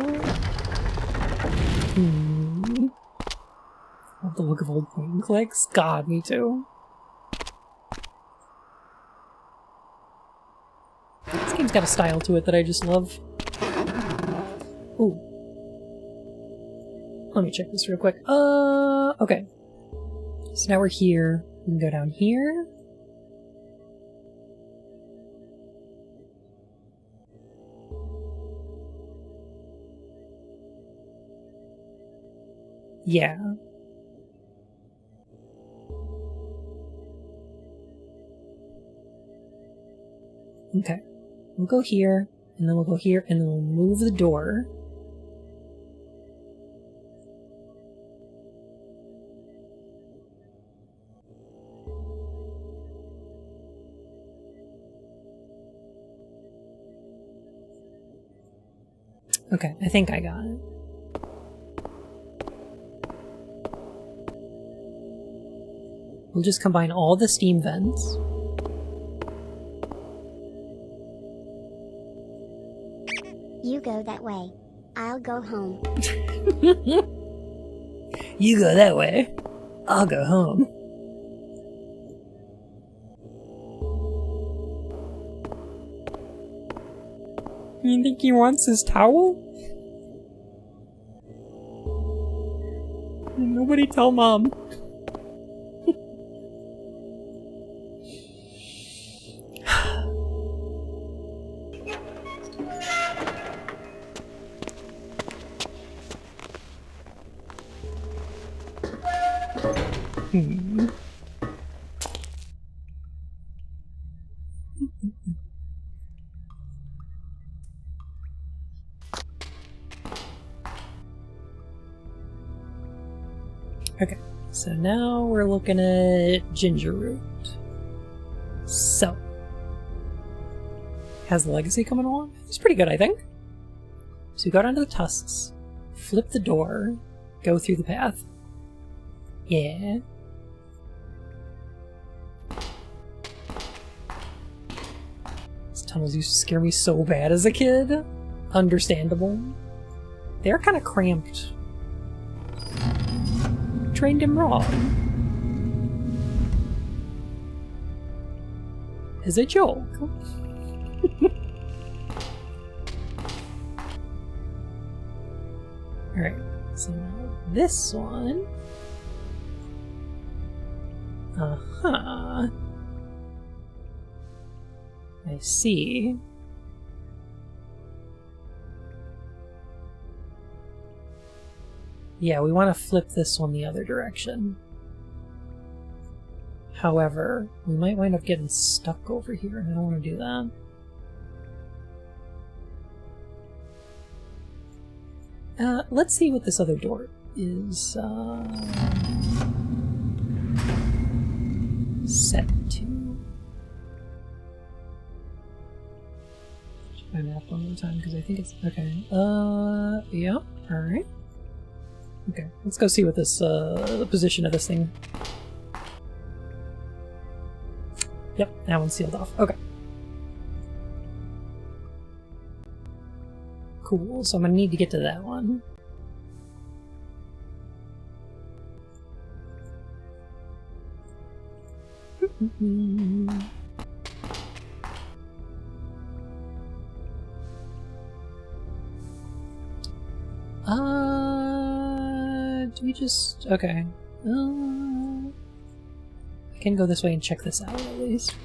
Love the look of old point and clicks. God, me too. This game's got a style to it that I just love. Ooh. Let me check this real quick. Okay. So now we're here. We can go down here. Yeah. Okay. We'll go here, and then we'll go here, and then we'll move the door. Okay, I think I got it. We'll just combine all the steam vents. You go that way. I'll go home. You go that way. I'll go home. You think he wants his towel? Nobody tell Mom. Okay, so now we're looking at ginger root. So, has the legacy coming along? It's pretty good, I think. So we go down to the tusks, flip the door, go through the path. Yeah. These tunnels used to scare me so bad as a kid. Understandable. They're kind of cramped. Trained him wrong. As a joke. Alright, so now this one. Uh-huh. I see. Yeah, we want to flip this one the other direction. However, we might wind up getting stuck over here, and I don't want to do that. Let's see what this other door is set to. Check my map one more time because I think it's okay. Yeah, alright. Okay, let's go see what this the position of this thing. Yep, that one's sealed off. Okay. Cool, so I'm gonna need to get to that one. Do we just... okay. I can go this way and check this out at least.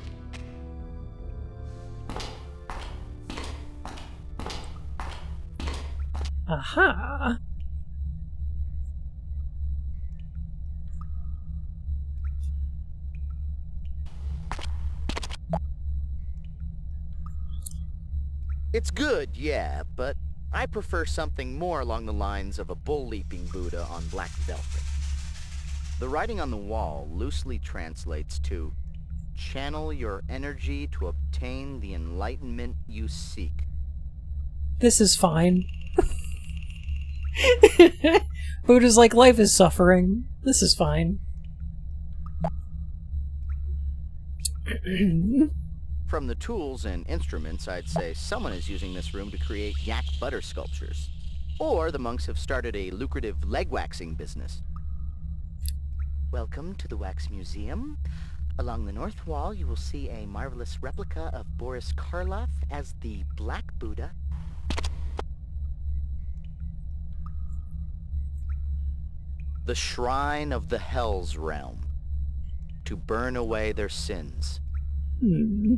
Aha! It's good, yeah, but I prefer something more along the lines of a bull-leaping Buddha on black velvet. The writing on the wall loosely translates to, "Channel your energy to obtain the enlightenment you seek." This is fine. Buddha's like, life is suffering. This is fine. From the tools and instruments, I'd say someone is using this room to create yak butter sculptures. Or the monks have started a lucrative leg waxing business. Welcome to the Wax Museum. Along the north wall, you will see a marvelous replica of Boris Karloff as the Black Buddha. The Shrine of the Hell's Realm. To burn away their sins. Hmm.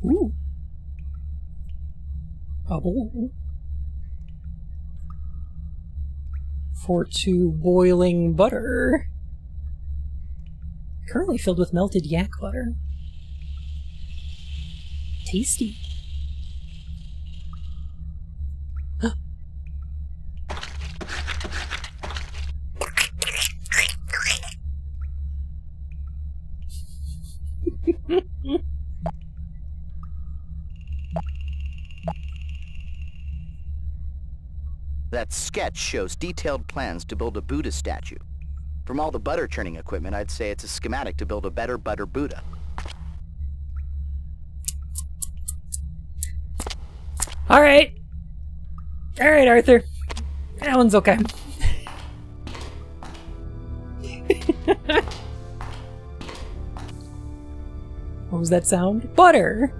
Ooh. A bowl. For to boiling butter. Currently filled with melted yak butter. Tasty. That sketch shows detailed plans to build a Buddha statue. From all the butter churning equipment, I'd say it's a schematic to build a better butter Buddha. Alright. Alright, Arthur. That one's okay. What was that sound? Butter!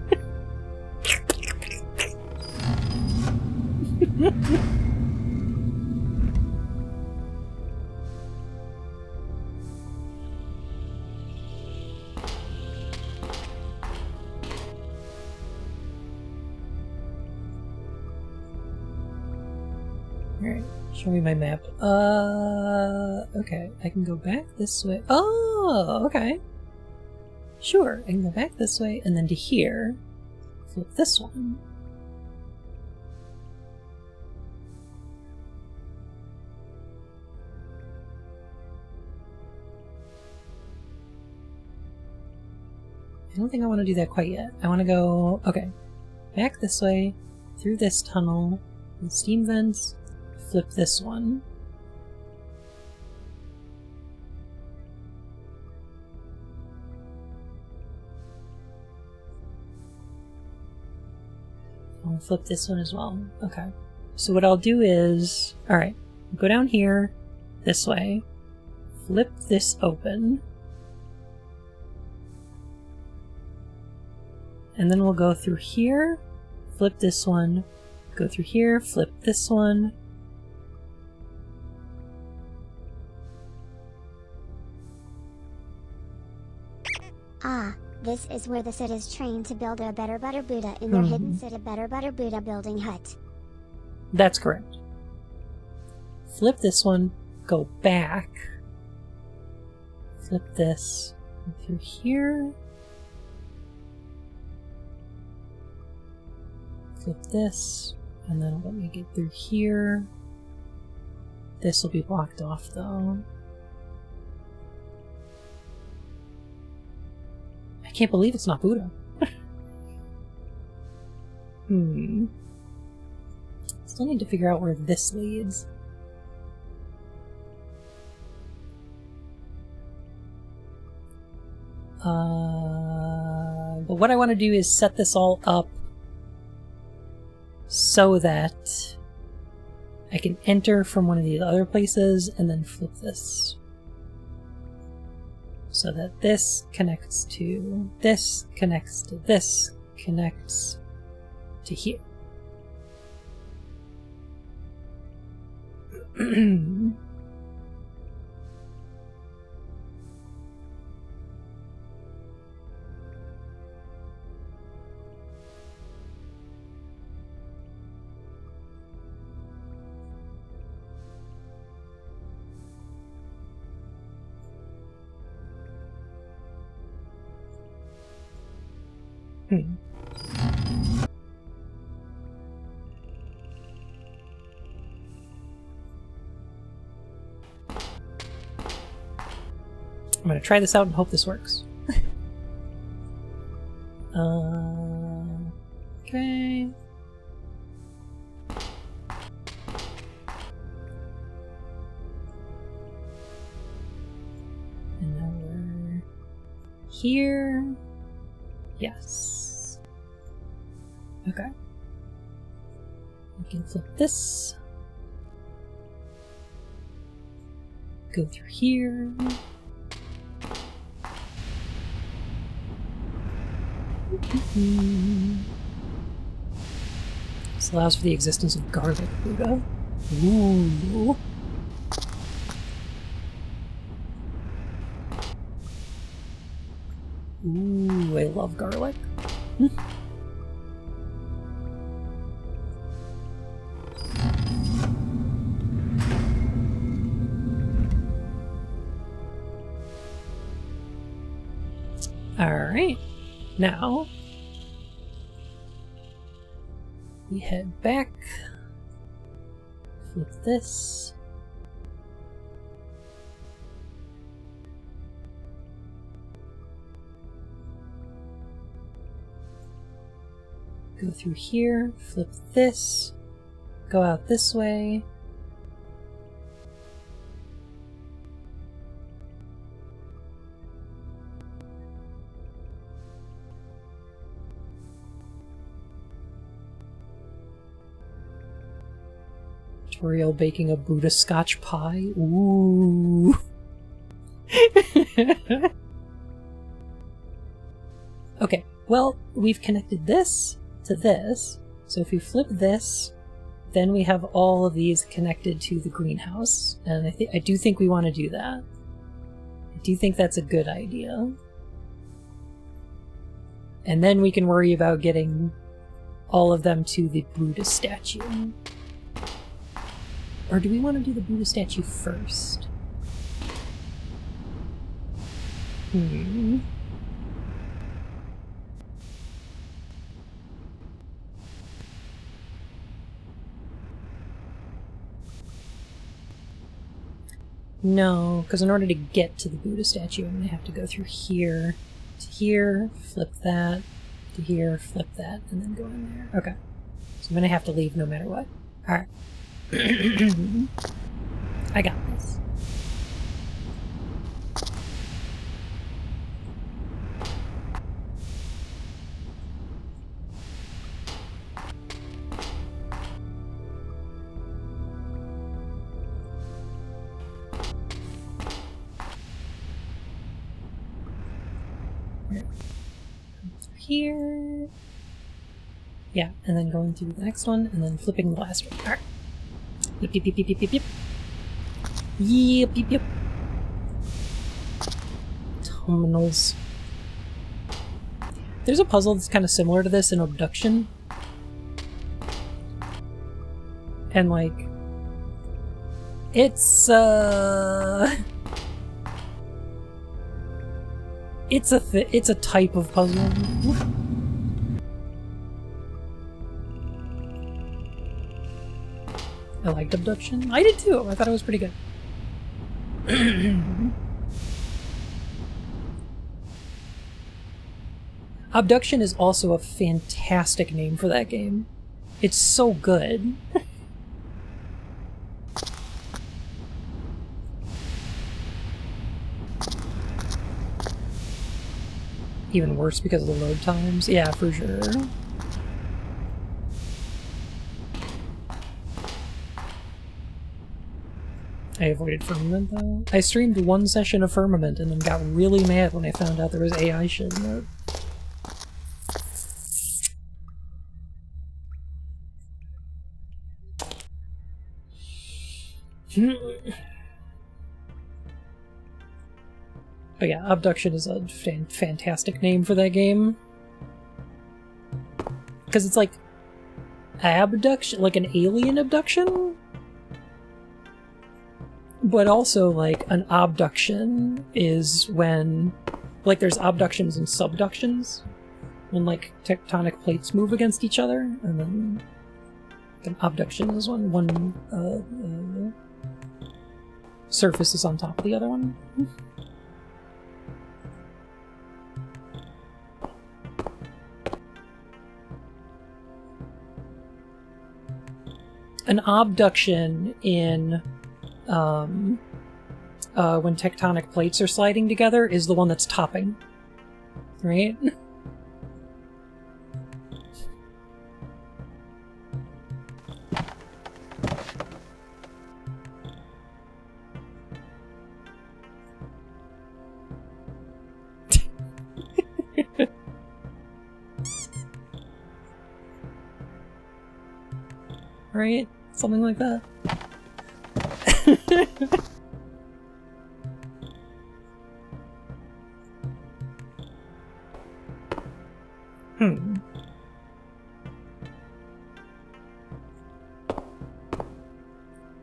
Alright, show me my map. Okay, I can go back this way. Oh, okay. Sure, I can go back this way and then to here. Flip this one. I don't think I want to do that quite yet. I want to go, okay, back this way, through this tunnel, and steam vents, flip this one. I'll flip this one as well. Okay. So what I'll do is, alright, go down here, this way, flip this open, and then we'll go through here, flip this one, go through here, flip this one. Ah, this is where the Sid is trained to build a better Butter Buddha in their hidden Sid a better Butter Buddha building hut. That's correct. Flip this one, go back. Flip this through here. Flip this, and then let me get through here. This will be blocked off though. I can't believe it's not Buddha. Still need to figure out where this leads. But what I want to do is set this all up so that I can enter from one of these other places and then flip this. So that this connects to this, connects to this, connects to here. I'm gonna try this out and hope this works. Okay. And now we're here. Yes. Okay. We can flip this. Go through here. This allows for the existence of garlic Buddha. Ooh. Ooh, I love garlic. Alright. Now, we head back, flip this, go through here, flip this, go out this way, tutorial baking a Buddha Scotch pie. Ooh. Okay, well, we've connected this to this. So if we flip this, then we have all of these connected to the greenhouse. And I do think we want to do that. I do think that's a good idea. And then we can worry about getting all of them to the Buddha statue. Or do we want to do the Buddha statue first? No, because in order to get to the Buddha statue, I'm going to have to go through here to here, flip that, to here, flip that, and then go in there. Okay. So I'm going to have to leave no matter what. Alright. I got this. Here. Yeah, and then going to the next one, and then flipping the last one. Alright. Yep, yep, yep, yep, yep, yep. Yep, yep, yep. Terminals. There's a puzzle that's kind of similar to this in Abduction. And, like... It's a type of puzzle. I liked Abduction. I did too. I thought it was pretty good. Abduction is also a fantastic name for that game. It's so good. Even worse because of the load times. Yeah, for sure. I avoided Firmament, though. I streamed one session of Firmament and then got really mad when I found out there was AI shit in it. But yeah, Abduction is a fantastic name for that game. Because it's like abduction, like an alien abduction? But also, like, an abduction is when, like, there's abductions and subductions. When, like, tectonic plates move against each other, and then an abduction is when one surface is on top of the other one. An abduction in when tectonic plates are sliding together is the one that's topping, right? Right? Something like that.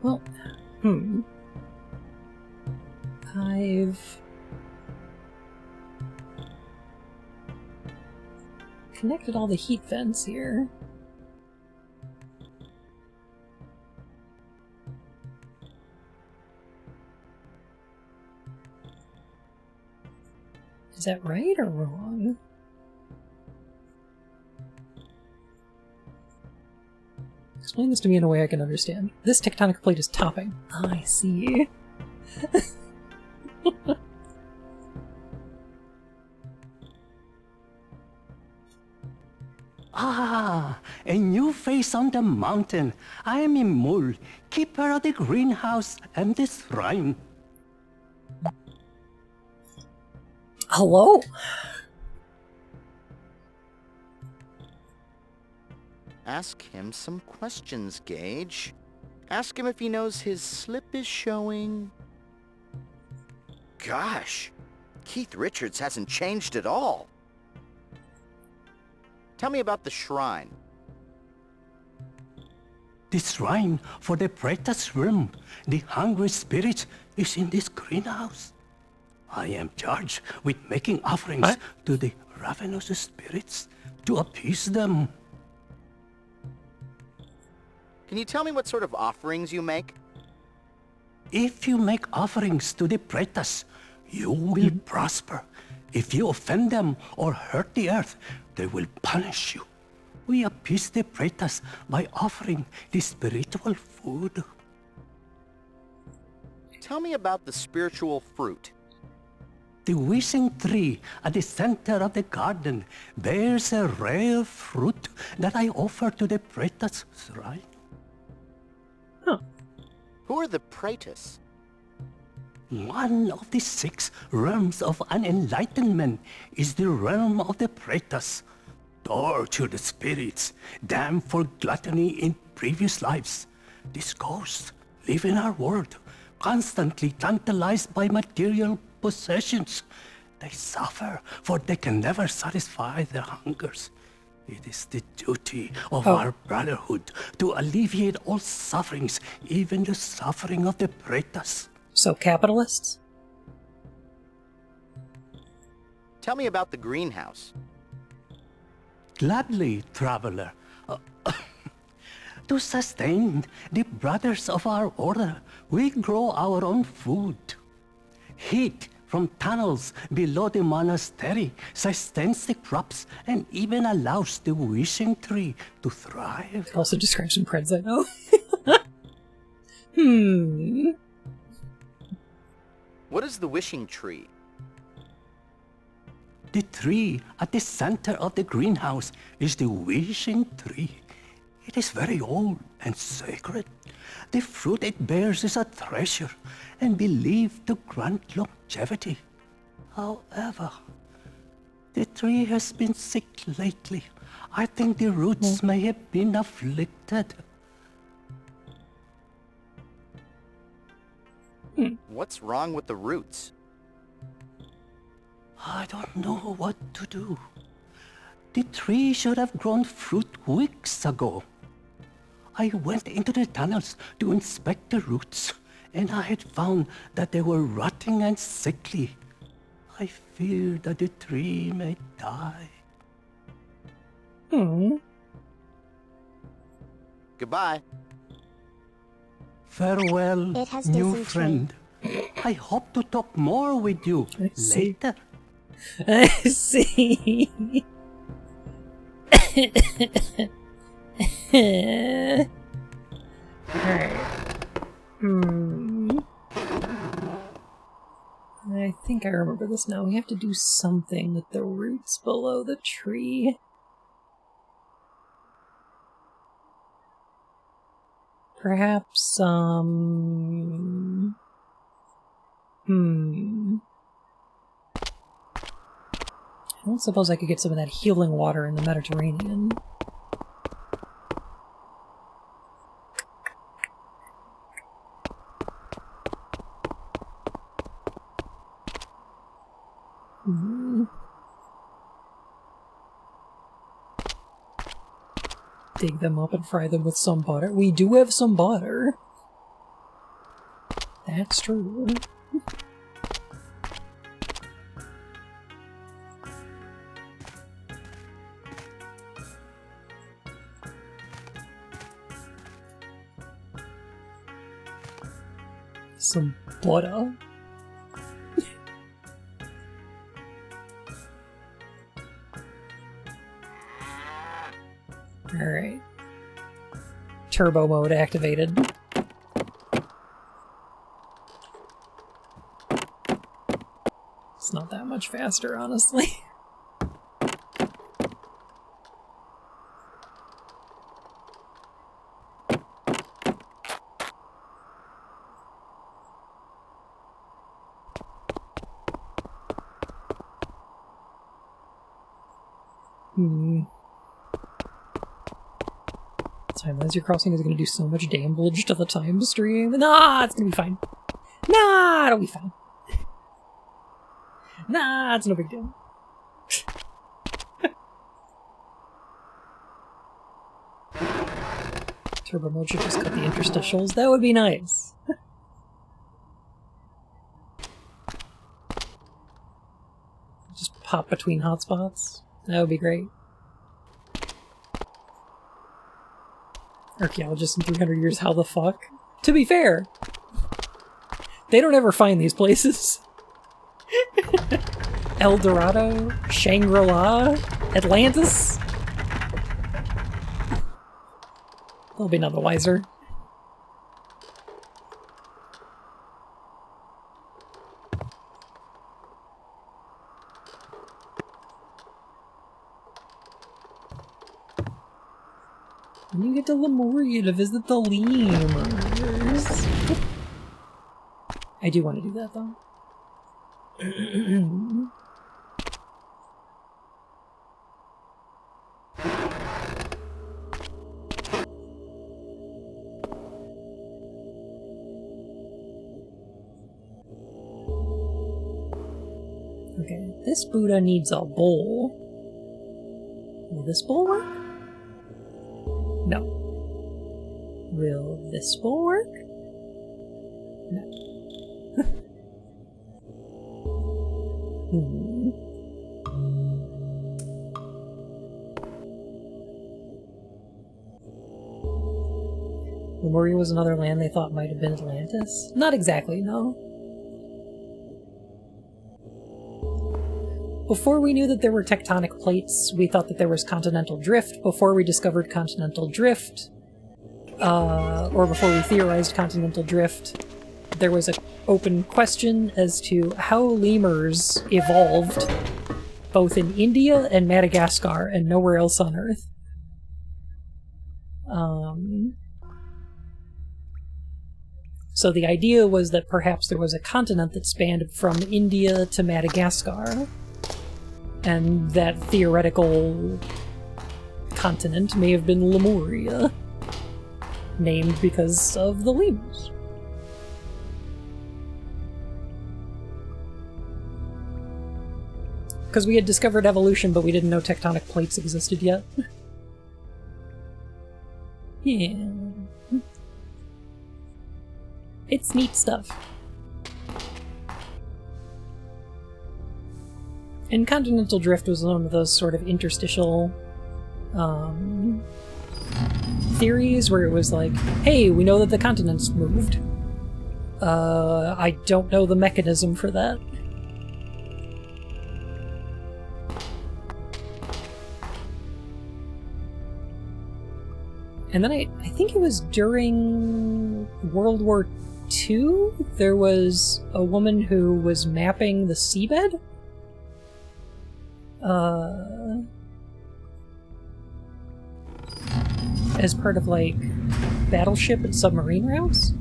Well, I've connected all the heat vents here. Is that right or wrong? Explain this to me in a way I can understand. This tectonic plate is topping. I see. Ah, a new face on the mountain. I am Imul, keeper of the greenhouse and the shrine. Hello? Ask him some questions, Gage. Ask him if he knows his slip is showing. Gosh, Keith Richards hasn't changed at all. Tell me about the shrine. The shrine for the Praetor's realm, the hungry spirit, is in this greenhouse. I am charged with making offerings to the ravenous spirits to appease them. Can you tell me what sort of offerings you make? If you make offerings to the Praetors, you will prosper. If you offend them or hurt the earth, they will punish you. We appease the Praetors by offering the spiritual food. Tell me about the spiritual fruit. The wishing tree at the center of the garden bears a rare fruit that I offer to the Praetors' shrine. Who are the Praetors? One of the 6 realms of unenlightenment is the realm of the Praetors. tortured spirits, damned for gluttony in previous lives. These ghosts live in our world, constantly tantalized by material possessions. They suffer, for they can never satisfy their hungers. It is the duty of our brotherhood to alleviate all sufferings, even the suffering of the Pretas. So capitalists? Tell me about the greenhouse. Gladly, traveler. To sustain the brothers of our order, we grow our own food. Heat from tunnels below the monastery sustains the crops and even allows the wishing tree to thrive. It also describes some preds I know. What is the wishing tree? The tree at the center of the greenhouse is the wishing tree. It is very old and sacred. The fruit it bears is a treasure and believed to grant longevity. However, the tree has been sick lately. I think the roots may have been afflicted. What's wrong with the roots? I don't know what to do. The tree should have grown fruit weeks ago. I went into the tunnels to inspect the roots, and I had found that they were rotting and sickly. I fear that the tree may die. Goodbye. Farewell, new friend. I hope to talk more with you later. I see. Alright. I think I remember this now. We have to do something with the roots below the tree. Perhaps, I don't suppose I could get some of that healing water in the Mediterranean. Dig them up and fry them with some butter. We do have some butter. That's true. Some butter. Alright. Turbo mode activated. It's not that much faster, honestly. Time as you're crossing is going to do so much damage to the time stream. Nah, it's going to be fine. Nah, it'll be fine. Nah, it's no big deal. Turbo mode should just cut the interstitials. That would be nice. Just pop between hotspots. That would be great. Archaeologists in 300 years, how the fuck? To be fair, they don't ever find these places. El Dorado, Shangri-La, Atlantis. They'll be none the wiser. And you get to Lemuria to visit the lemurs. I do want to do that, though. Okay, this Buddha needs a bowl. Will this bowl work? No. Will this bowl work? No. Lemuria was another land they thought might have been Atlantis? Not exactly, no. Before we knew that there were tectonic plates, we thought that there was continental drift. Before we discovered continental drift, or before we theorized continental drift, there was an open question as to how lemurs evolved both in India and Madagascar and nowhere else on Earth. So the idea was that perhaps there was a continent that spanned from India to Madagascar, and that theoretical continent may have been Lemuria, named because of the lemurs. Because we had discovered evolution, but we didn't know tectonic plates existed yet. Yeah. It's neat stuff. And continental drift was one of those sort of interstitial theories where it was like, hey, we know that the continents moved. I don't know the mechanism for that. And then I think it was during World War II, there was a woman who was mapping the seabed. As part of, like, battleship and submarine routes.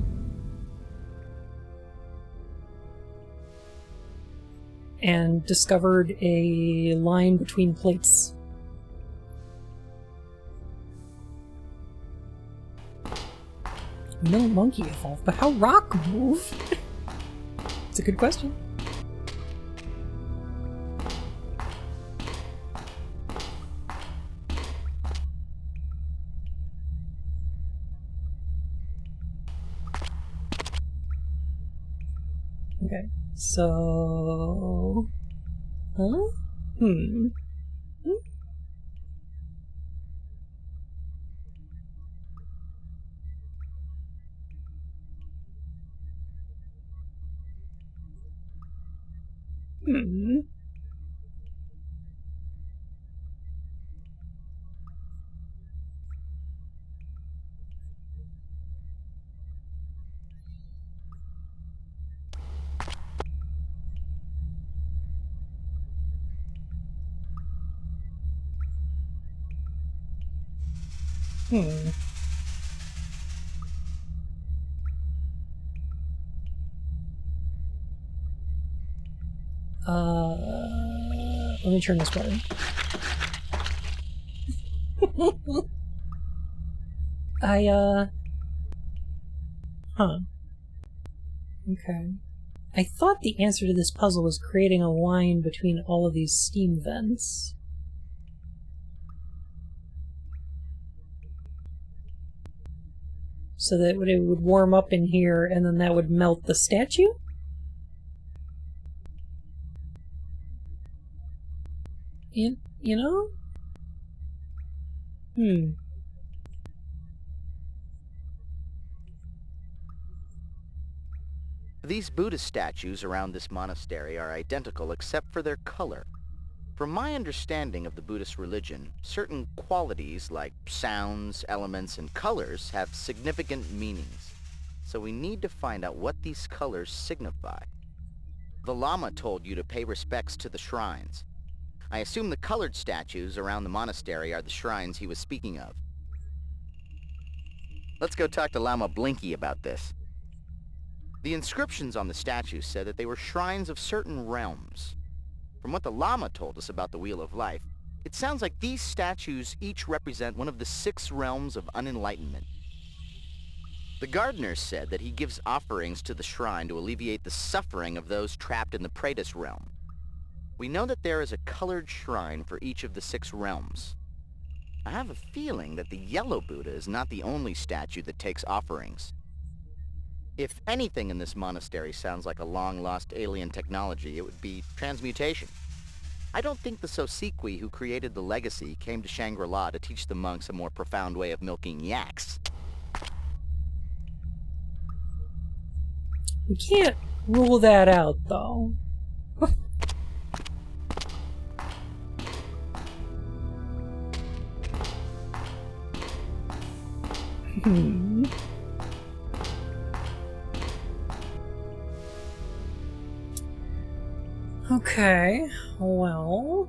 And discovered a line between plates. No monkey evolved, but how rock move? It's a good question. Okay, so... Huh? Let me turn this button. Okay. I thought the answer to this puzzle was creating a line between all of these steam vents. So that it would warm up in here, and then that would melt the statue? You know? These Buddhist statues around this monastery are identical except for their color. From my understanding of the Buddhist religion, certain qualities like sounds, elements, and colors have significant meanings. So we need to find out what these colors signify. The Lama told you to pay respects to the shrines. I assume the colored statues around the monastery are the shrines he was speaking of. Let's go talk to Lama Blinky about this. The inscriptions on the statues said that they were shrines of certain realms. From what the Lama told us about the Wheel of Life, it sounds like these statues each represent one of the 6 realms of unenlightenment. The gardener said that he gives offerings to the shrine to alleviate the suffering of those trapped in the Praetus realm. We know that there is a colored shrine for each of the 6 realms. I have a feeling that the yellow Buddha is not the only statue that takes offerings. If anything in this monastery sounds like a long-lost alien technology, it would be transmutation. I don't think the Sosikwi who created the legacy came to Shangri-La to teach the monks a more profound way of milking yaks. We can't rule that out, though. Okay, well...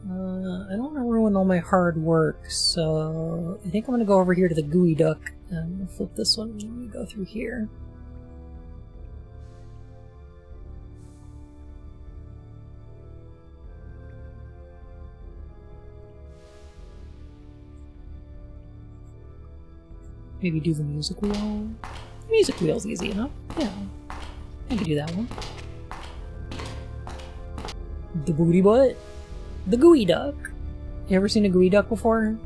I don't want to ruin all my hard work, so I think I'm going to go over here to the gooey duck and flip this one when we go through here. Maybe do the music wheel. The music wheel's easy enough. Yeah, I can do that one. The booty butt. The gooey duck. You ever seen a gooey duck before?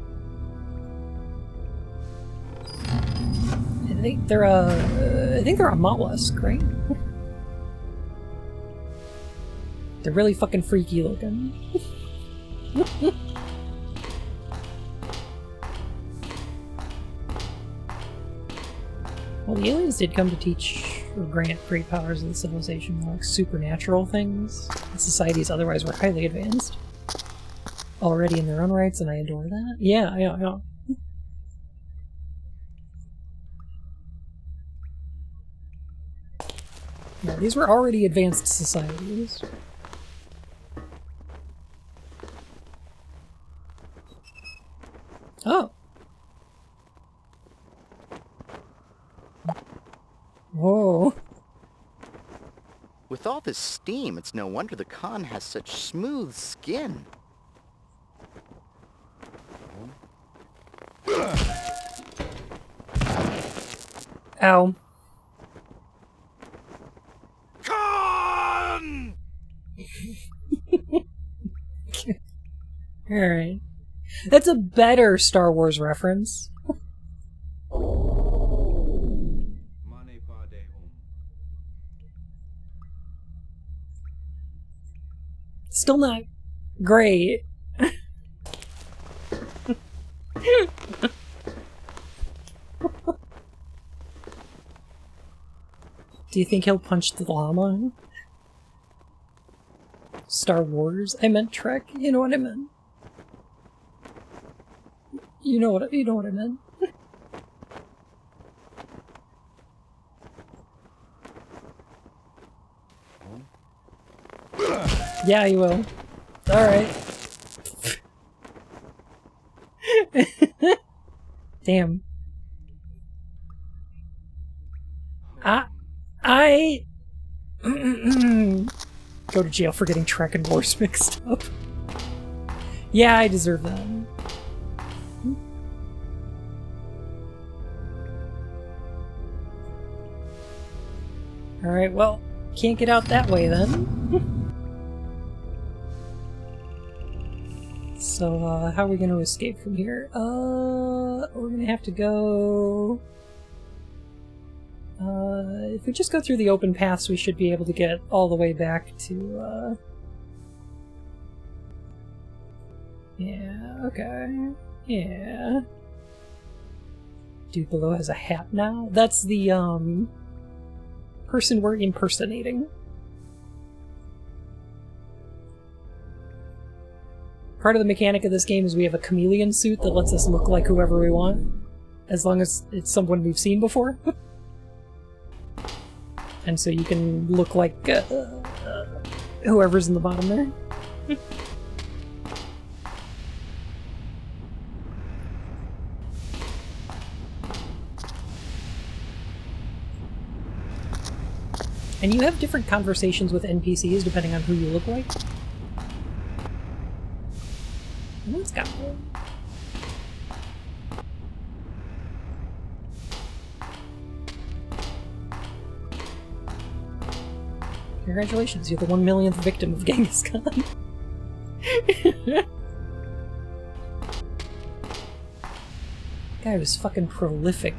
I think they're a mollusk, right? They're really fucking freaky looking. Well, the aliens did come to teach or grant great powers of the civilization, like supernatural things. Societies otherwise were highly advanced. Already in their own rights, and I adore that. Yeah, I know. Yeah, these were already advanced societies. Oh. Whoa. With all this steam, it's no wonder the Khan has such smooth skin. Ow. Khan! Alright. That's a better Star Wars reference. Still not great. Do you think he'll punch the llama? Star Wars? I meant Trek. You know what I meant. You know what I meant. Yeah, you will. Alright. Damn. I go to jail for getting Trek and Wars mixed up. Yeah, I deserve that. Alright, well, can't get out that way then. So, how are we going to escape from here? We're going to have to go... if we just go through the open paths, we should be able to get all the way back to, Yeah, okay. Yeah. Dude below has a hat now? That's the, person we're impersonating. Part of the mechanic of this game is we have a chameleon suit that lets us look like whoever we want, as long as it's someone we've seen before. And so you can look like whoever's in the bottom there. And you have different conversations with NPCs depending on who you look like. Let's go. Congratulations, you're the 1 millionth victim of Genghis Khan. Guy was fucking prolific.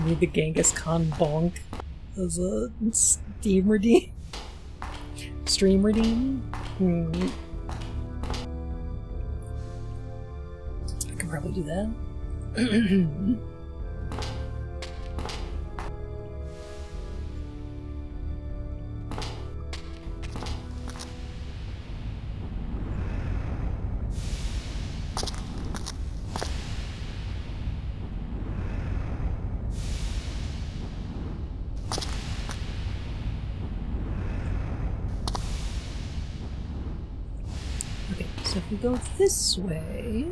Need the Genghis Khan bonk as a Steam redeem? Stream redeem? I could probably do that. So if we go this way,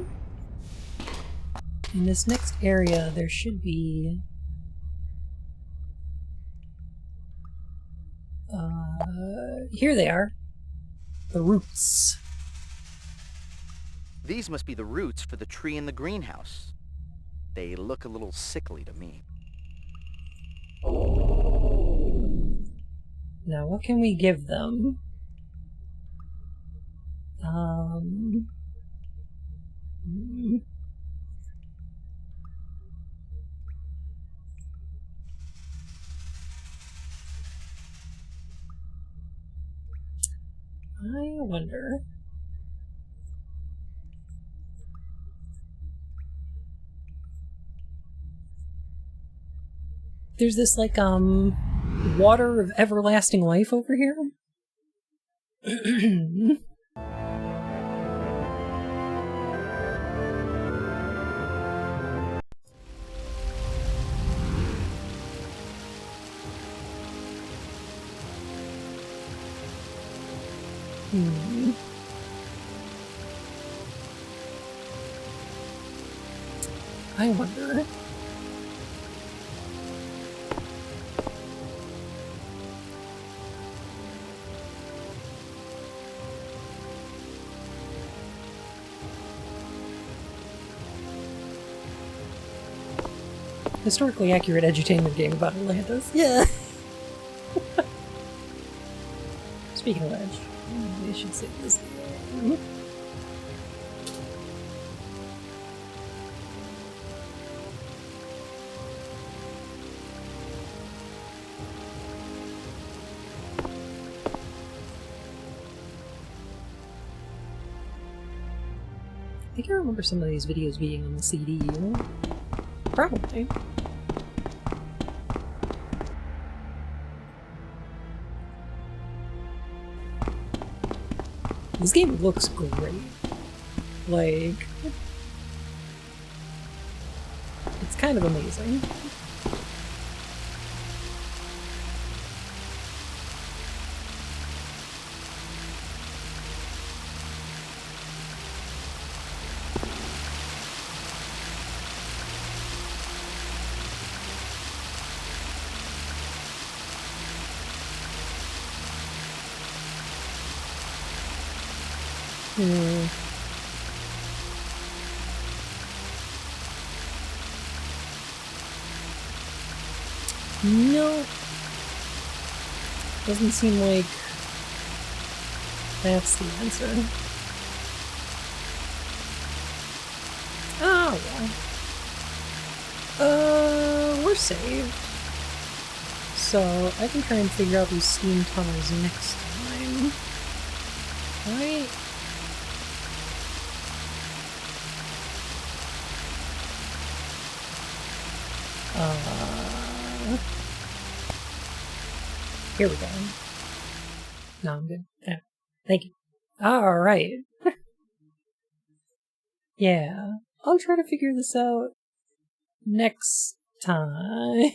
in this next area, there should be... here they are. The roots. These must be the roots for the tree in the greenhouse. They look a little sickly to me. Now, what can we give them? I wonder. There's this, like, water of everlasting life over here. I wonder. Historically accurate edutainment game about Atlantis. Yeah. Speaking of which, we should save this game. I think I remember some of these videos being on the CD. Probably. This game looks great. Like, it's kind of amazing. No. Doesn't seem like that's the answer. Oh, well. We're saved. So I can try and figure out these steam tunnels next time. Right? Here we go. No, I'm good. Yeah. Thank you. Alright. Yeah. I'll try to figure this out next time.